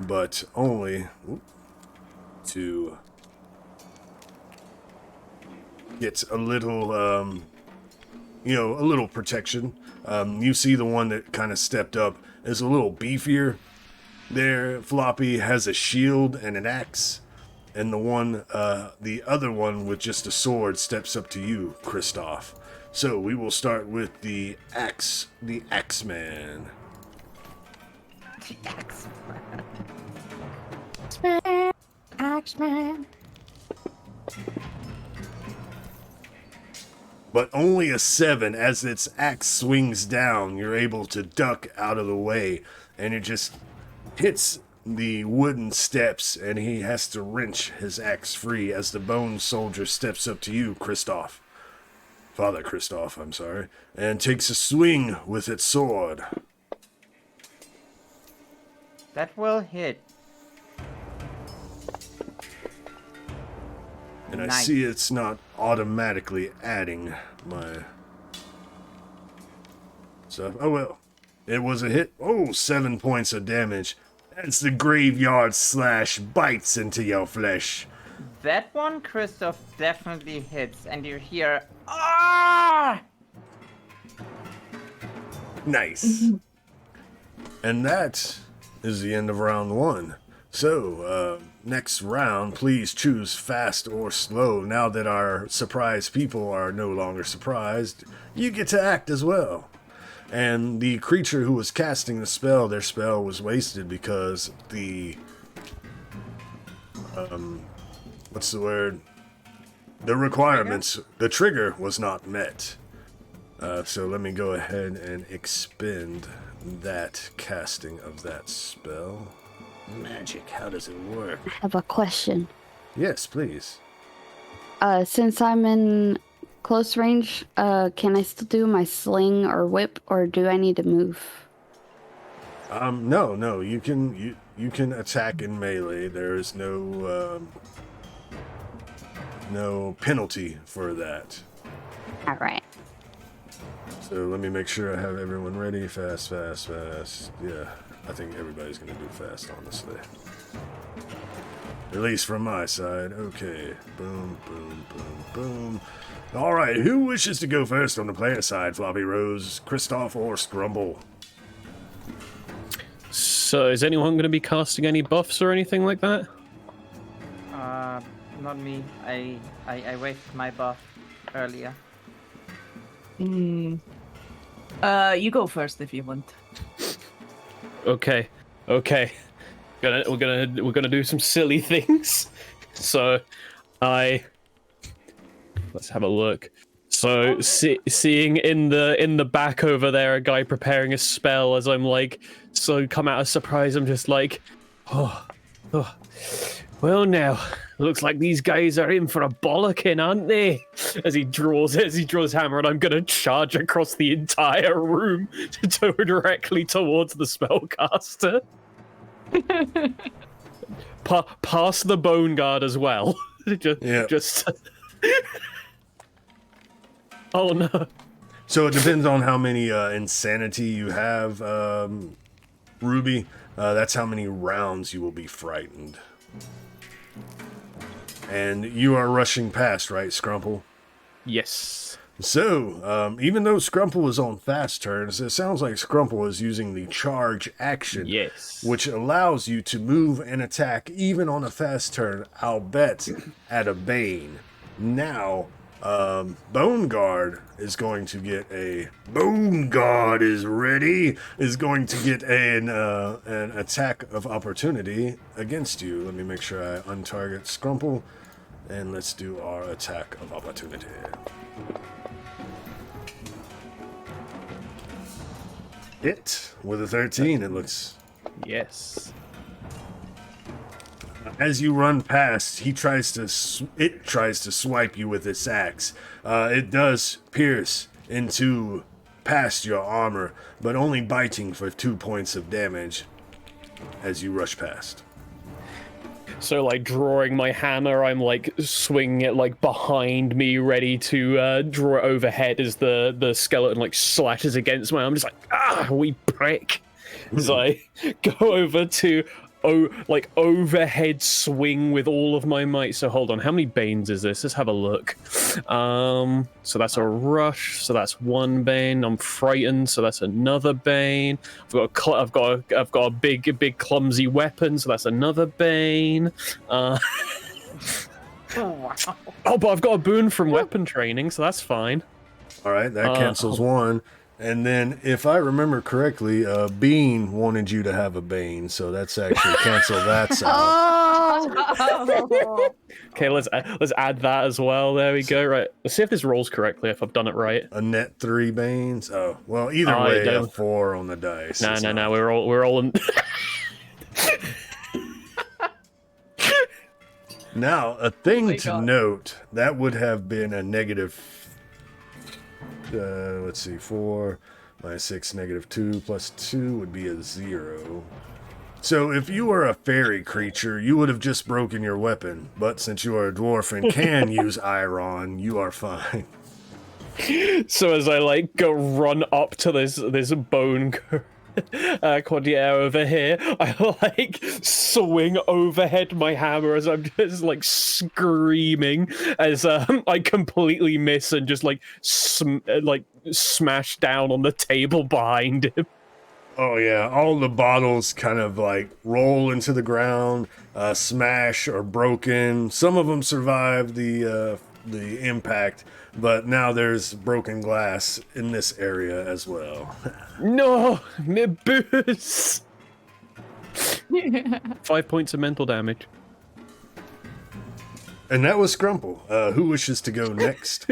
A: but only to get a little, a little protection. You see the one that kind of stepped up is a little beefier. There, Floppy has a shield and an axe, and the other one with just a sword steps up to you, Kristoff. So we will start with the Axeman.
C: The Axeman.
D: Axeman.
A: But only a 7. As its axe swings down, you're able to duck out of the way, and it just hits the wooden steps, and he has to wrench his axe free as the bone soldier steps up to you, Father Kristoff, I'm sorry, and takes a swing with its sword.
C: That will hit.
A: And
C: Nice.
A: I see it's not automatically adding my stuff. Oh well, it was a hit. Oh, 7 points of damage. That's the graveyard slash bites into your flesh.
C: That one, Christoph, definitely hits, and you hear ah!
A: Nice. And that is the end of round 1. So, next round, please choose fast or slow. Now that our surprised people are no longer surprised, you get to act as well. And the creature who was casting the spell, their spell was wasted because the... what's the word? The requirements, the trigger was not met. So let me go ahead and expend that casting of that spell.
B: Magic, how does it work?
F: I have a question.
A: Yes, please.
F: Since I'm in close range, can I still do my sling or whip, or do I need to move?
A: No, you can attack in melee. There is no penalty for that.
F: All right.
A: So let me make sure I have everyone ready. Fast. Yeah, I think everybody's gonna do fast, honestly. At least from my side. Okay. Boom. Boom. All right. Who wishes to go first on the player side? Floppy Rose, Kristoff, or Scrumble?
E: So, is anyone going to be casting any buffs or anything like that?
C: Not me. I wasted my buff earlier.
D: You go first if you want.
E: Okay. We're gonna do some silly things. So, let's have a look. So, seeing in the back over there a guy preparing a spell, as I'm like, so come out of surprise, I'm just like, oh. Well now, looks like these guys are in for a bollocking, aren't they? As he draws his hammer, and I'm gonna charge across the entire room directly towards the spellcaster. Past the bone guard as well. Just. Oh no.
A: So it depends on how many insanity you have, Ruby. That's how many rounds you will be frightened. And you are rushing past, right, Scrumple?
E: Yes.
A: So, even though Scrumple is on fast turns, it sounds like Scrumple is using the charge action.
E: Yes.
A: Which allows you to move and attack even on a fast turn, I'll bet, at a Bane. Now, Bone Guard is going to get a... Bone Guard is ready! Is going to get an attack of opportunity against you. Let me make sure I untarget Scrumple. And let's do our attack of opportunity. Hit with a 13, it looks.
E: Yes.
A: As you run past, it tries to swipe you with its axe. It does pierce into past your armor, but only biting for 2 points of damage as you rush past.
E: So, like, drawing my hammer, I'm, like, swinging it, like, behind me, ready to draw it overhead as the skeleton, like, slashes against me. I'm just like, wee prick. As I go over to, overhead swing with all of my might. So, hold on, how many Banes is this? Let's have a look. So that's a rush, so that's one Bane. I'm frightened, so that's another Bane. I've got a big clumsy weapon, so that's another Bane. Oh, but I've got a boon from weapon training, so that's fine.
A: All right, that cancels one. And then, if I remember correctly, Bean wanted you to have a Bane, so that's actually cancel that out.
E: Okay, let's add that as well. There we go. Right, let's see if this rolls correctly. If I've done it right.
A: A net 3 Banes. Oh, well, either way, a 4 on the dice.
E: No. We're all in.
A: Now, a thing to note, that would have been a negative. Let's see, 4 minus 6, negative 2 plus 2 would be a 0. So if you were a fairy creature, you would have just broken your weapon. But since you are a dwarf and can use iron, you are fine.
E: So as I go run up to this bone Cordier over here, I swing overhead my hammer as I'm just screaming as I completely miss and just smash down on the table behind him.
A: Oh yeah, all the bottles kind of roll into the ground, smash or broken. Some of them survive the impact, but now there's broken glass in this area as well.
E: No, me booze. 5 points of mental damage.
A: And that was Scrumple. Who wishes to go next?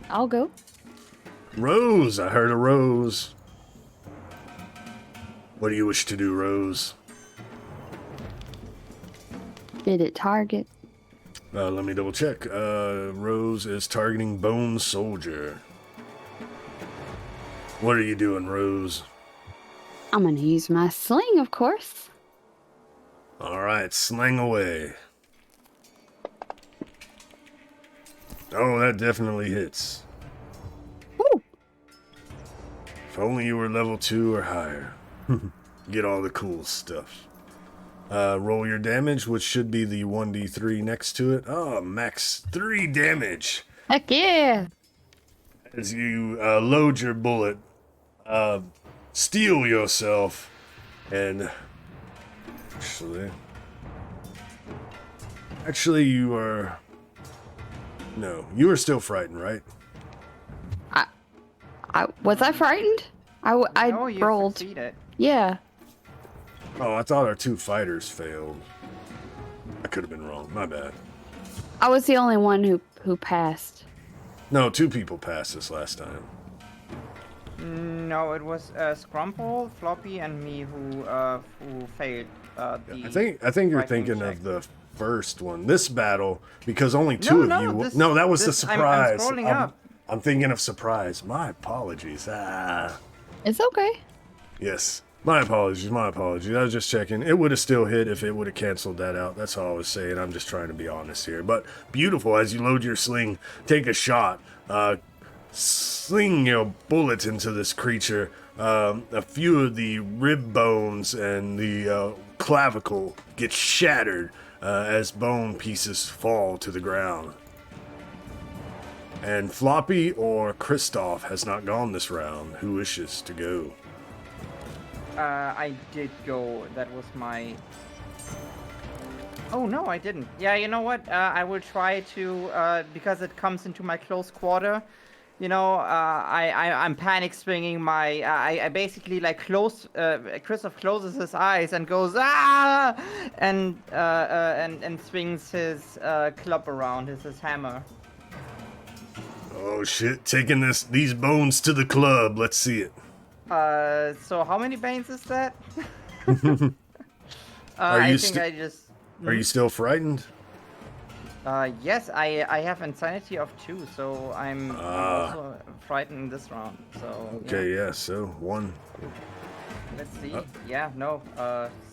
F: I'll go.
A: Rose, I heard a Rose. What do you wish to do, Rose?
F: Did it target?
A: Let me double check. Rose is targeting Bone Soldier. What are you doing, Rose?
F: I'm gonna use my sling, of course.
A: Alright, sling away. Oh, that definitely hits.
F: Woo!
A: If only you were level 2 or higher. Get all the cool stuff. Roll your damage, which should be the 1d3 next to it. Oh, max 3 damage.
F: Heck yeah!
A: As you load your bullet, steel yourself, and actually, you are. No, you are still frightened, right?
F: Was I frightened? I
C: Oh, you
F: rolled.
C: succeeded.
F: Yeah.
A: Oh, I thought our 2 fighters failed. I could have been wrong. My bad.
F: I was the only one who passed.
A: No, 2 people passed this last time.
C: No, it was Scrumple, Floppy, and me who failed.
A: I think you're
C: frightening
A: thinking
C: check.
A: of the first one. This battle, because only 2
C: No,
A: of you.
C: this-
A: No, that was the
C: this- I'm
A: surprise.
C: scrolling up.
A: I'm thinking of surprise. My apologies.
F: It's okay.
A: Yes. My apologies. I was just checking. It would have still hit if it would have canceled that out. That's all I was saying. I'm just trying to be honest here. But beautiful. As you load your sling, take a shot. Sling your bullet into this creature. A few of the rib bones and the clavicle get shattered as bone pieces fall to the ground. And Floppy or Kristoff has not gone this round. Who wishes to go?
C: I did go. That was my. Oh no, I didn't. Yeah, you know what? I will try to because it comes into my close quarter. You know, I'm panic swinging my. I basically like close. Christoph closes his eyes and goes ah, and swings his club around, his hammer.
A: Oh shit! Taking these bones to the club. Let's see it.
C: So how many banes is that?
A: Are
C: I
A: you
C: think I just.
A: Are you still frightened?
C: Yes, I have insanity of 2, so I'm also frightened this round. So
A: Okay, yeah. So 1.
C: let's see. Yeah, no,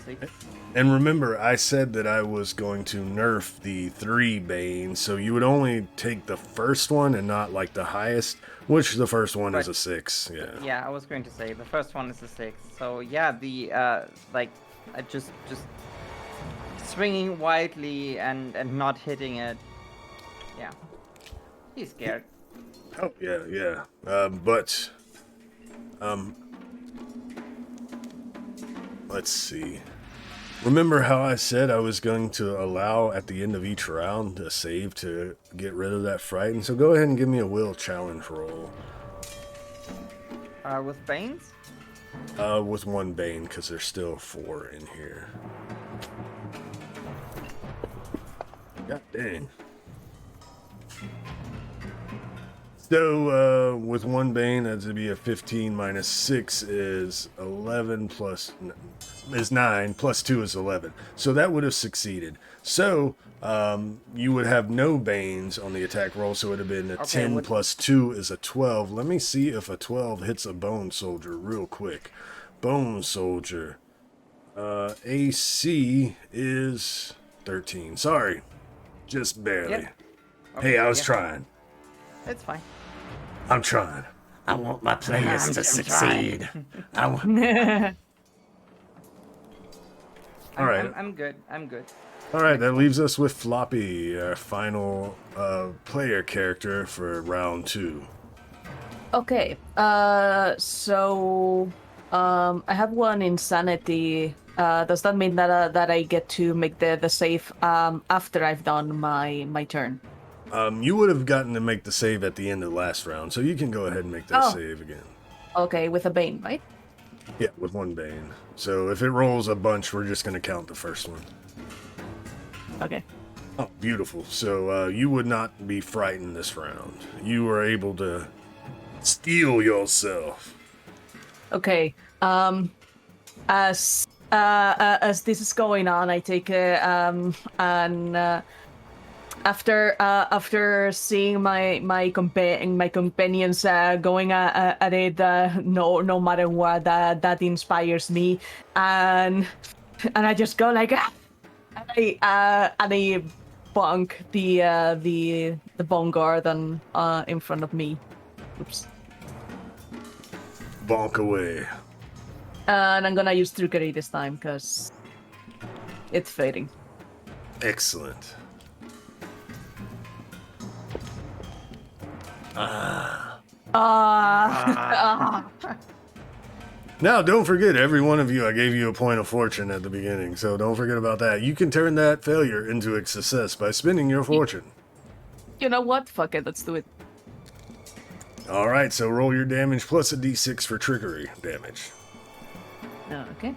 C: 6.
A: And remember, I said that I was going to nerf the 3 Bane, so you would only take the first one and not like the highest, which the first one is
C: Right.
A: a 6. Yeah.
C: Yeah, I was going to say the first one is a 6. So yeah, the like I just swinging wildly and not hitting it. Yeah, he's scared.
A: Oh yeah. Let's see. Remember how I said I was going to allow at the end of each round a save to get rid of that frighten? So go ahead and give me a will challenge roll.
C: With banes.
A: With 1 Bane, because there's still 4 in here. God dang. So, with 1 Bane, that's to be a 15 minus 6 is 11 is 9, plus 2 is 11. So that would have succeeded. So, you would have no Banes on the attack roll, so it would have been a 10 plus 2 is a 12. Let me see if a 12 hits a Bone Soldier real quick. Bone Soldier. AC is 13. Sorry. Just barely.
C: Yep. Okay,
A: Hey, I was
C: yeah.
A: trying.
C: It's fine.
A: I'm trying.
B: I want my players to succeed. I want.
A: All right.
C: I'm good. I'm good.
A: All right, that leaves us with Floppy, our final player character for round 2.
D: Okay. So I have 1 insanity. Does that mean that I get to make the save after I've done my turn?
A: You would have gotten to make the save at the end of the last round, so you can go ahead and make that
D: Oh.
A: save again.
D: Okay, with a bane, right?
A: Yeah, with 1 Bane. So if it rolls a bunch, we're just going to count the first one.
D: Okay.
A: Oh, beautiful. So you would not be frightened this round. You were able to steel yourself.
D: Okay. As this is going on, I take after seeing my companions going at it, no matter what, that inspires me, and I just go like, ah! and I bonk the bone guard in front of me. Oops.
A: Bonk away.
D: And I'm gonna use trickery this time because it's fading.
A: Excellent. Now, don't forget, every one of you, I gave you a point of fortune at the beginning, so don't forget about that. You can turn that failure into a success by spending your fortune.
D: You know what? Fuck it, let's do it.
A: All right, so roll your damage plus a d6 for trickery damage.
D: Okay.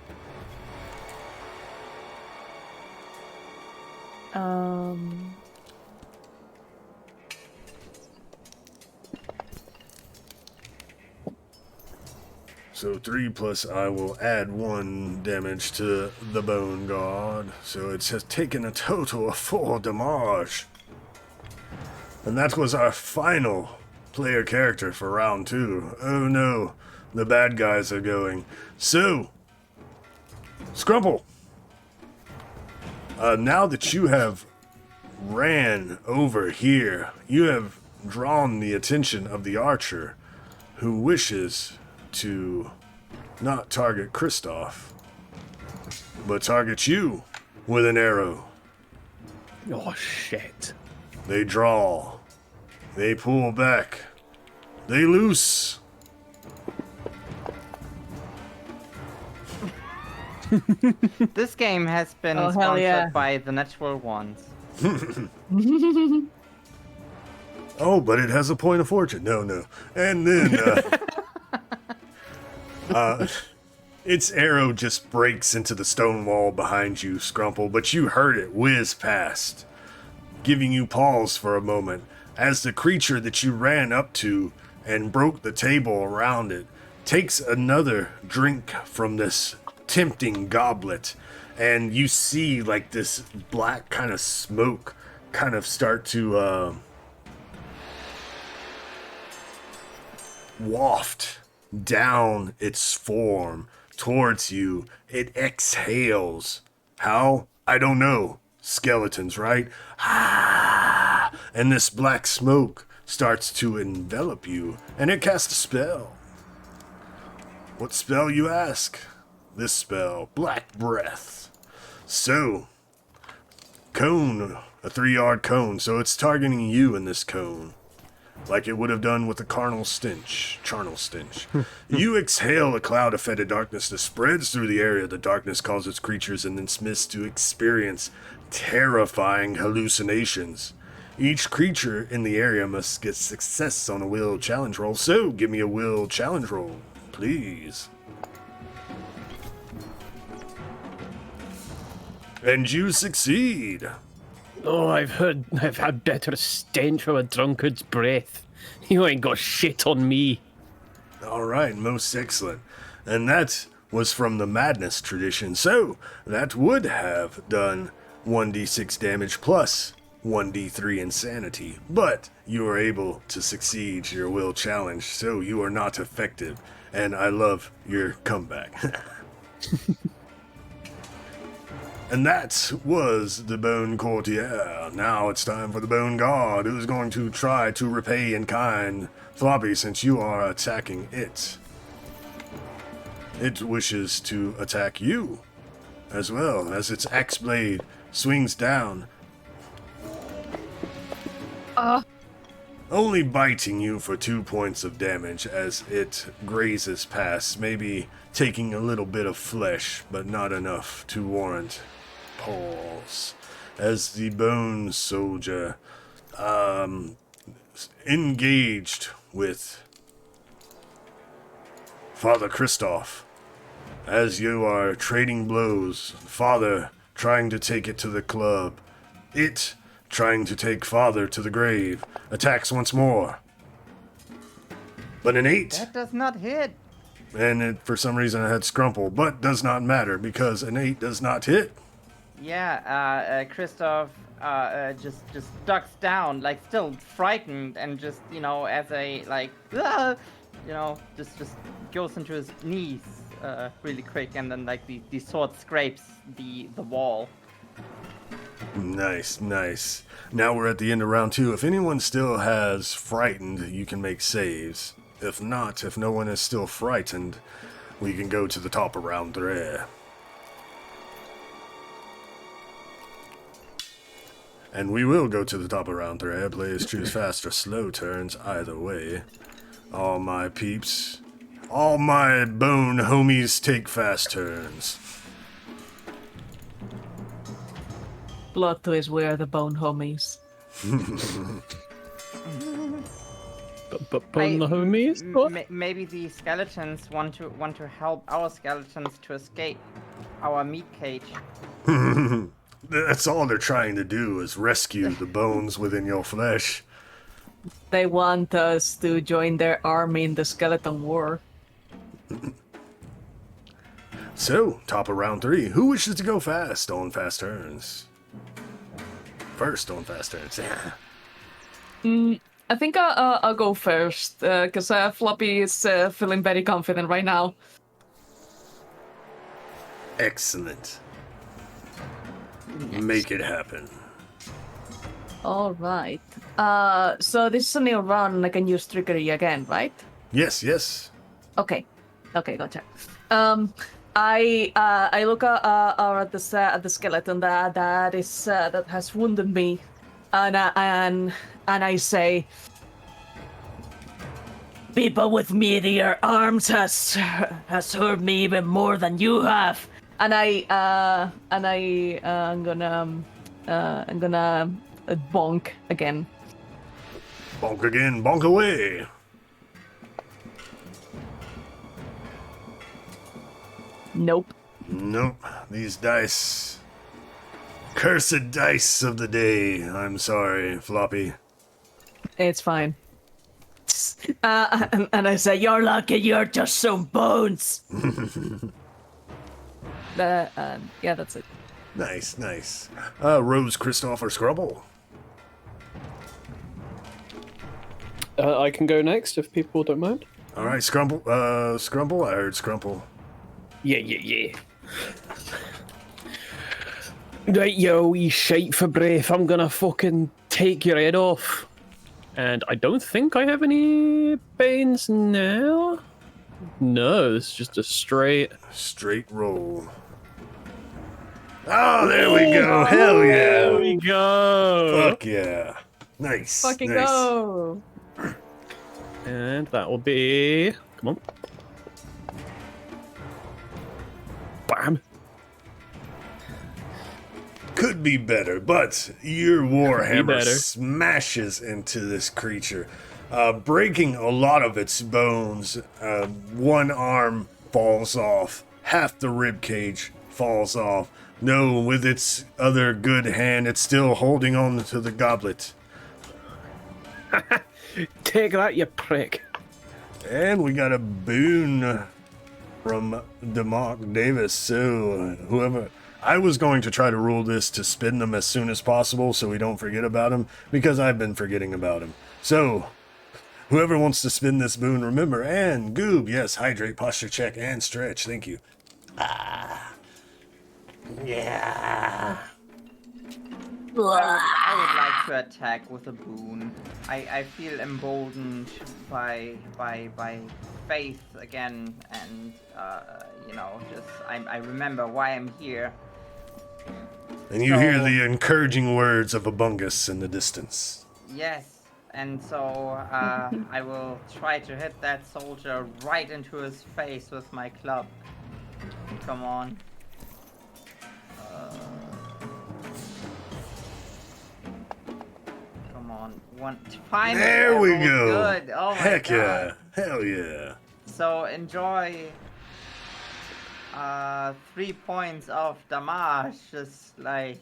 A: So 3 plus I will add 1 damage to the bone guard. So it has taken a total of 4 damage. And that was our final player character for round 2. Oh no, the bad guys are going. So, Scrumple, now that you have ran over here, you have drawn the attention of the archer who wishes to not target Kristoff, but target you with an arrow.
E: Oh, shit.
A: They draw. They pull back. They loose.
C: This game has been
D: Oh, hell
C: sponsored
D: yeah.
C: by the Natural Ones.
A: Oh, but it has a point of fortune. No. And then, its arrow just breaks into the stone wall behind you, Scrumple, but you heard it whiz past, giving you pause for a moment as the creature that you ran up to and broke the table around it takes another drink from this tempting goblet, and you see like this black kind of smoke kind of start to waft down its form towards you. It exhales. How? I don't know. Skeletons, right? Ah! And this black smoke starts to envelop you, and it casts a spell. What spell, you ask? This spell, Black Breath. So, cone, a 3-yard cone, so it's targeting you in this cone, like it would have done with the charnel stench. You exhale a cloud of fetid darkness that spreads through the area. The darkness causes creatures in this mist to experience terrifying hallucinations. Each creature in the area must get success on a will challenge roll, so give me a will challenge roll, please. And you succeed.
E: Oh, I've had better stench from a drunkard's breath. You ain't got shit on me.
A: All right, most excellent. And that was from the madness tradition, so that would have done 1d6 damage plus 1d3 insanity. But you are able to succeed your will challenge, so you are not effective. And I love your comeback. And that was the Bone Courtier. Now it's time for the Bone Guard, who's going to try to repay in kind. Floppy, since you are attacking it, it wishes to attack you as well, as its axe blade swings down. Only biting you for 2 points of damage as it grazes past, maybe taking a little bit of flesh, but not enough to warrant pause. As the Bone Soldier engaged with Father Kristoff, as you are trading blows, Father trying to take it to the club, it trying to take Father to the grave, attacks once more. But an 8,
C: That does not hit.
A: and it, for some reason I had Scrumple, but does not matter because an 8 does not hit.
C: Yeah, Christoph just ducks down, like still frightened, and just as a like, "Ah!" just goes into his knees really quick, and then like the sword scrapes the wall.
A: Nice, nice. Now we're at the end of round 2. If anyone still has frightened, you can make saves. If not, if no one is still frightened, we can go to the top of round 3. And we will go to the top of round 3. Players choose fast or slow turns, either way. All my peeps, all my bone homies take fast turns.
D: Plot twist, we are the bone homies.
E: But the homies? What?
C: Maybe the skeletons want to help our skeletons to escape our meat cage.
A: That's all they're trying to do is rescue the bones within your flesh.
D: They want us to join their army in the skeleton war.
A: So, top of round 3. Who wishes to go fast on fast turns? First on fast turns.
D: I think I'll go first, because Floppy is feeling very confident right now.
A: Excellent. Make it happen.
D: All right. So this is a new run, and I can use trickery again, right?
A: Yes, yes.
D: Okay, gotcha. I look at the skeleton that has wounded me, and I say,
G: People with meteor arms has hurt me even more than you have.
D: I'm gonna bonk again.
A: Bonk again, bonk away.
D: Nope.
A: Nope. These dice. Cursed dice of the day. I'm sorry, Floppy.
D: It's fine.
G: And I say, you're lucky you're just some bones.
D: Yeah, that's it.
A: Nice, nice. Rose, Christoph, or Scrubble?
E: I can go next if people don't mind.
A: All right, Scrumble. Scrumble? I heard Scrumble.
E: Yeah. Right, yo, you shite for breath. I'm gonna fucking take your head off. And I don't think I have any Banes now. No, it's just a straight
A: roll. Oh, there we go. Hell yeah.
E: There we go.
A: Fuck yeah. Nice.
D: Fucking
A: nice.
D: go!
E: And that will be... Come on. Bam.
A: Could be better, but your Warhammer
E: better.
A: smashes into this creature, breaking a lot of its bones. One arm falls off, half the rib cage falls off. No, with its other good hand, it's still holding on to the goblet.
E: Take that, you prick.
A: And we got a boon from DeMarc Davis. So whoever... I was going to try to rule this to spin them as soon as possible so we don't forget about him, because I've been forgetting about him. So, whoever wants to spin this boon, remember, and Goob, yes, hydrate, posture check, and stretch. Thank you.
B: Yeah.
C: I would like to attack with a boon. I feel emboldened by faith again, and just I remember why I'm here.
A: And you hear the encouraging words of a bungus in the distance.
C: Yes, and so I will try to hit that soldier right into his face with my club. Come on. Come on. Finally,
A: There we
C: rolled
A: go.
C: Good. Oh my
A: Heck
C: God.
A: yeah. Hell yeah.
C: So enjoy 3 points of damage, just like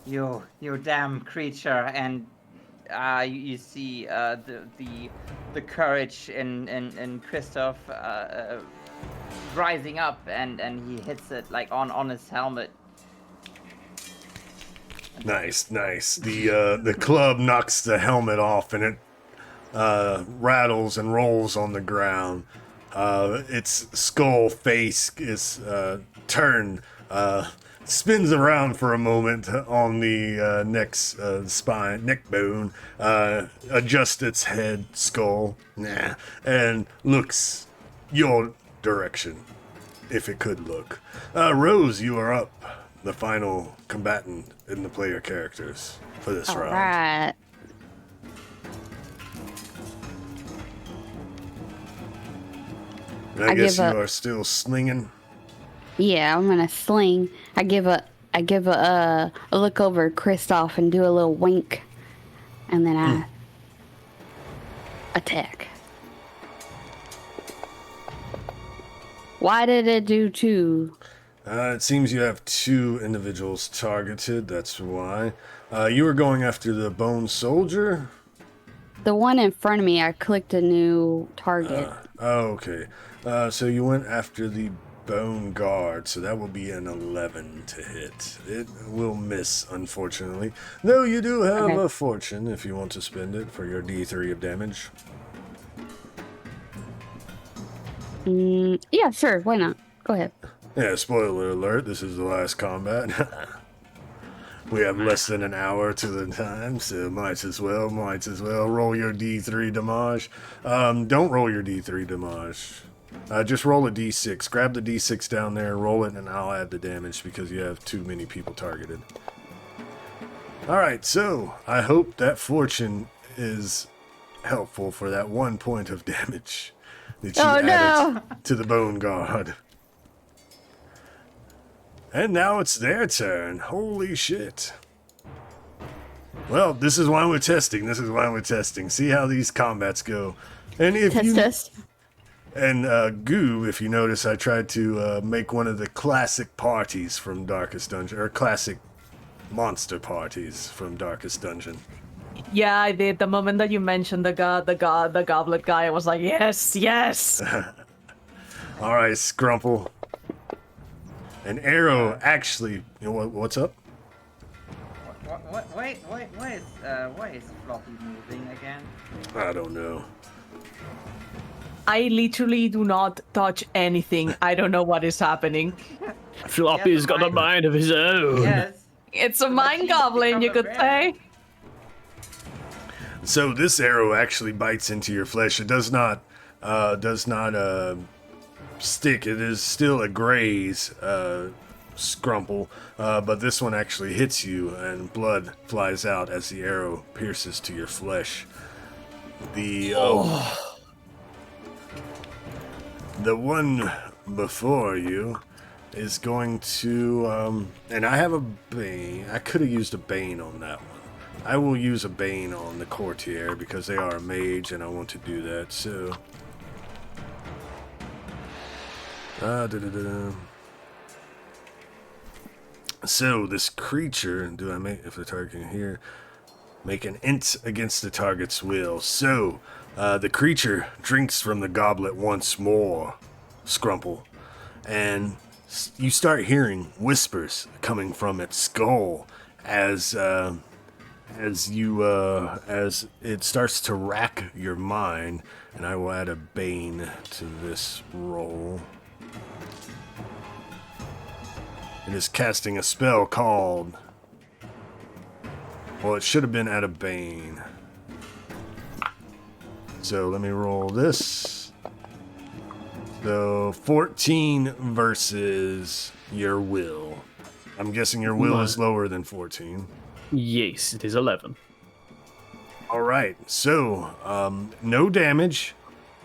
C: you damn creature, and you see the courage in Christoph rising up, and he hits it like on his helmet.
A: Nice. The club knocks the helmet off, and it rattles and rolls on the ground. Its skull face is turned, spins around for a moment on the neck's neck bone, adjusts its head, skull, and looks your direction, if it could look. Rose, you are up, the final combatant in the player characters for this round.
F: Alright.
A: And I guess you are still slinging.
F: Yeah, I'm gonna sling. I give a look over at Kristoff and do a little wink, and then I attack. Why did it do 2?
A: It seems you have 2 individuals targeted. That's why. You were going after the Bone Soldier.
F: The one in front of me, I clicked a new target.
A: Okay. So you went after the Bone Guard, so that will be an 11 to hit. It will miss, unfortunately. Though you do have a fortune if you want to spend it for your D3 of damage.
F: Yeah, sure. Why not? Go ahead.
A: Yeah, spoiler alert, this is the last combat. We have less than an hour to the time, so might as well roll your D3 damage. Don't roll your D3 damage. Just roll a D6. Grab the D6 down there, roll it, and I'll add the damage because you have too many people targeted. Alright, so I hope that fortune is helpful for that 1 point of damage that you added to the Bone Guard. And now it's their turn. Holy shit. Well, this is why we're testing. See how these combats go. And if
F: Test.
A: And Goo, if you notice, I tried to make one of the classic parties from Darkest Dungeon, or classic monster parties from Darkest Dungeon.
D: Yeah, I did. The moment that you mentioned the goblet guy, I was like, yes.
A: All right, Scrumple. An arrow actually. What's up?
C: Wait, why is Floppy moving again?
A: I don't know.
D: I literally do not touch anything. I don't know what is happening.
E: Floppy's got a mind of his own.
C: Yes.
D: It's a mind goblin, you could say.
A: So this arrow actually bites into your flesh. It does not stick. It is still a graze, Scrumple, but this one actually hits you, and blood flies out as the arrow pierces to your flesh. The one before you is going to, and I have a Bane. I could have used a Bane on that one. I will use a Bane on the Courtier because they are a mage and I want to do that, so. So this creature, if the target can hear, make an int against the target's will. So, the creature drinks from the goblet once more, Scrumple, and you start hearing whispers coming from its skull as it starts to rack your mind. And I will add a Bane to this roll. It is casting a spell called... Well, it should have been at a Bane. So let me roll this. So 14 versus your will. I'm guessing your will is lower than 14.
E: Yes, it is 11.
A: All right. So no damage,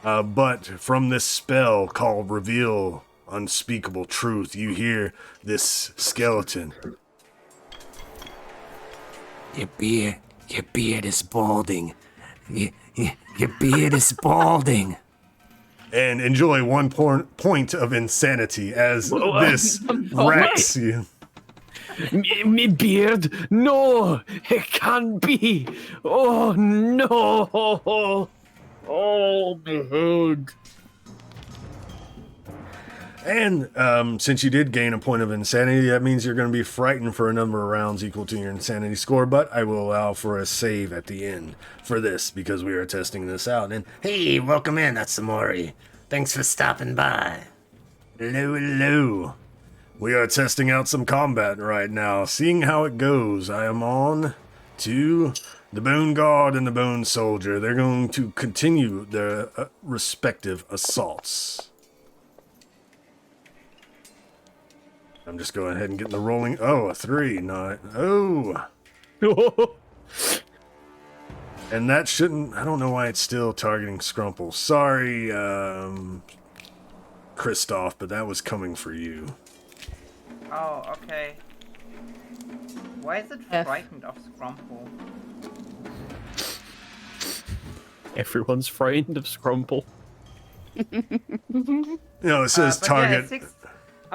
A: but from this spell called Reveal Unspeakable Truth, you hear this skeleton.
B: Your beard is balding. Your beard is balding.
A: And enjoy 1 point of insanity as this racks you.
E: Me beard? No, it can't be. Oh no! Oh my head.
A: And since you did gain a point of insanity, that means you're going to be frightened for a number of rounds equal to your insanity score, but I will allow for a save at the end for this because we are testing this out. And
B: Hey, welcome in, Atsumori. Thanks for stopping by.
A: hello, hello. We are testing out some combat right now. Seeing how it goes, I am on to the Bone Guard and the Bone Soldier. They're going to continue their respective assaults. I'm just going ahead and getting the rolling. Oh, a 3, not. Oh! And that shouldn't. I don't know why it's still targeting Scrumple. Sorry, Kristoff, but that was coming for you.
C: Oh, okay. Why is it
D: F.
C: frightened of Scrumple?
E: Everyone's frightened of Scrumple.
A: No, it says
C: But
A: target.
C: Yeah,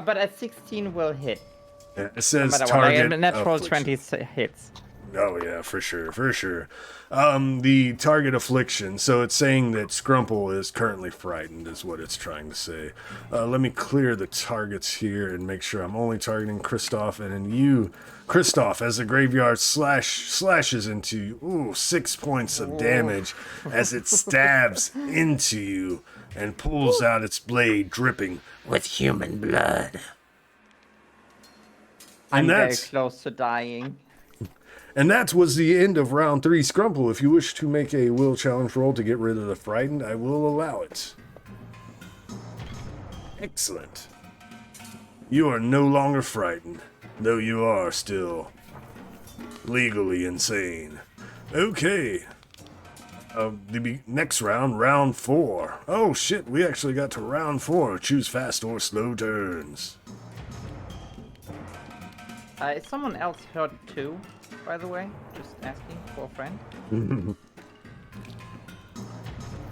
C: but at 16 will hit.
A: Yeah, it
C: No
A: says
C: matter what,
A: target.
C: like a natural
A: affliction.
C: 20 hits.
A: Oh yeah, for sure, for sure. The target affliction. So it's saying that Scrumple is currently frightened, is what it's trying to say. Let me clear the targets here and make sure I'm only targeting Kristoff, and then you, Kristoff, as the graveyard slashes into you. 6 points of damage as it stabs into you and pulls out its blade, dripping.
B: With human blood.
C: I'm very
A: that's-
C: close to dying.
A: And that was the end of round 3, Scrumple. If you wish to make a will challenge roll to get rid of the frightened, I will allow it. Excellent. You are no longer frightened, though you are still legally insane. Okay. The next round, round 4. Oh shit, we actually got to round 4. Choose fast or slow turns.
C: Is someone else hurt too, by the way? Just asking for a friend.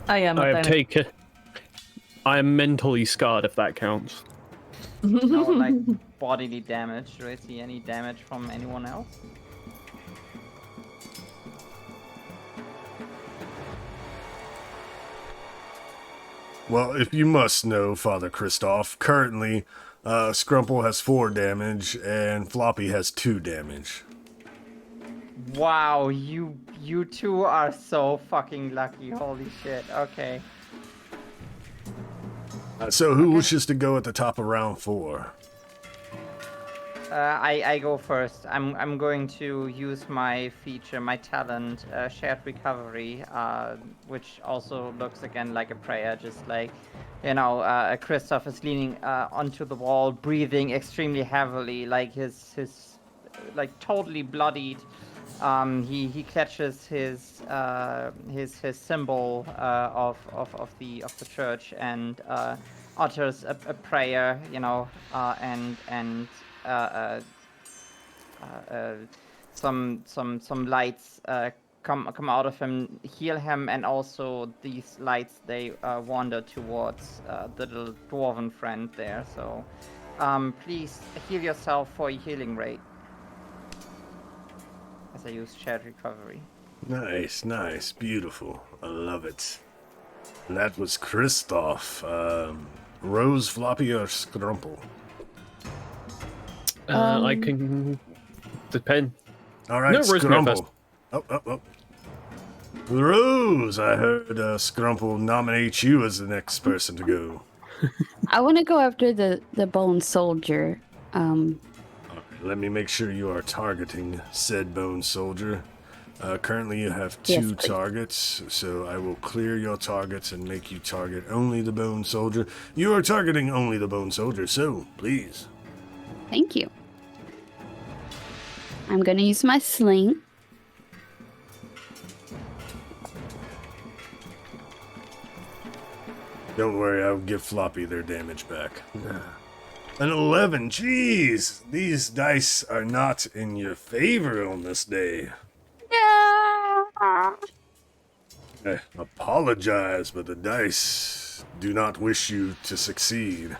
D: I am.
E: I have
D: a
E: taken. I am mentally scarred, if that counts.
C: No, like bodily damage. Do I see any damage from anyone else?
A: Well, if you must know, Father Kristoff, currently Scrumple has 4 damage and Floppy has 2 damage.
C: Wow, you two are so fucking lucky. Holy shit. Okay.
A: So who wishes to go at the top of round 4?
C: I go first. I'm going to use my feature, my talent, shared recovery, which also looks again like a prayer, just like, you know, Kristoff is leaning onto the wall, breathing extremely heavily, like his like totally bloodied. He clutches his symbol of the church and utters a prayer, you know, and some lights come out of him, heal him, and also these lights they wander towards the little dwarven friend there. So please heal yourself for a healing rate. As I use shared recovery.
A: Nice, nice, beautiful. I love it. And that was Kristoff. Rose, Floppy, or Scrumple?
E: I can depend.
A: All right,
E: No, Rose can go first.
A: Scrumple. Oh. Rose, I heard Scrumple nominate you as the next person to go.
F: I want to go after the Bone Soldier.
A: Let me make sure you are targeting said Bone Soldier. Currently you have
F: Yes,
A: 2
F: please.
A: targets, so I will clear your targets and make you target only the Bone Soldier. You are targeting only the Bone Soldier, so please.
F: Thank you. I'm gonna use my sling.
A: Don't worry, I'll give Floppy their damage back. An 11, jeez! These dice are not in your favor on this day. I apologize, but the dice do not wish you to succeed.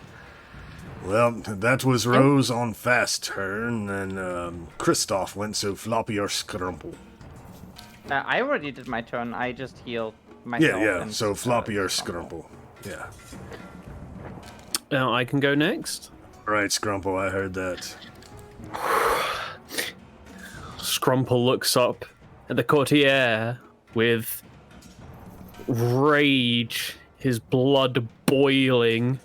A: Well, that was Rose on fast turn, and Kristoff went, so Floppy or Scrumple.
C: I already did my turn. I just healed myself.
A: Yeah,
C: and,
A: so Floppy or
C: Scrumple.
A: Scrumple. Yeah.
E: Now I can go next.
A: Right, Scrumple, I heard that.
E: Scrumple looks up at the courtier with rage, his blood boiling.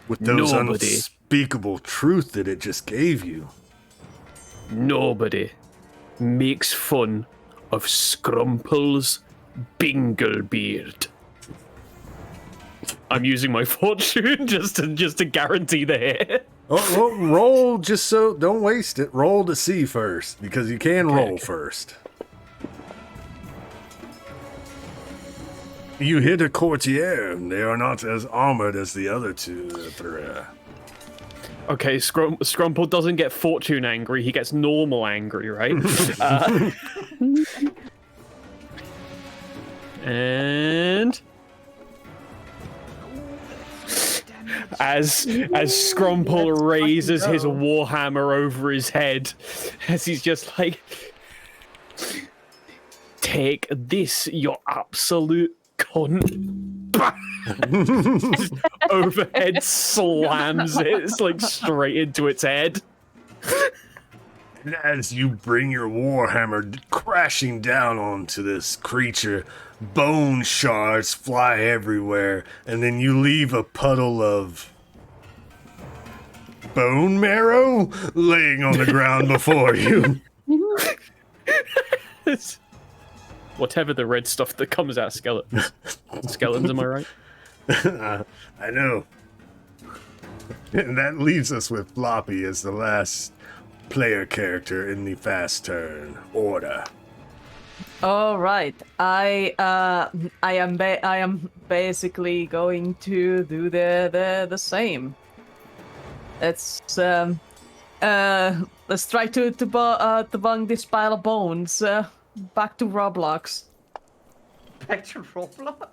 A: With those
E: Nobody.
A: unspeakable truth that it just gave you.
E: Nobody makes fun of Scrumple's Binglebeard. I'm using my fortune just to guarantee the hit.
A: Oh, well, roll just so don't waste it. Roll to see first, because you can roll first. You hit a courtier. They are not as armored as the other two.
E: Okay, Scrumple doesn't get fortune angry, he gets normal angry, right? And as Scrumple raises his warhammer over his head, as he's just like, take this, you absolute cunt. Overhead slams it. It's like straight into its head.
A: And as you bring your warhammer crashing down onto this creature, bone shards fly everywhere, and then you leave a puddle of bone marrow laying on the ground before you.
E: Whatever the red stuff that comes out of skeletons. Skeletons, am I right?
A: I know. And that leaves us with Floppy as the last player character in the fast turn order.
D: All right. I am basically going to do the same. Let's try to bung this pile of bones back to Roblox.
C: Back to Roblox?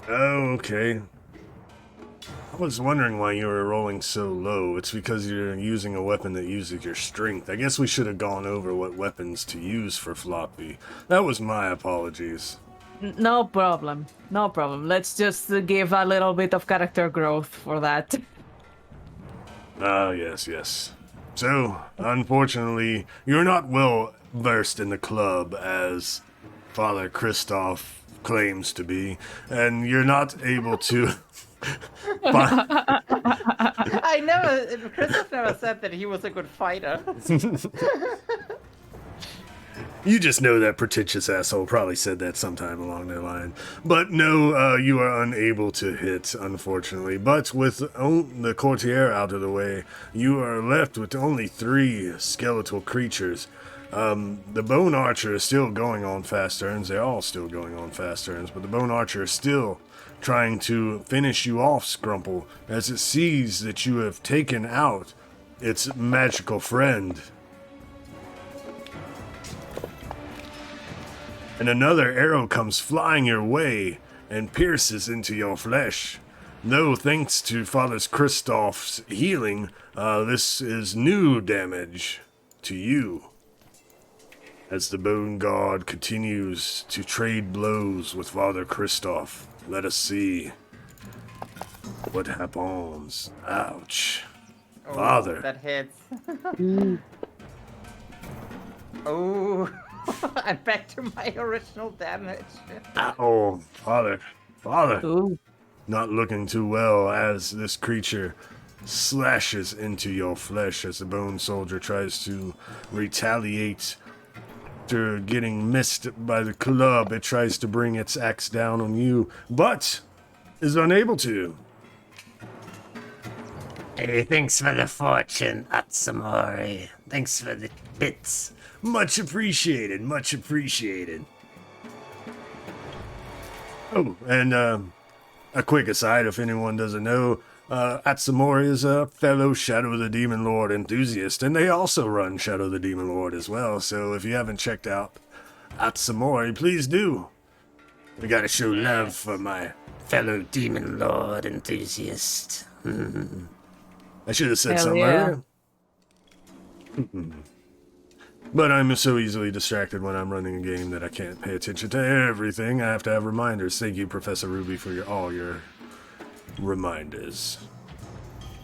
A: Oh, okay. I was wondering why you were rolling so low. It's because you're using a weapon that uses your strength. I guess we should have gone over what weapons to use for Floppy. That was my apologies.
D: No problem. No problem. Let's just give a little bit of character growth for that.
A: Ah, yes. So, unfortunately, you're not well versed in the club as Father Christoph claims to be, and you're not able to...
C: I never. Christoph never said that he was a good fighter.
A: You just know that pretentious asshole probably said that sometime along the line. But no, you are unable to hit, unfortunately. But with the courtier out of the way, you are left with only 3 skeletal creatures. The Bone Archer is still going on fast turns. They're all still going on fast turns. But the Bone Archer is still trying to finish you off, Scrumple, as it sees that you have taken out its magical friend. And another arrow comes flying your way and pierces into your flesh. Though thanks to Father Christoph's healing, this is new damage to you. As the Bone God continues to trade blows with Father Christoph, let us see what happens. Ouch.
C: Oh,
A: Father.
C: that hits. Oh, I'm back to my original damage.
A: Oh, Father.
D: Ooh.
A: Not looking too well as this creature slashes into your flesh as the Bone Soldier tries to retaliate. After getting missed by the club, it tries to bring its axe down on you, but is unable to.
B: Hey, thanks for the fortune, Atsamori. Thanks for the bits.
A: Much appreciated, much appreciated. Oh, and a quick aside, if anyone doesn't know, Atsamori is a fellow Shadow of the Demon Lord enthusiast, and they also run Shadow of the Demon Lord as well, so if you haven't checked out Atsamori, please do. We gotta show love for my...
B: Fellow Demon Lord enthusiast.
A: I should have said
D: Hell
A: something
D: yeah.
A: earlier. But I'm so easily distracted when I'm running a game that I can't pay attention to everything. I have to have reminders. Thank you, Professor Ruby, for all your reminders.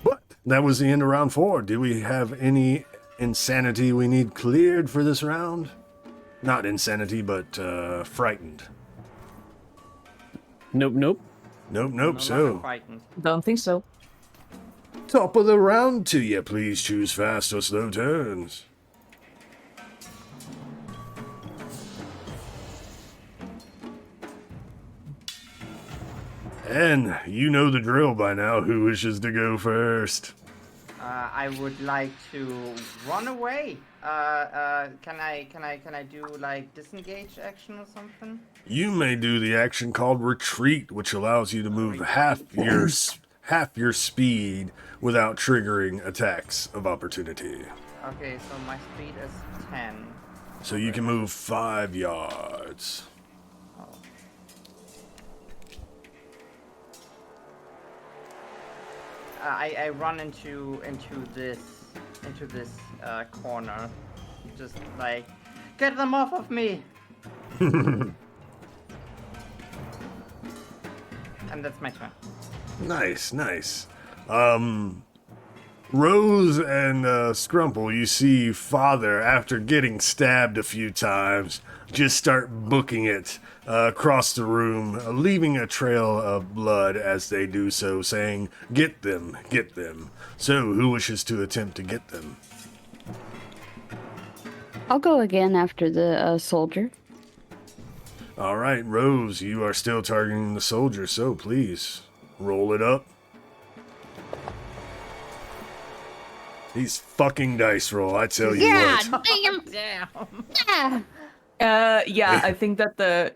A: But that was the end of round 4. Do we have any insanity we need cleared for this round? Not insanity, but frightened.
E: Nope.
A: Nope.
C: No longer
A: So,
C: frightened.
D: Don't think so.
A: top of the round to you. Please choose fast or slow turns. And you know the drill by now. Who wishes to go first?
C: I would like to run away. Can I do like disengage action or something?
A: You may do the action called retreat, which allows you to move half your speed without triggering attacks of opportunity.
C: Okay, so my speed is 10.
A: So you can move 5 yards.
C: Oh. I run into this corner, just like, get them off of me. And that's my turn.
A: Nice. Rose and Scrumple, you see Father, after getting stabbed a few times, just start booking it across the room, leaving a trail of blood as they do so, saying, get them. So, who wishes to attempt to get them?
F: I'll go again after the soldier.
A: All right, Rose, you are still targeting the soldier, so please, roll it up. These fucking dice roll, I tell you what.
F: Damn.
C: Damn.
F: Yeah.
D: Yeah, I think that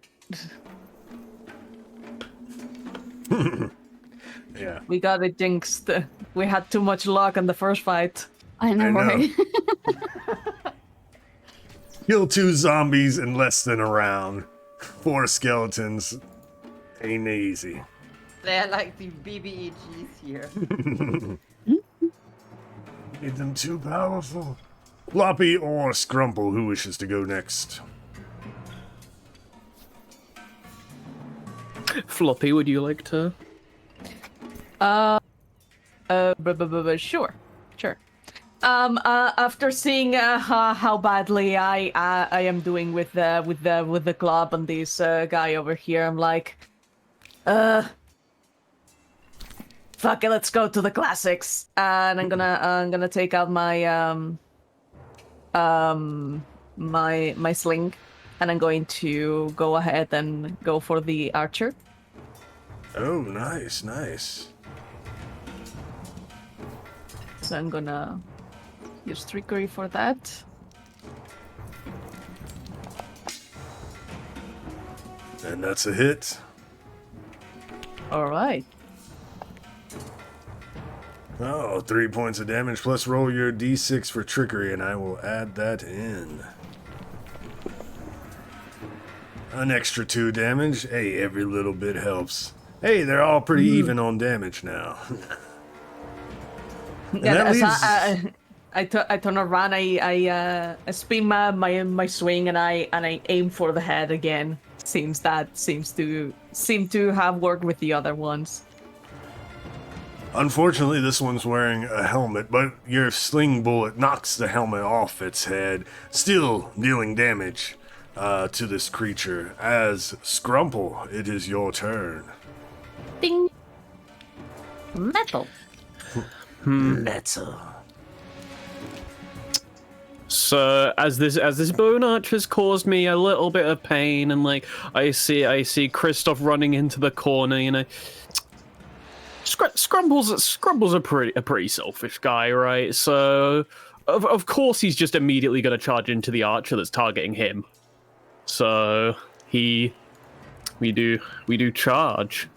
A: Yeah.
D: we got it jinxed. We had too much luck in the first fight.
F: I know,
A: I know.
F: right?
A: Kill 2 zombies in less than a round. 4 skeletons. Ain't easy.
C: They're like the BBEGs here.
A: Made them too powerful. Floppy or Scrumple, who wishes to go next?
E: Floppy, would you like to?
D: Sure. After seeing how badly I am doing with the club and this guy over here, I'm like, fuck it, let's go to the classics. And I'm gonna take out my my sling, and I'm going to go ahead and go for the archer.
A: Oh, nice.
D: So I'm gonna use trickery for that.
A: And that's a hit.
D: All right.
A: Oh, 3 points of damage, plus roll your d6 for trickery, and I will add that in. An extra 2 damage. Hey, every little bit helps. Hey, they're all pretty even on damage now. And
D: Yeah,
A: that
D: as
A: leaves...
D: I turn around, I spin my swing, and I aim for the head again. Seems to have worked with the other ones.
A: Unfortunately, this one's wearing a helmet, but your sling bullet knocks the helmet off its head, still dealing damage to this creature. As Scrumple, it is your turn.
D: Ding. Metal.
B: Metal.
E: So as this bone arch has caused me a little bit of pain, and like I see Christoph running into the corner, you know. Scrumble's a pretty selfish guy, right? So of course he's just immediately going to charge into the archer that's targeting him. So we do charge.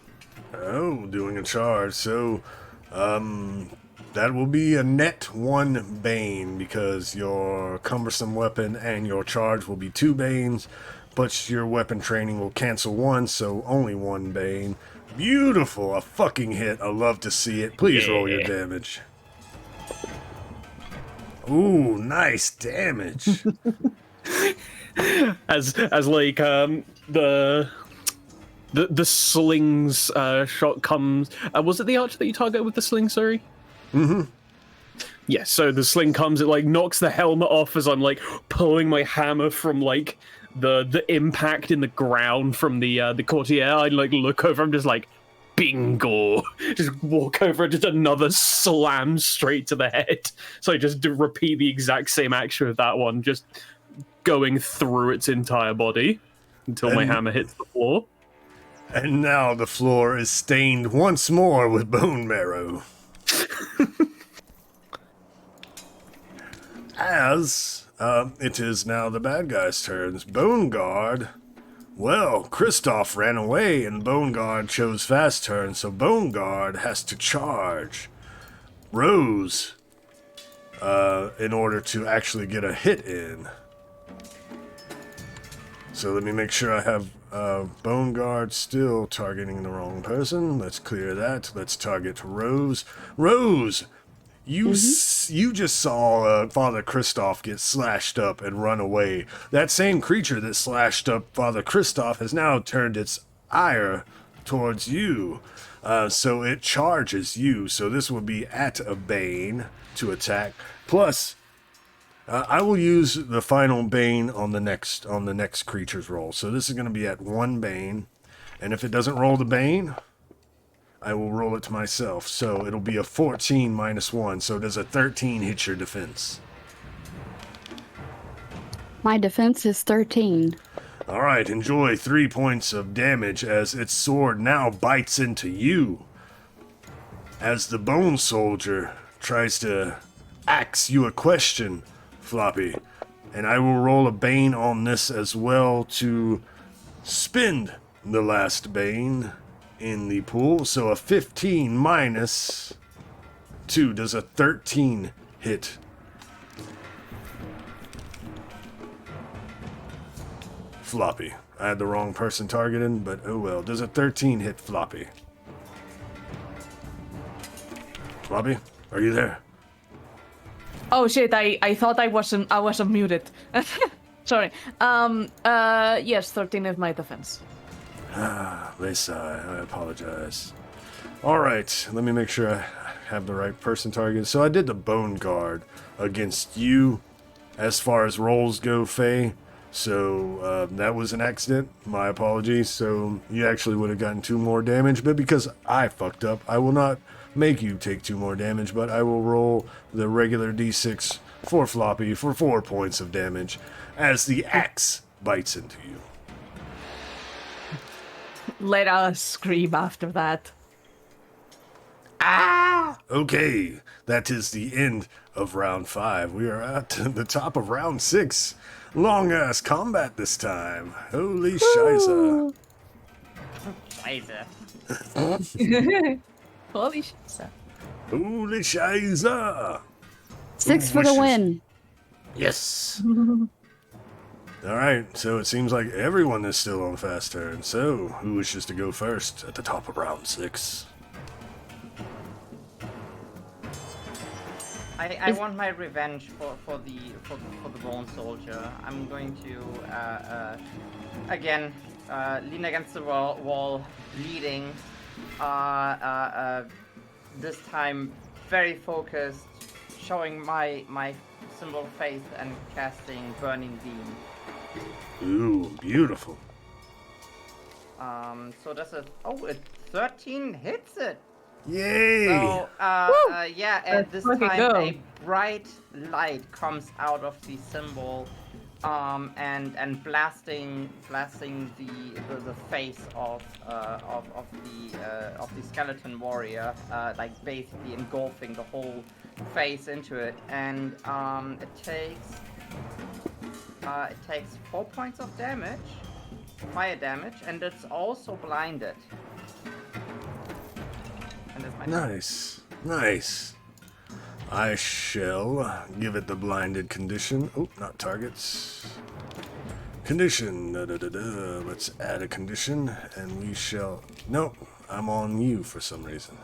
A: Oh, doing a charge. So, that will be a net 1 bane, because your cumbersome weapon and your charge will be 2 banes, but your weapon training will cancel 1, so only 1 bane. Beautiful, a fucking hit. I love to see it. Please roll your damage. Ooh, nice damage.
E: As like the sling's shot comes. Was it the archer that you target with the sling? Sorry.
A: Mm-hmm.
E: Yeah. So the sling comes. It like knocks the helmet off as I'm like pulling my hammer from like the impact in the ground from the courtier. I like look over. I'm just like, bingo. Just walk over and just another slam straight to the head. So I just repeat the exact same action with that one, just going through its entire body until my hammer hits the floor.
A: And now the floor is stained once more with bone marrow. As it is now the bad guy's turns. Bone Guard. Well, Kristoff ran away and Bone Guard chose fast turn, so Bone Guard has to charge Rose in order to actually get a hit in. So let me make sure I have Bone Guard still targeting the wrong person. Let's clear that. Let's target Rose. Rose, you just saw Father Kristoff get slashed up and run away. That same creature that slashed up Father Kristoff has now turned its ire towards you. So it charges you. So this will be at a Bane to attack. Plus, I will use the final Bane on the next creature's roll. So this is going to be at 1 Bane, and if it doesn't roll the Bane, I will roll it to myself. So it'll be a 14 minus 1. So does a 13 hit your defense?
F: My defense is 13.
A: All right, enjoy 3 points of damage as its sword now bites into you. As the Bone Soldier tries to ask you a question, Floppy, and I will roll a Bane on this as well to spend the last Bane in the pool. So a 15 minus 2 does a 13 hit. Floppy. I had the wrong person targeted, but oh well. Does a 13 hit Floppy? Floppy, are you there?
D: Oh shit! I thought I wasn't muted. Sorry. Yes, 13 is my defense.
A: Lisa, I apologize. Alright, let me make sure I have the right person targeted. So I did the Bone Guard against you as far as rolls go, Faye. So that was an accident. My apologies. So you actually would have gotten 2 more damage, but because I fucked up, I will not make you take 2 more damage, but I will roll the regular d6 for Floppy for 4 points of damage as the axe bites into you.
D: Let us scream after that.
A: Okay, that is the end of round 5. We are at the top of round 6. Long ass combat this time. Holy shiza.
C: Scheiße.
D: Holy shit.
A: Holy shiza.
F: 6 for the win.
B: Yes.
A: Alright, so it seems like everyone is still on fast turn. So, who wishes to go first at the top of round 6?
C: I want my revenge for the Bone Soldier. I'm going to again lean against the wall, bleeding. This time very focused, showing my symbol of faith and casting Burning Beam.
A: Ooh, beautiful.
C: So that's a 13 hits it.
A: Yay!
C: So, yeah, and
D: Let's
C: this
D: fucking
C: time
D: go.
C: a bright light comes out of the symbol, and blasting the face of the skeleton warrior, like basically engulfing the whole face into it, and it takes 4 points of damage, fire damage, and it's also blinded. And that's my
A: Nice, nice. I shall give it the blinded condition. Oh, not targets. Condition. Let's add a condition, and we shall. Nope, I'm on you for some reason.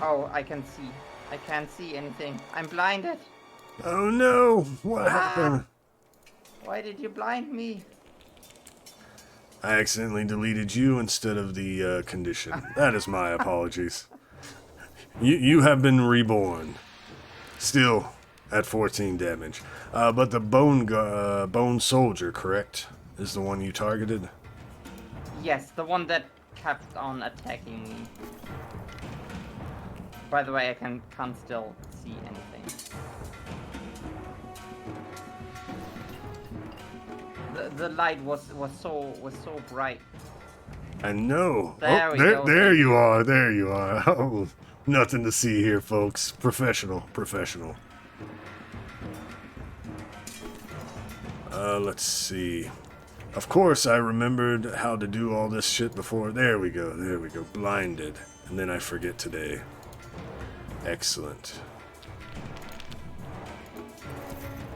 C: Oh, I can see. I can't see anything. I'm blinded.
A: Oh no! What happened?
C: Why did you blind me?
A: I accidentally deleted you instead of the condition. That is my apologies. You have been reborn. Still at 14 damage. But the bone soldier, correct? Is the one you targeted?
C: Yes, the one that kept on attacking me. By the way, I can't still see anything. The light was so bright.
A: I know.
C: There we
A: there,
C: go,
A: there
C: thank
A: you
C: you.
A: are. There you are. Oh, nothing to see here, folks. Professional. Let's see. Of course, I remembered how to do all this shit before. There we go. Blinded. And then I forget today. Excellent.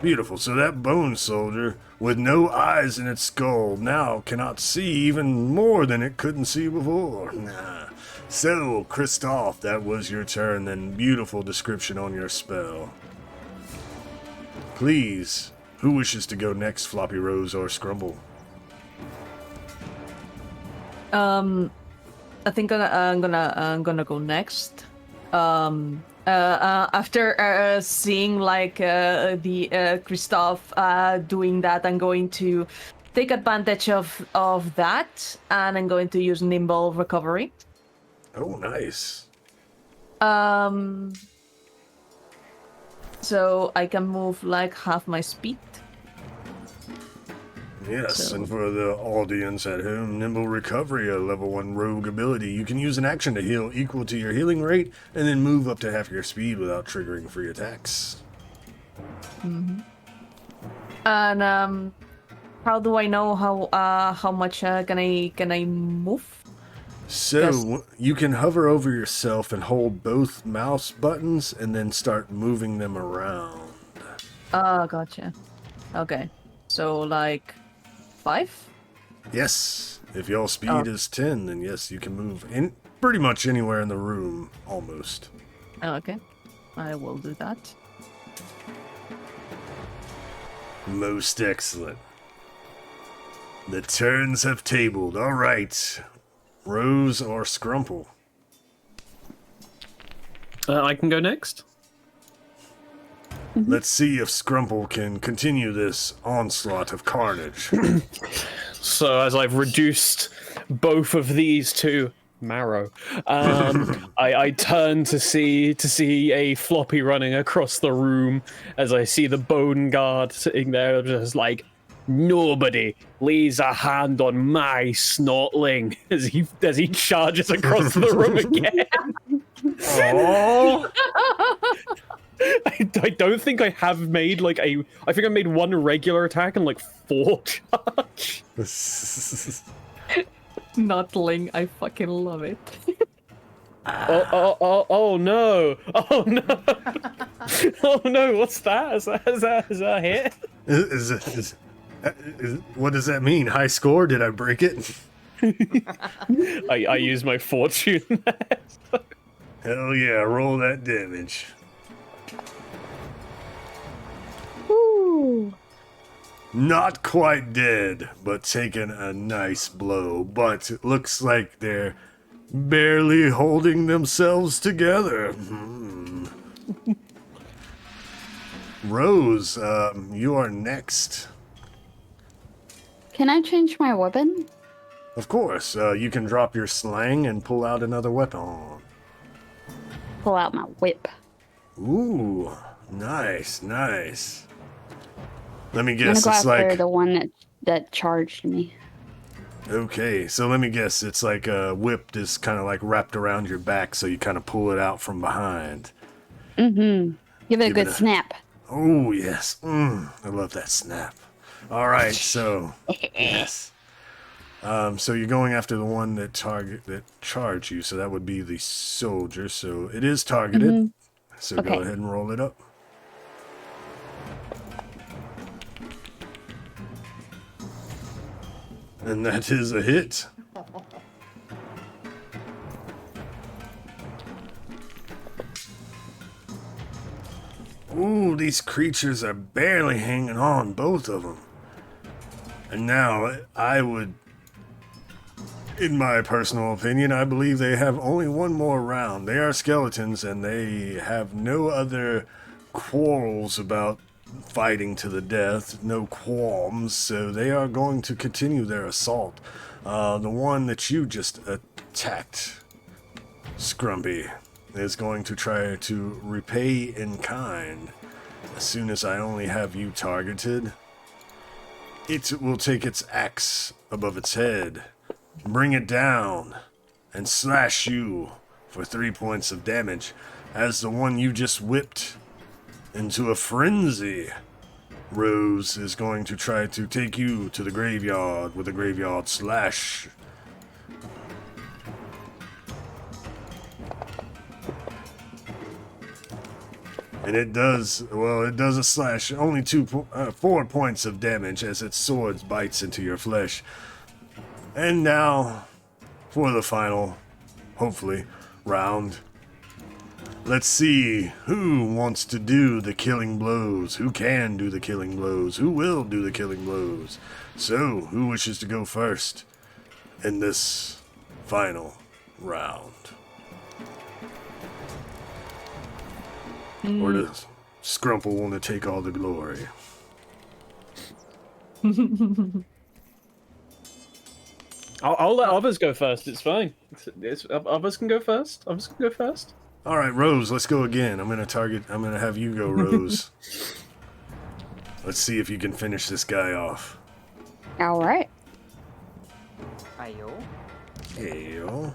A: Beautiful. So that bone soldier, with no eyes in its skull, now cannot see even more than it couldn't see before. Nah. So, Christoph, that was your turn, then beautiful description on your spell. Please, who wishes to go next, Floppy Rose or Scrumble?
D: I think I'm gonna go next. After seeing like the Christoph doing that, I'm going to take advantage of that, and I'm going to use nimble recovery.
A: Oh, nice.
D: So I can move like half my speed.
A: Yes,
D: So-
A: and for the audience at home, Nimble Recovery, a level 1 rogue ability. You can use an action to heal equal to your healing rate, and then move up to half your speed without triggering free attacks.
D: And how do I know how much can I move?
A: So,
D: Yes.
A: you can hover over yourself and hold both mouse buttons, and then start moving them around.
D: Gotcha. Okay, so like 5.
A: Yes, if y'all speed
D: Oh.
A: is 10, then yes, you can move in pretty much anywhere in the room, almost.
D: Okay, I will do that.
A: Most excellent. The turns have tabled. All right. Rose or Scrumple?
E: I can go next.
A: Let's see if Scrumple can continue this onslaught of carnage.
E: So as I've reduced both of these to marrow, I turn to see a floppy running across the room as I see the bone guard sitting there, just like, nobody lays a hand on my snortling, as he charges across the room again.
A: Oh,
E: I don't think I have made like I think I made one regular attack and like 4 charge.
D: Nutling, I fucking love it.
E: Oh no! Oh no! Oh no! What's that? Is that a hit?
A: what does that mean? High score? Did I break it?
E: I use my fortune.
A: Hell yeah, roll that damage.
F: Ooh.
A: Not quite dead, but taking a nice blow. But it looks like they're barely holding themselves together. Rose, you are next.
F: Can I change my weapon?
A: Of course, you can drop your slang and pull out another weapon.
F: Pull out my whip.
A: Ooh, nice. Let me
F: I'm gonna
A: guess,
F: go
A: it's
F: after
A: like...
F: the one that charged me.
A: Okay, so let me guess, it's like a whip is kind of like wrapped around your back, so you kind of pull it out from behind.
F: Mm-hmm. Give it a
A: Give
F: good
A: it a-
F: snap.
A: Oh, yes. I love that snap. All right, so... Yes. So you're going after the one that charged you, so that would be the soldier, so it is targeted. So go
F: Okay.
A: ahead and roll it up. And that is a hit. Ooh, these creatures are barely hanging on, both of them. And now, I would, in my personal opinion, I believe they have only one more round. They are skeletons, and they have no other quarrels about fighting to the death, no qualms, so they are going to continue their assault. The one that you just attacked, Scrumpy, is going to try to repay in kind. As soon as I only have you targeted, it will take its axe above its head, bring it down, and slash you for 3 points of damage, as the one you just whipped into a frenzy. Rose is going to try to take you to the graveyard with a graveyard slash. And it does a slash, only 4 points of damage as its sword bites into your flesh. And now, for the final, hopefully, round. Let's see who wants to do the killing blows, who can do the killing blows, who will do the killing blows. So, who wishes to go first in this final round? Or does Scrumple want to take all the glory?
E: I'll let others go first. It's fine. Others can go first. Others can go first.
A: All right, Rose, let's go again. I'm gonna have you go, Rose. Let's see if you can finish this guy off.
F: All right.
C: Ayo.
A: Heyo.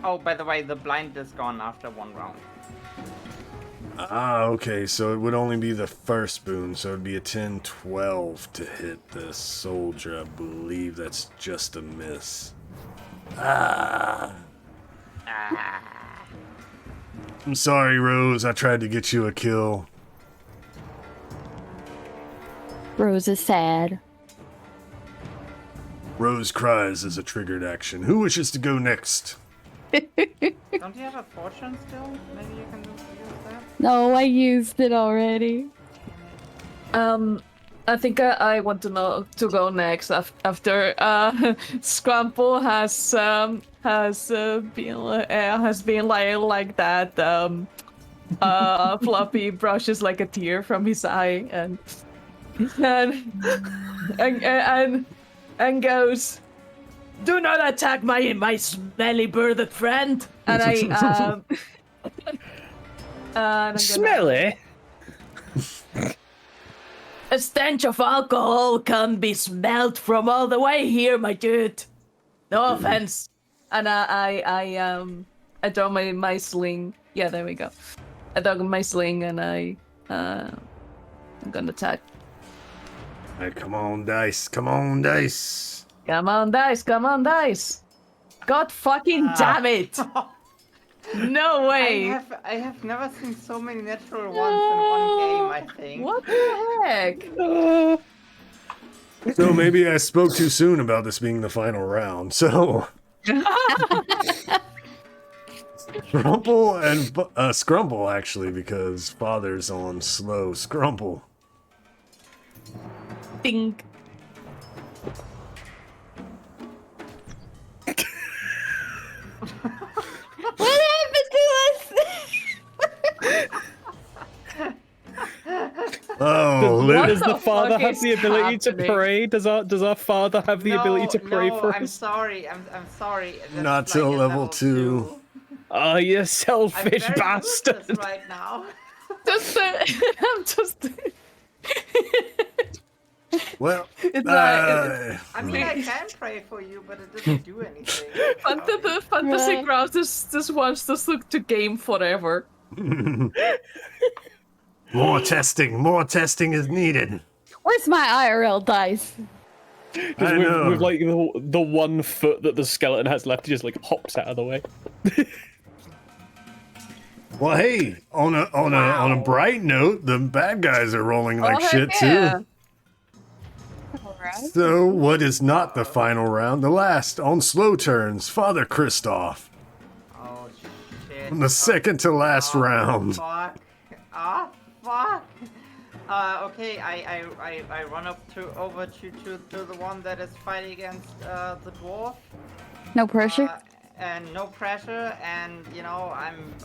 C: Oh, by the way, the blind is gone after one round.
A: Ah, okay, so it would only be the first boon, so it'd be a 10-12 to hit the soldier. I believe that's just a miss. Ah. I'm sorry, Rose. I tried to get you a kill.
F: Rose is sad.
A: Rose cries as a triggered action. Who wishes to go next?
C: Don't you have a fortune still? Maybe you can use that?
F: No, I used it already.
D: I think I want to know to go next after Scrumple has been like that. Floppy brushes like a tear from his eye and goes,
G: Do not attack my smelly birded friend.
D: and and I'm gonna-
E: Smelly.
G: A stench of alcohol can be smelled from all the way here, my dude. No offense.
D: And I draw my sling. Yeah, there we go. I draw my sling and I'm gonna attack.
A: Hey, come on, dice. Come on, dice.
D: Come on, dice! Come on, dice! God fucking damn it! No way!
C: I have never seen so many natural ones in one game, I think.
D: What the heck?
A: So maybe I spoke too soon about this being the final round. So Scrumple and Scrumple actually, because Father's on slow. Scrumple.
D: Ding.
F: What happened to us?
A: Oh,
E: Does
D: the
E: the father
D: fuck
E: have
D: is
E: the ability to
D: happening?
E: pray? Does our father have the ability to pray for
C: I'm
E: us?
C: sorry. I'm sorry. That's
A: Not
C: like
A: till
C: a
A: level 2.
E: Oh, you
C: I'm
E: selfish
C: very
E: bastard!
C: useless right now.
D: I'm just.
A: Well,
D: It's like
C: I mean, I can pray for you, but it doesn't do anything.
D: Fantasy
F: Right.
D: Grounds just wants us to game forever.
A: more testing is needed.
F: Where's my IRL dice?
A: I know.
E: With like the 1 foot that the skeleton has left, he just like hops out of the way.
A: Well, hey, on a bright note, the bad guys are rolling like
D: heck
A: shit
D: yeah.
A: too. So, what is not the final round? The last on slow turns, Father Christoph.
C: Oh shit.
A: The second to last round.
C: Fuck. Ah, fuck. Okay, I run over to the one that is fighting against the dwarf.
F: No pressure.
C: And no pressure, and you know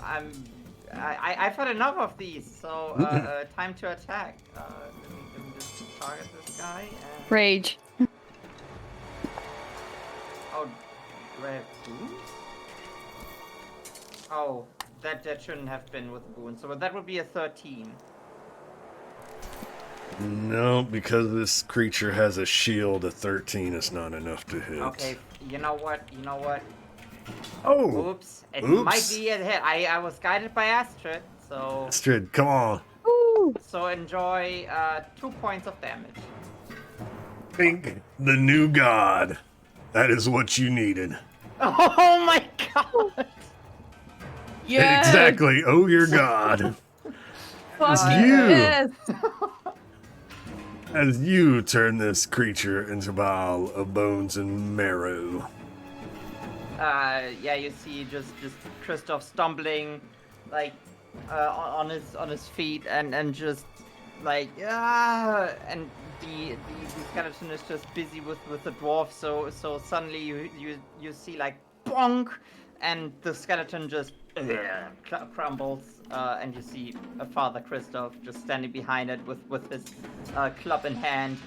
C: I've had enough of these, so time to attack. Let me just target this guy. And...
F: Rage.
C: Oh, do I have boons? Oh, that shouldn't have been with boons. So that would be a 13.
A: No, because this creature has a shield, a 13 is not enough to hit.
C: Okay, you know what?
A: Oh!
C: Oops. It
A: Oops.
C: might be a hit. I was guided by Astrid, so...
A: Astrid, come on.
F: Ooh.
C: So enjoy 2 points of damage.
A: Think the new god. That is what you needed.
C: Oh my god!
D: Yeah.
A: Exactly. Oh, your god.
D: Fucking
A: you.
D: yes.
A: As you turn this creature into a pile of bones and marrow.
C: Yeah, you see just Christoph stumbling, like, on his feet and just like and the skeleton is just busy with the dwarf, so suddenly you see like bonk, and the skeleton just crumbles, and you see Father Christoph just standing behind it with his club in hand.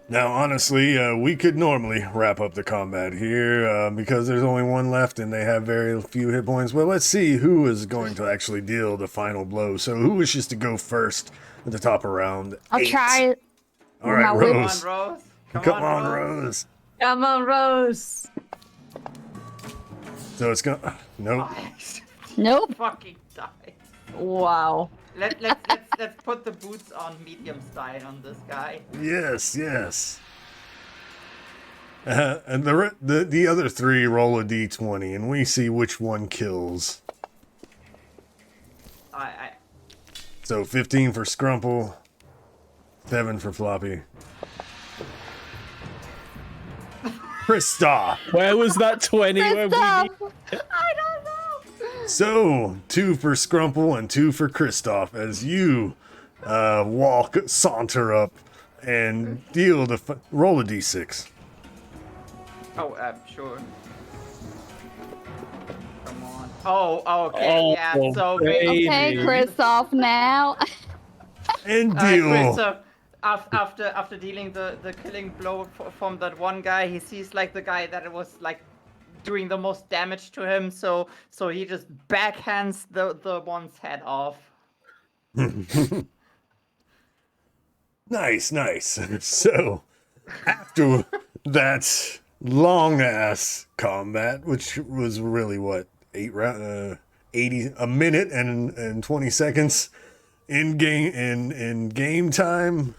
A: Now, honestly, we could normally wrap up the combat here because there's only one left and they have very few hit points. But let's see who is going to actually deal the final blow. So who wishes to go first at the top of round
F: I'll
A: 8?
F: try it.
A: All right,
F: My whip.
C: Come on,
A: Rose.
C: Rose.
A: Come on, Rose.
D: Come on, Rose.
A: So it's going to... Nope.
F: Nope.
C: Fucking die.
D: Wow.
C: Let's put the boots on medium style on this guy.
A: Yes, yes. And the other 3 roll a d20 and we see which one kills. So 15 for Scrumple, 7 for Floppy. Kristoff.
E: Where was that 20? Where we
F: Stop.
E: need-
F: I don't know.
A: So 2 for Scrumple and 2 for Kristoff as you saunter up and deal the roll a d6.
C: Oh, sure. Come on. Oh, okay,
E: Oh,
C: yeah, so
E: baby.
F: Okay, Kristoff now.
A: And deal.
C: Chris, so after dealing the killing blow from that one guy, he sees like the guy that was like doing the most damage to him, so he just backhands the one's head off.
A: Nice. So, after that long ass combat, which was really what, 80 a minute and 20 seconds in game time,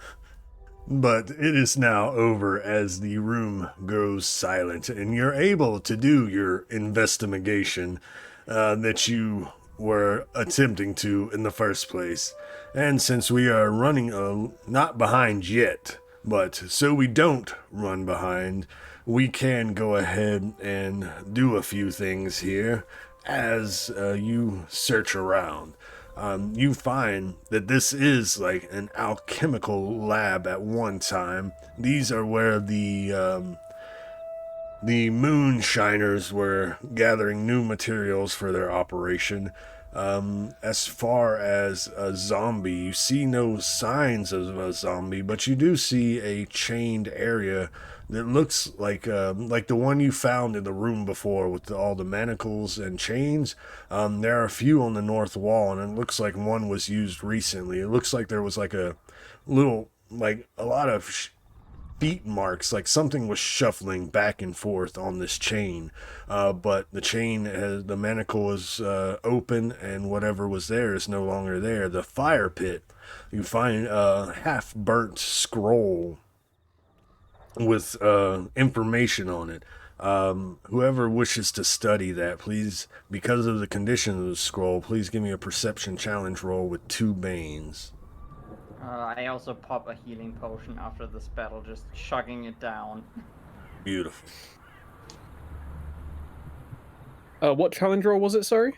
A: but it is now over as the room goes silent and you're able to do your investigation that you were attempting to in the first place. And since we are running not behind yet, but so we don't run behind, we can go ahead and do a few things here as you search around. You find that this is like an alchemical lab at one time. These are where the moonshiners were gathering new materials for their operation. As far as a zombie, you see no signs of a zombie, but you do see a chained area that looks like the one you found in the room before with all the manacles and chains. There are a few on the north wall, and it looks like one was used recently. It looks like there was like a little, like a lot of feet marks, like something was shuffling back and forth on this chain, but the manacle is open, and whatever was there is no longer there. The fire pit, you find a half burnt scroll with information on it. Whoever wishes to study that, please, because of the condition of the scroll, please give me a perception challenge roll with 2 banes.
C: I also pop a healing potion after this battle, just chugging it down.
A: Beautiful.
E: What challenge roll was it? Sorry.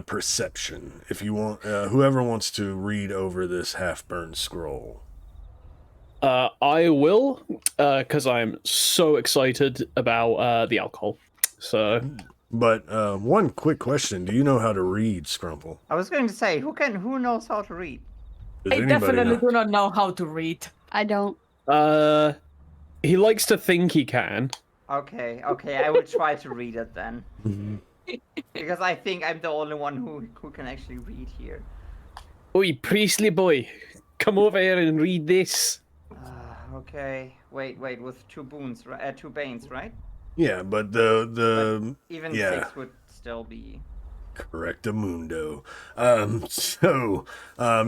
A: Perception. If you want, whoever wants to read over this half-burned scroll.
E: I will, because I'm so excited about the alcohol. So,
A: But one quick question: do you know how to read, Scrumple?
C: I was going to say, who knows how to read?
A: Does
D: I
A: anybody
D: definitely
A: know?
D: do not know how to read.
F: I don't.
E: he likes to think he can.
C: Okay, I will try to read it then. Because I think I'm the only one who can actually read here.
E: Oi, Priestley boy, come over here and read this.
C: Okay, wait, with two boons, right? Two banes, right?
A: Yeah, but
C: Even
A: yeah.
C: 6 would still be.
A: Correctamundo.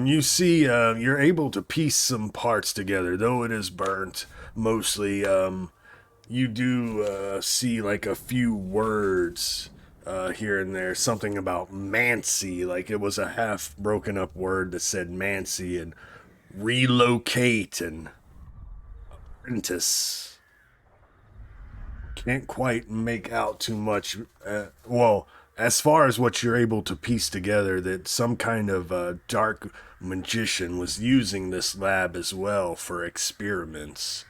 A: You see, you're able to piece some parts together, though it is burnt mostly. You do see like a few words here and there, something about Mancy, like it was a half broken up word that said Mancy and relocate and apprentice. Can't quite make out too much. Well, as far as what you're able to piece together, that some kind of dark magician was using this lab as well for experiments.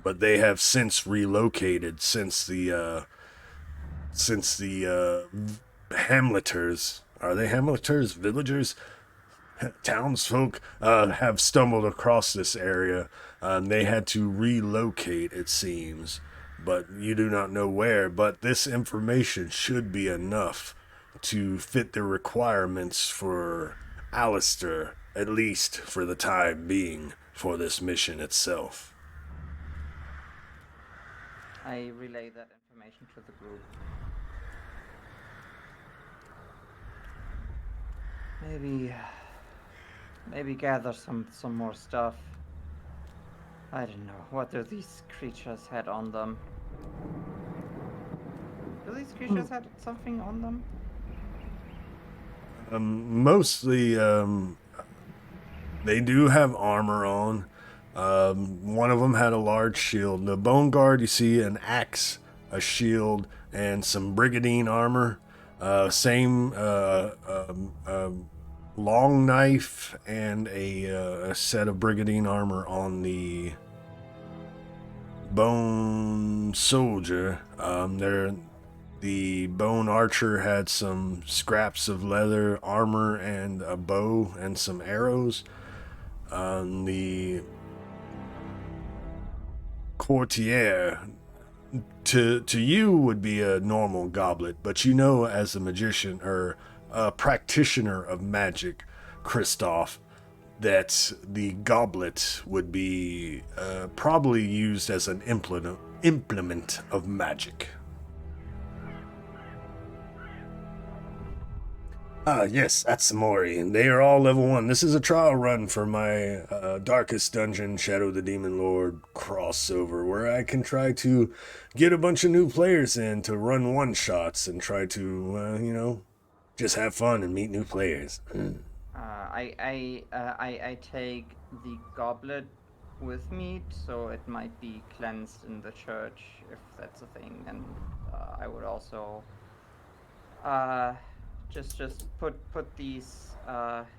A: But they have since relocated since the Hamleters. Are they Hamleters? Villagers? Townsfolk have stumbled across this area. They had to relocate, it seems, but you do not know where. But this information should be enough to fit the requirements for Alistair, at least for the time being, for this mission itself.
C: I relay that information to the group. Maybe gather some more stuff. I don't know. What do these creatures had on them? Do these creatures had something on them?
A: Mostly, they do have armor on. One of them had a large shield. The Bone Guard, you see an axe, a shield, and some Brigandine armor. Same long knife and a set of Brigandine armor on the Bone Soldier. The Bone Archer had some scraps of leather armor and a bow and some arrows. The Courtier, to you would be a normal goblet, but you know, as a magician or a practitioner of magic, Christoph, that the goblet would be probably used as an implement of magic. Yes, Atsamori. They are all level 1. This is a trial run for my Darkest Dungeon, Shadow the Demon Lord crossover, where I can try to get a bunch of new players in to run one-shots and try to, just have fun and meet new players.
C: I take the goblet with me, so it might be cleansed in the church, if that's a thing, and I would also just put these I'm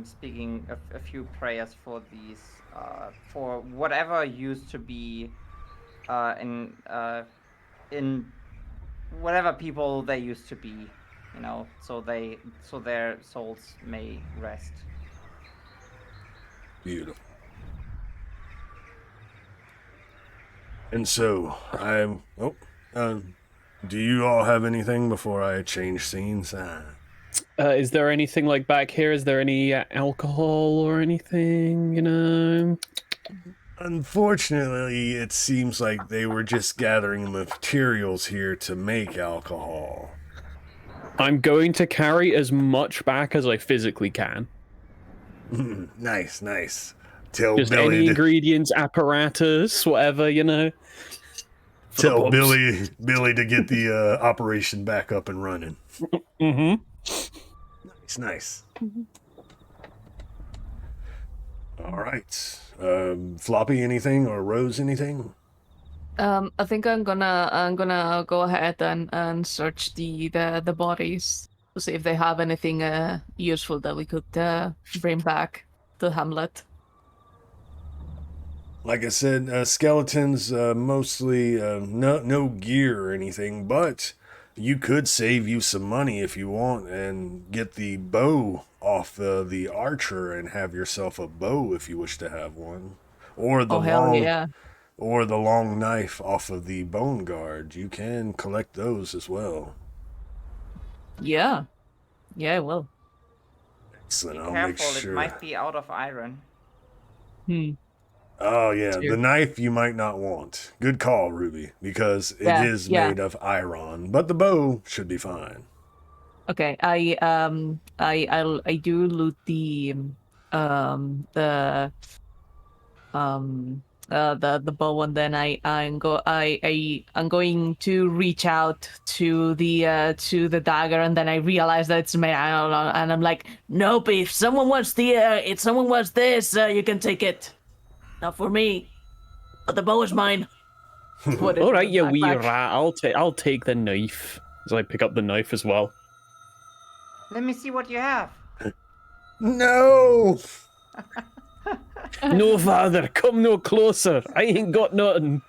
C: speaking a few prayers for these for whatever used to be in whatever people they used to be, so their souls may rest.
A: Beautiful. And so, do you all have anything before I change scenes?
E: Is there anything like back here? Is there any alcohol or anything?
A: Unfortunately, it seems like they were just gathering materials here to make alcohol.
E: I'm going to carry as much back as I physically can.
A: Nice. Tell
E: Just
A: Billy
E: any ingredients, apparatus, whatever.
A: Tell Billy to get the operation back up and running.
E: Mm-hmm.
A: Nice. All right. Floppy, anything, or Rose, anything?
D: I think I'm gonna go ahead and search the bodies to see if they have anything useful that we could bring back to Hamlet.
A: Like I said, skeletons, mostly no gear or anything, but you could save you some money if you want and get the bow off the archer and have yourself a bow if you wish to have one, or
D: Oh hell yeah!
A: the long knife off of the bone guard. You can collect those as well.
D: Yeah, yeah, well.
A: Excellent.
C: Be
A: I'll make
C: careful, it
A: sure.
C: might be out of iron.
A: Oh yeah,
D: Sure.
A: the knife you might not want. Good call, Ruby, because it
D: Yeah,
A: is
D: yeah.
A: made of iron, but the bow should be fine.
D: Okay, I do loot the the bow, and then I'm going to reach out to the dagger, and then I realize that it's me, and I'm like,
G: Nope. If someone wants this, you can take it. Not for me. But the bow is mine.
D: put it
E: All
D: in
E: right,
D: the
E: you wee
D: backpack.
E: rat. I'll take the knife. As I pick up the knife as well.
C: Let me see what you have.
A: No.
E: No, father, come no closer. I ain't got nothing.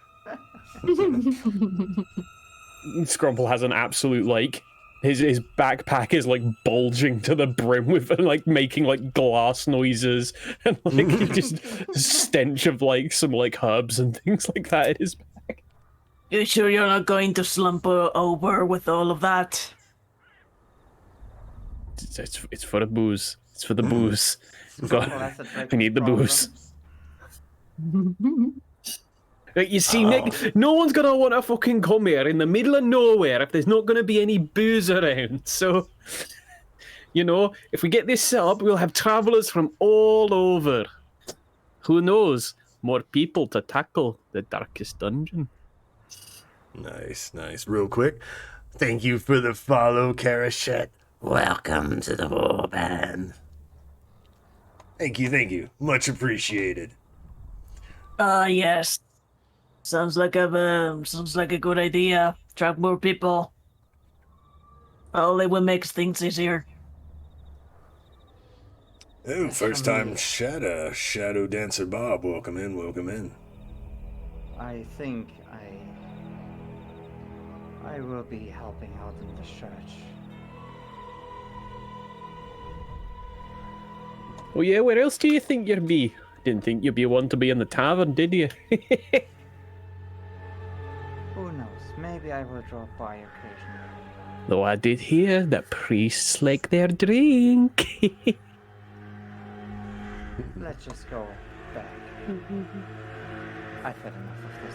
E: Scrumple has an absolute like his backpack is like bulging to the brim with like making like glass noises and like just stench of like some like herbs and things like that in his back.
G: You sure you're not going to slump over with all of that?
E: It's for the booze. It's for the booze. God,
C: Well, that's a
E: I
C: drinking
E: need the
C: problem.
E: booze. Like, you see, Nick, no one's gonna want to fucking come here in the middle of nowhere if there's not gonna be any booze around. So, you know, if we get this set up, we'll have travelers from all over. Who knows? More people to tackle the darkest dungeon.
A: Nice, nice. Real quick, thank you for the follow, Karashet.
B: Welcome to the warband.
A: Thank you. Much appreciated.
G: Yes. Sounds like a good idea. Attract more people. Only will make things easier.
A: Oh,
C: As
A: first
C: for
A: time
C: me-
A: Shadow Dancer Bob. Welcome in.
C: I think I will be helping out in the church.
E: Oh yeah, where else do you think you'd be? Didn't think you'd be one to be in the tavern, did you?
C: Who knows? Maybe I will drop by occasionally.
E: Though I did hear that priests like their drink.
C: Let's just go back. I've had enough of this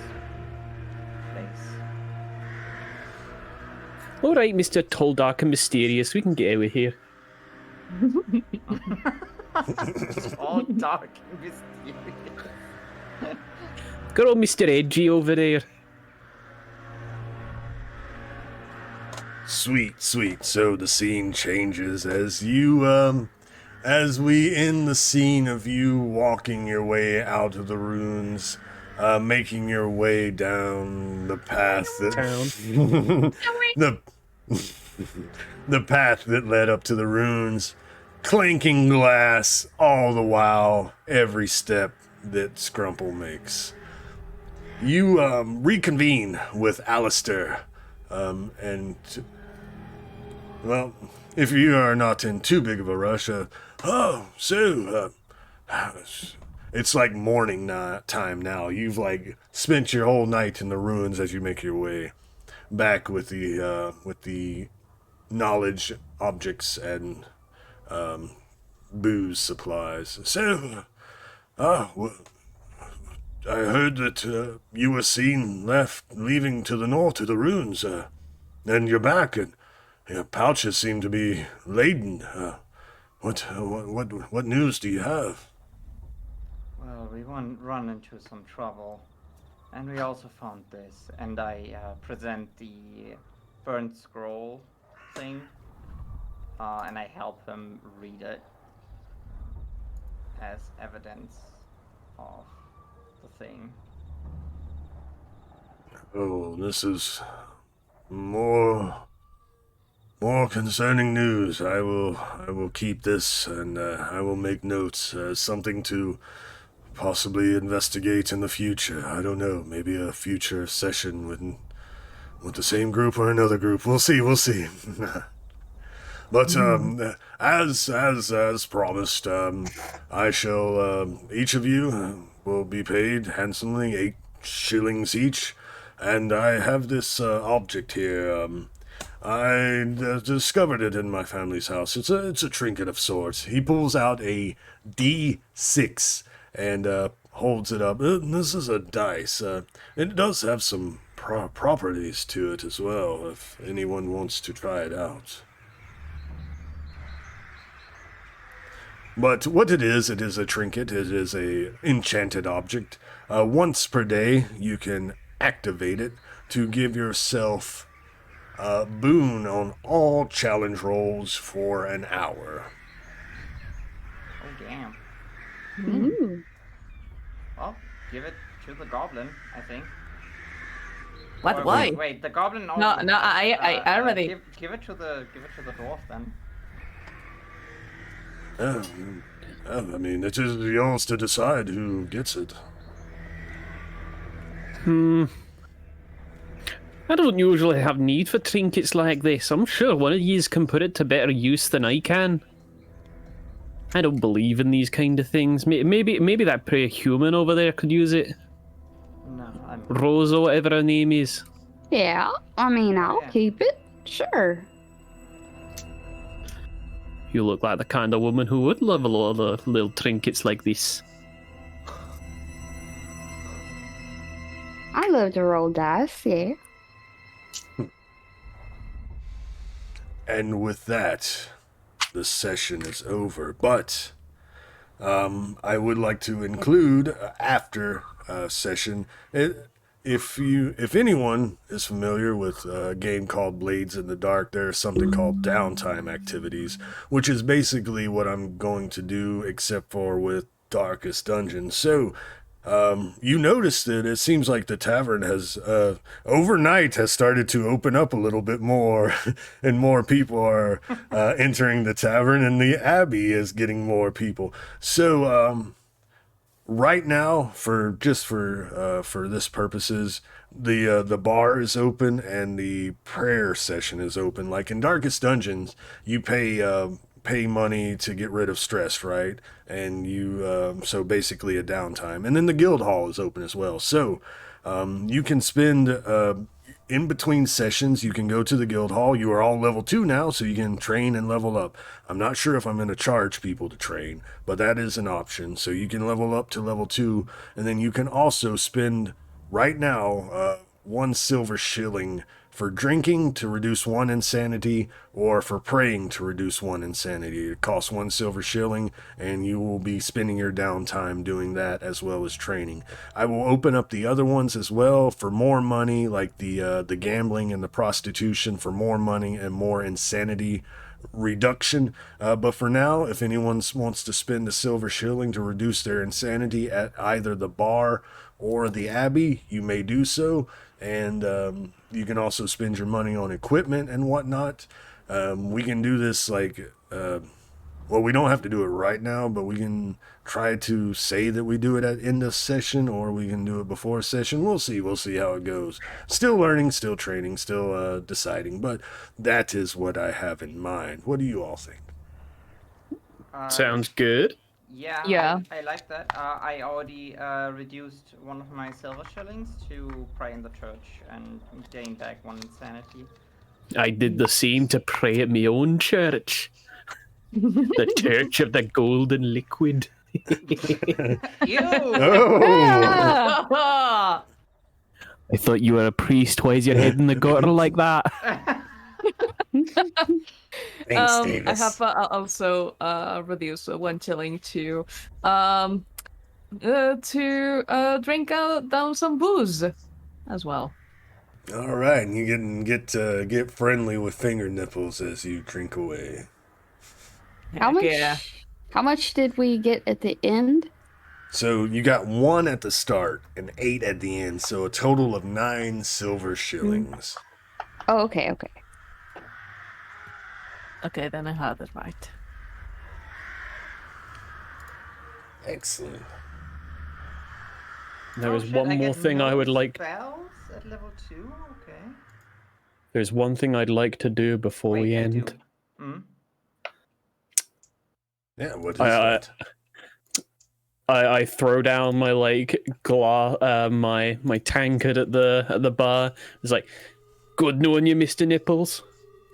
C: place.
E: All right, Mr. Tall, Dark, and Mysterious, we can get out of here.
C: It's all dark and mysterious.
E: Got old Mr. Edgy over there.
A: Sweet. So the scene changes as we end the scene of you walking your way out of the ruins, making your way down the path the path that led up to the ruins, clinking glass all the while, every step that Scrumple makes. You reconvene with Alistair, and well, if you are not in too big of a rush, it's like morning time now. You've like spent your whole night in the ruins as you make your way back with the knowledge objects and booze supplies. So, I heard that you were seen leaving to the north to the ruins, and you're back, and your pouches seem to be laden. What news do you have?
C: Well, we run into some trouble, and we also found this. And I present the burnt scroll thing, and I help him read it. as evidence of the thing.
A: Oh, this is more concerning news. I will keep this, and I will make notes as something to possibly investigate in the future. I don't know, maybe a future session with the same group or another group. We'll see. But as promised, I shall each of you will be paid handsomely 8 shillings each, and I have this object here. I discovered it in my family's house. It's a trinket of sorts. He pulls out a D6 and holds it up. This is a dice. It does have some properties to it as well, if anyone wants to try it out. But what it is a trinket. It is a enchanted object. Once per day, you can activate it to give yourself a boon on all challenge rolls for an hour.
C: Oh damn.
F: Ooh.
C: Well, give it to the goblin, I think.
D: What?
C: Or
D: Why?
C: Wait, the goblin.
D: No,
C: also
D: no,
C: has,
D: I already.
C: give it to the dwarf then.
A: I mean, it is yours to decide who gets it.
E: I don't usually have need for trinkets like this. I'm sure one of yous can put it to better use than I can. I don't believe in these kind of things. Maybe that prey human over there could use it.
C: No, I'm.
E: Rose or whatever her name is.
F: Yeah, I mean, I'll
C: Yeah.
F: keep it. Sure.
E: You look like the kind of woman who would love a lot of little trinkets like this.
F: I love to roll dice, yeah.
A: And with that, the session is over. But I would like to include after session. If anyone is familiar with a game called Blades in the Dark, there's something called downtime activities, which is basically what I'm going to do, except for with Darkest Dungeon. So, you noticed that it seems like the tavern has, overnight has started to open up a little bit more, and more people are entering the tavern, and the Abbey is getting more people. So, right now, for this purposes, the bar is open and the prayer session is open. Like in Darkest Dungeons, you pay money to get rid of stress, right? And you so basically a downtime. And then the guild hall is open as well. So you can spend in between sessions, you can go to the guild hall. You are all level 2 now, so you can train and level up. I'm not sure if I'm going to charge people to train, but that is an option. So you can level up to level 2, and then you can also spend right now 1 silver shilling for drinking to reduce 1 insanity, or for praying to reduce 1 insanity. It costs 1 silver shilling, and you will be spending your downtime doing that as well as training. I will open up the other ones as well for more money, like the gambling and the prostitution, for more money and more insanity reduction. But for now, if anyone wants to spend a silver shilling to reduce their insanity at either the bar or the Abbey, you may do so. And you can also spend your money on equipment and whatnot. We can do this like, well, we don't have to do it right now, but we can try to say that we do it at end of session, or we can do it before session. We'll see how it goes. Still learning, still training, still deciding, but that is what I have in mind. What do you all think?
E: Sounds good.
C: Yeah. I like that. I already reduced one of my silver shillings to pray in the church and gain back 1 insanity.
E: I did the same to pray at my own church. The Church of the Golden Liquid.
C: Ew!
A: Oh!
D: Ah!
E: I thought you were a priest. Why is your head in the gutter like that?
B: Thanks,
D: I
B: Davis.
D: have also reduced 1 shilling to drink down some booze as well.
A: All right, and you get friendly with finger nipples as you drink away.
F: How much?
D: Yeah.
F: How much did we get at the end?
A: So you got 1 at the start and 8 at the end, so a total of 9 silver shillings.
F: Oh, okay.
D: Okay, then I have it right.
A: Excellent.
E: There is
C: shit,
E: one
C: I
E: more
C: get
E: thing I
C: no
E: would like.
C: Spells at level 2? Okay.
E: There's one thing I'd like to do before we end.
A: Yeah, what is that?
E: I throw down my my tankard at the bar. It's like, good knowing you, Mr. Nipples,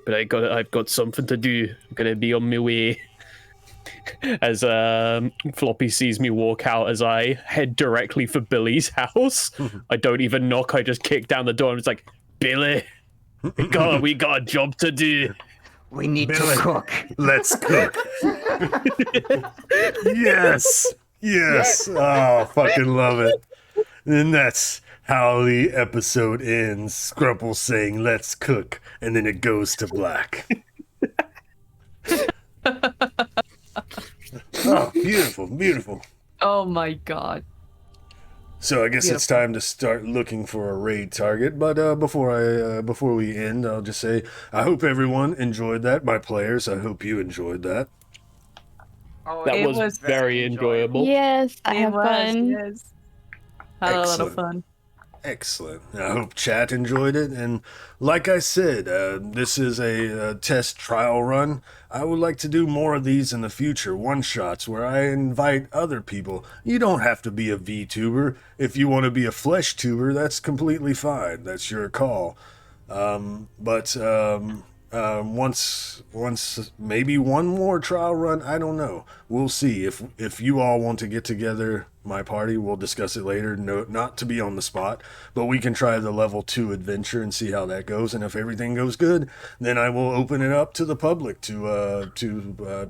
E: but I've got something to do. I'm gonna be on my way. As Floppy sees me walk out, as I head directly for Billy's house. I don't even knock. I just kick down the door and it's like, Billy, we got a job to do.
B: We need
A: Billy,
B: to cook.
A: Let's cook. Yes. Oh, fucking love it. And that's how the episode ends. Scrumple saying, let's cook. And then it goes to black. Oh, beautiful.
D: Oh my god.
A: So I guess it's time to start looking for a raid target. But before we end, I'll just say I hope everyone enjoyed that. My players, I hope you enjoyed that.
C: Oh,
E: That
C: it
E: was very enjoyable.
F: Yes, I
D: It
F: have
D: was,
F: fun.
D: yes. Had a lot of
A: Excellent.
D: fun.
A: Excellent. I hope chat enjoyed it. And like I said, this is a test trial run. I would like to do more of these in the future, one-shots, where I invite other people. You don't have to be a VTuber. If you want to be a flesh tuber, that's completely fine. That's your call. Once maybe one more trial run, I don't know. We'll see. If you all want to get together, my party, we'll discuss it later. No, not to be on the spot, but we can try the level 2 adventure and see how that goes. And if everything goes good, then I will open it up to the public to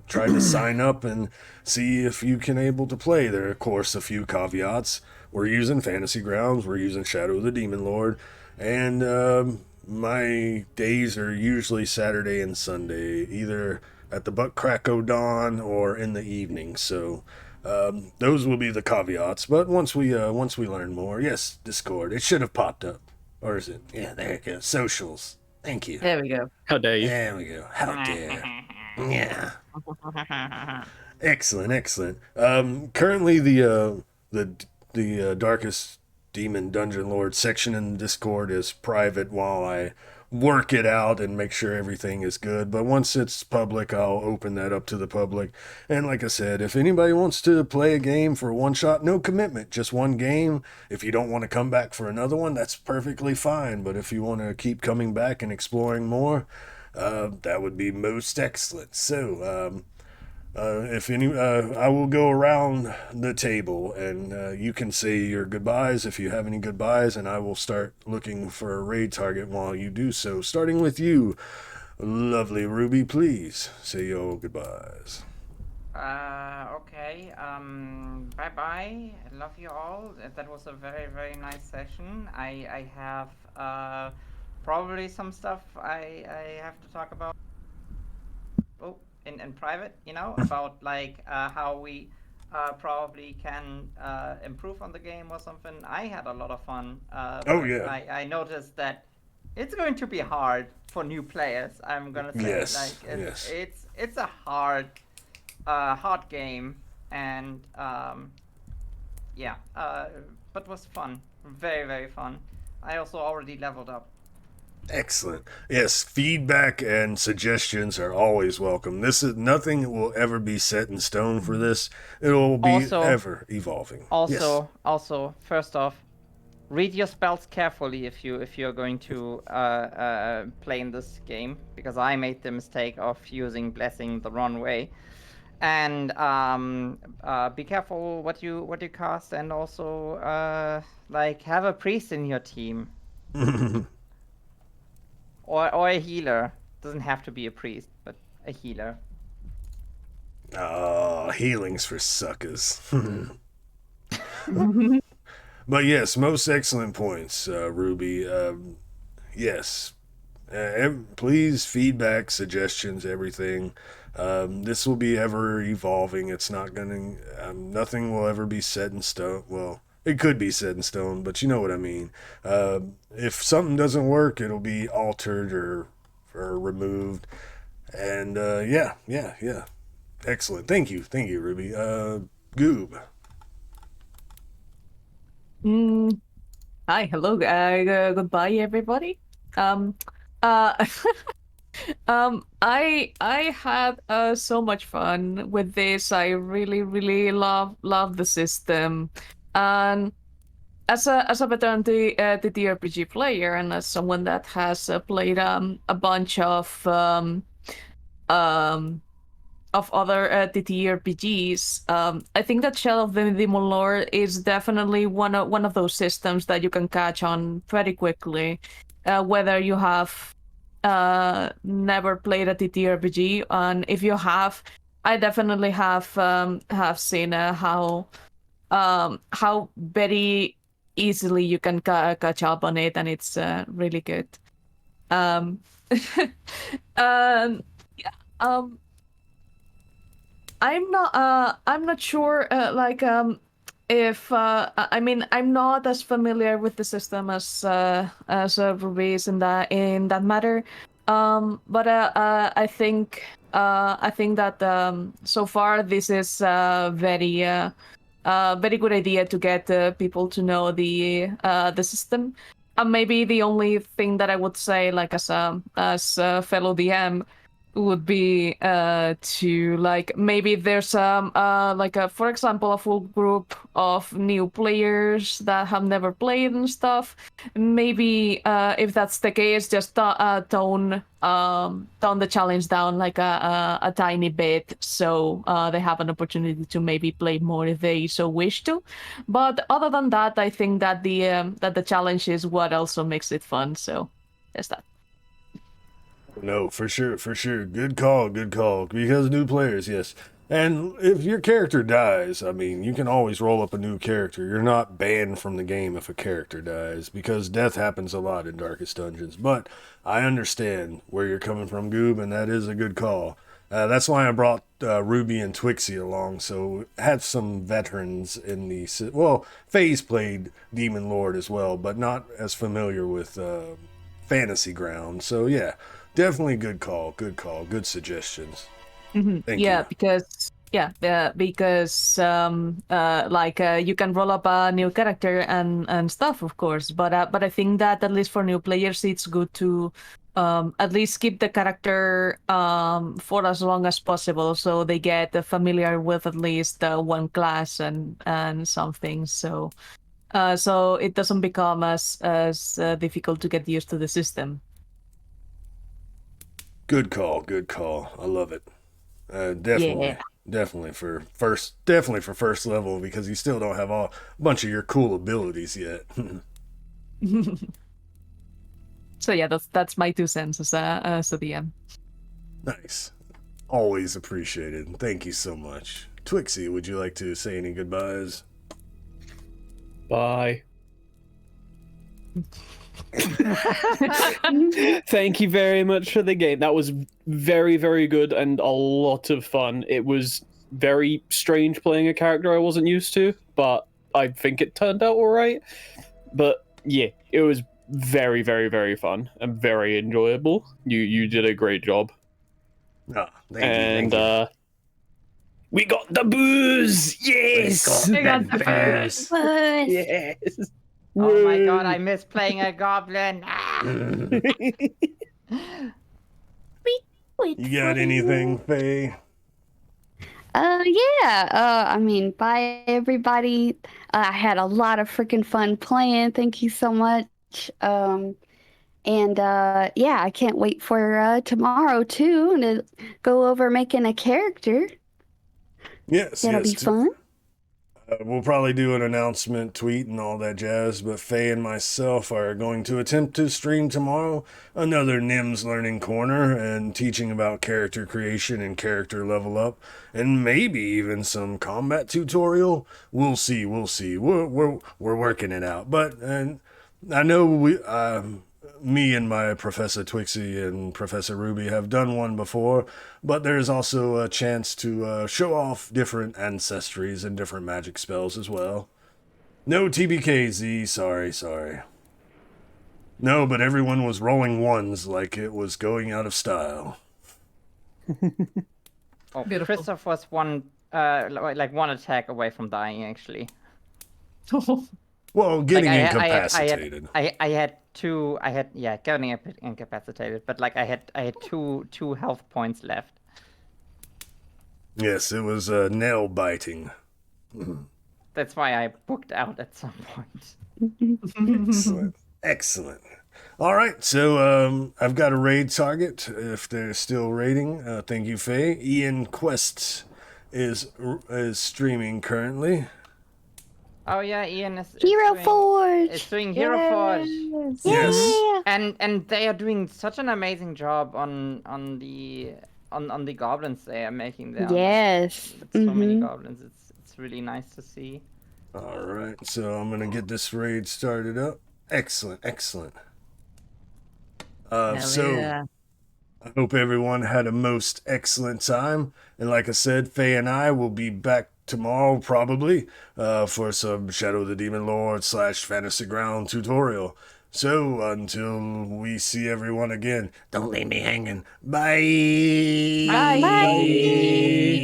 A: try to sign up and see if you can able to play. There are, of course, a few caveats. We're using Fantasy Grounds. We're using Shadow of the Demon Lord, and my days are usually Saturday and Sunday, either at the butt crack o' dawn or in the evening. So those will be the caveats. But once we learn more, yes, Discord. It should have popped up, or is it? Yeah, there it goes. Socials. Thank you.
D: There we go.
E: How dare you?
A: There we go. How dare? Yeah. Excellent. Currently the Darkest Demon Dungeon Lord section in Discord is private while I work it out and make sure everything is good. But once it's public, I'll open that up to the public. And like I said, if anybody wants to play a game for a one shot, no commitment, just one game. If you don't want to come back for another one, that's perfectly fine. But if you want to keep coming back and exploring more, that would be most excellent. So, I will go around the table and you can say your goodbyes if you have any goodbyes, and I will start looking for a raid target while you do so. Starting with you, lovely Ruby, please say your goodbyes.
C: Okay. Bye-bye. I love you all. That was a very, very nice session. I have probably some stuff I have to talk about. Oh, in private, about like how we probably can improve on the game or something. I had a lot of fun.
A: Oh, yeah.
C: I noticed that it's going to be hard for new players. I'm gonna say,
A: Yes,
C: like
A: yes.
C: it's a hard game, and but was fun, very, very fun. I also already leveled up.
A: Excellent. Yes, feedback and suggestions are always welcome. Nothing will ever be set in stone for this. It will be
C: Also-
A: ever evolving.
C: Also, first off, read your spells carefully if you're going to play in this game, because I made the mistake of using blessing the wrong way. And be careful what you cast, and also like have a priest in your team. Or a healer. Doesn't have to be a priest, but a healer.
A: Oh, healing's for suckers. But yes, most excellent points, Ruby. Yes, Please, feedback, suggestions, everything. This will be ever evolving. It's not gonna. Nothing will ever be set in stone. Well, it could be set in stone, but you know what I mean. If something doesn't work, it'll be altered or removed. And yeah. Excellent. Thank you, Ruby. Goob.
D: Hi, hello, goodbye, everybody. Uh, I had so much fun with this. I really love the system, and as a veteran TTRPG player, and as someone that has played a bunch um of other TTRPGs, I think that Shell of the Demon Lord is definitely one of those systems that you can catch on pretty quickly, whether you have never played a TTRPG, and if you have, I definitely have seen how very easily you can catch up on it, and it's really good. Um, yeah. I'm not sure if I mean, I'm not as familiar with the system as Ruby is in that matter. But I think that so far this is very good idea to get people to know the system. And maybe the only thing that I would say, like as a fellow DM, would be to like maybe there's like a, for example, a full group of new players that have never played and stuff. Maybe if that's the case, just tone the challenge down like a tiny bit, so they have an opportunity to maybe play more if they so wish to. But other than that, I think that the challenge is what also makes it fun. So there's that.
A: No, for sure, for sure. Good call, good call. Because new players, yes. And if your character dies, I mean, you can always roll up a new character. You're not banned from the game if a character dies, because death happens a lot in Darkest Dungeons. But I understand where you're coming from, Goob, and that is a good call. That's why I brought Ruby and Twixie along, so have some veterans in the... Well, FaZe played Demon Lord as well, but not as familiar with Fantasy Ground. So yeah, definitely good call, good suggestions. Thank
D: Yeah,
A: you.
D: because you can roll up a new character and stuff, of course. But I think that at least for new players, it's good to at least keep the character for as long as possible, so they get familiar with at least one class and something. So it doesn't become as difficult to get used to the system.
A: Good call, good call. I love it. Definitely,
D: Yeah.
A: definitely for first level, because you still don't have a bunch of your cool abilities yet.
D: So yeah, that's my 2 cents as a DM.
A: Nice. Always appreciated. Thank you so much. Twixie, would you like to say any goodbyes?
E: Bye. Thank you very much for the game. That was very good and a lot of fun. It was very strange playing a character I wasn't used to, but I think it turned out all right. But yeah, it was very fun and very enjoyable. You did a great job.
A: Ah, thank you.
E: We got the booze. Yes.
D: I got the
B: booze.
E: Yes.
C: Oh my god, I miss playing a goblin. Ah!
A: You got anything, Faye?
F: Yeah. I mean, bye everybody. I had a lot of freaking fun playing. Thank you so much. And yeah, I can't wait for tomorrow too to go over making a character.
A: Yes,
F: That'll be fun.
A: We'll probably do an announcement, tweet, and all that jazz, but Faye and myself are going to attempt to stream tomorrow another NIMS Learning Corner and teaching about character creation and character level up, and maybe even some combat tutorial. We'll see. We're working it out. But and I know me and my Professor Twixie and Professor Ruby have done one before, but there's also a chance to show off different ancestries and different magic spells as well. No TBKZ, sorry. No, but everyone was rolling ones like it was going out of style.
C: Oh,
D: Beautiful.
C: Christoph was one attack away from dying, actually.
A: Well, getting
C: Like,
A: incapacitated.
C: I had two. Getting incapacitated, but like I had two health points left.
A: Yes, it was nail biting.
C: That's why I booked out at some point.
A: Excellent. All right, so I've got a raid target. If they're still raiding, thank you, Faye. Ian Quest is streaming currently.
C: Oh yeah, Ian is
F: Hero
C: doing,
F: Forge.
C: is doing Hero Forge,
A: Yes.
C: and they are doing such an amazing job on the goblins they are making there.
F: Yes.
C: With so many goblins, it's really nice to see.
A: All right, so I'm gonna get this raid started up. Excellent. So I hope everyone had a most excellent time, and like I said, Faye and I will be back tomorrow probably for some Shadow of the Demon Lord / Fantasy Ground tutorial. So until we see everyone again, don't leave me hanging. Bye.
D: Bye.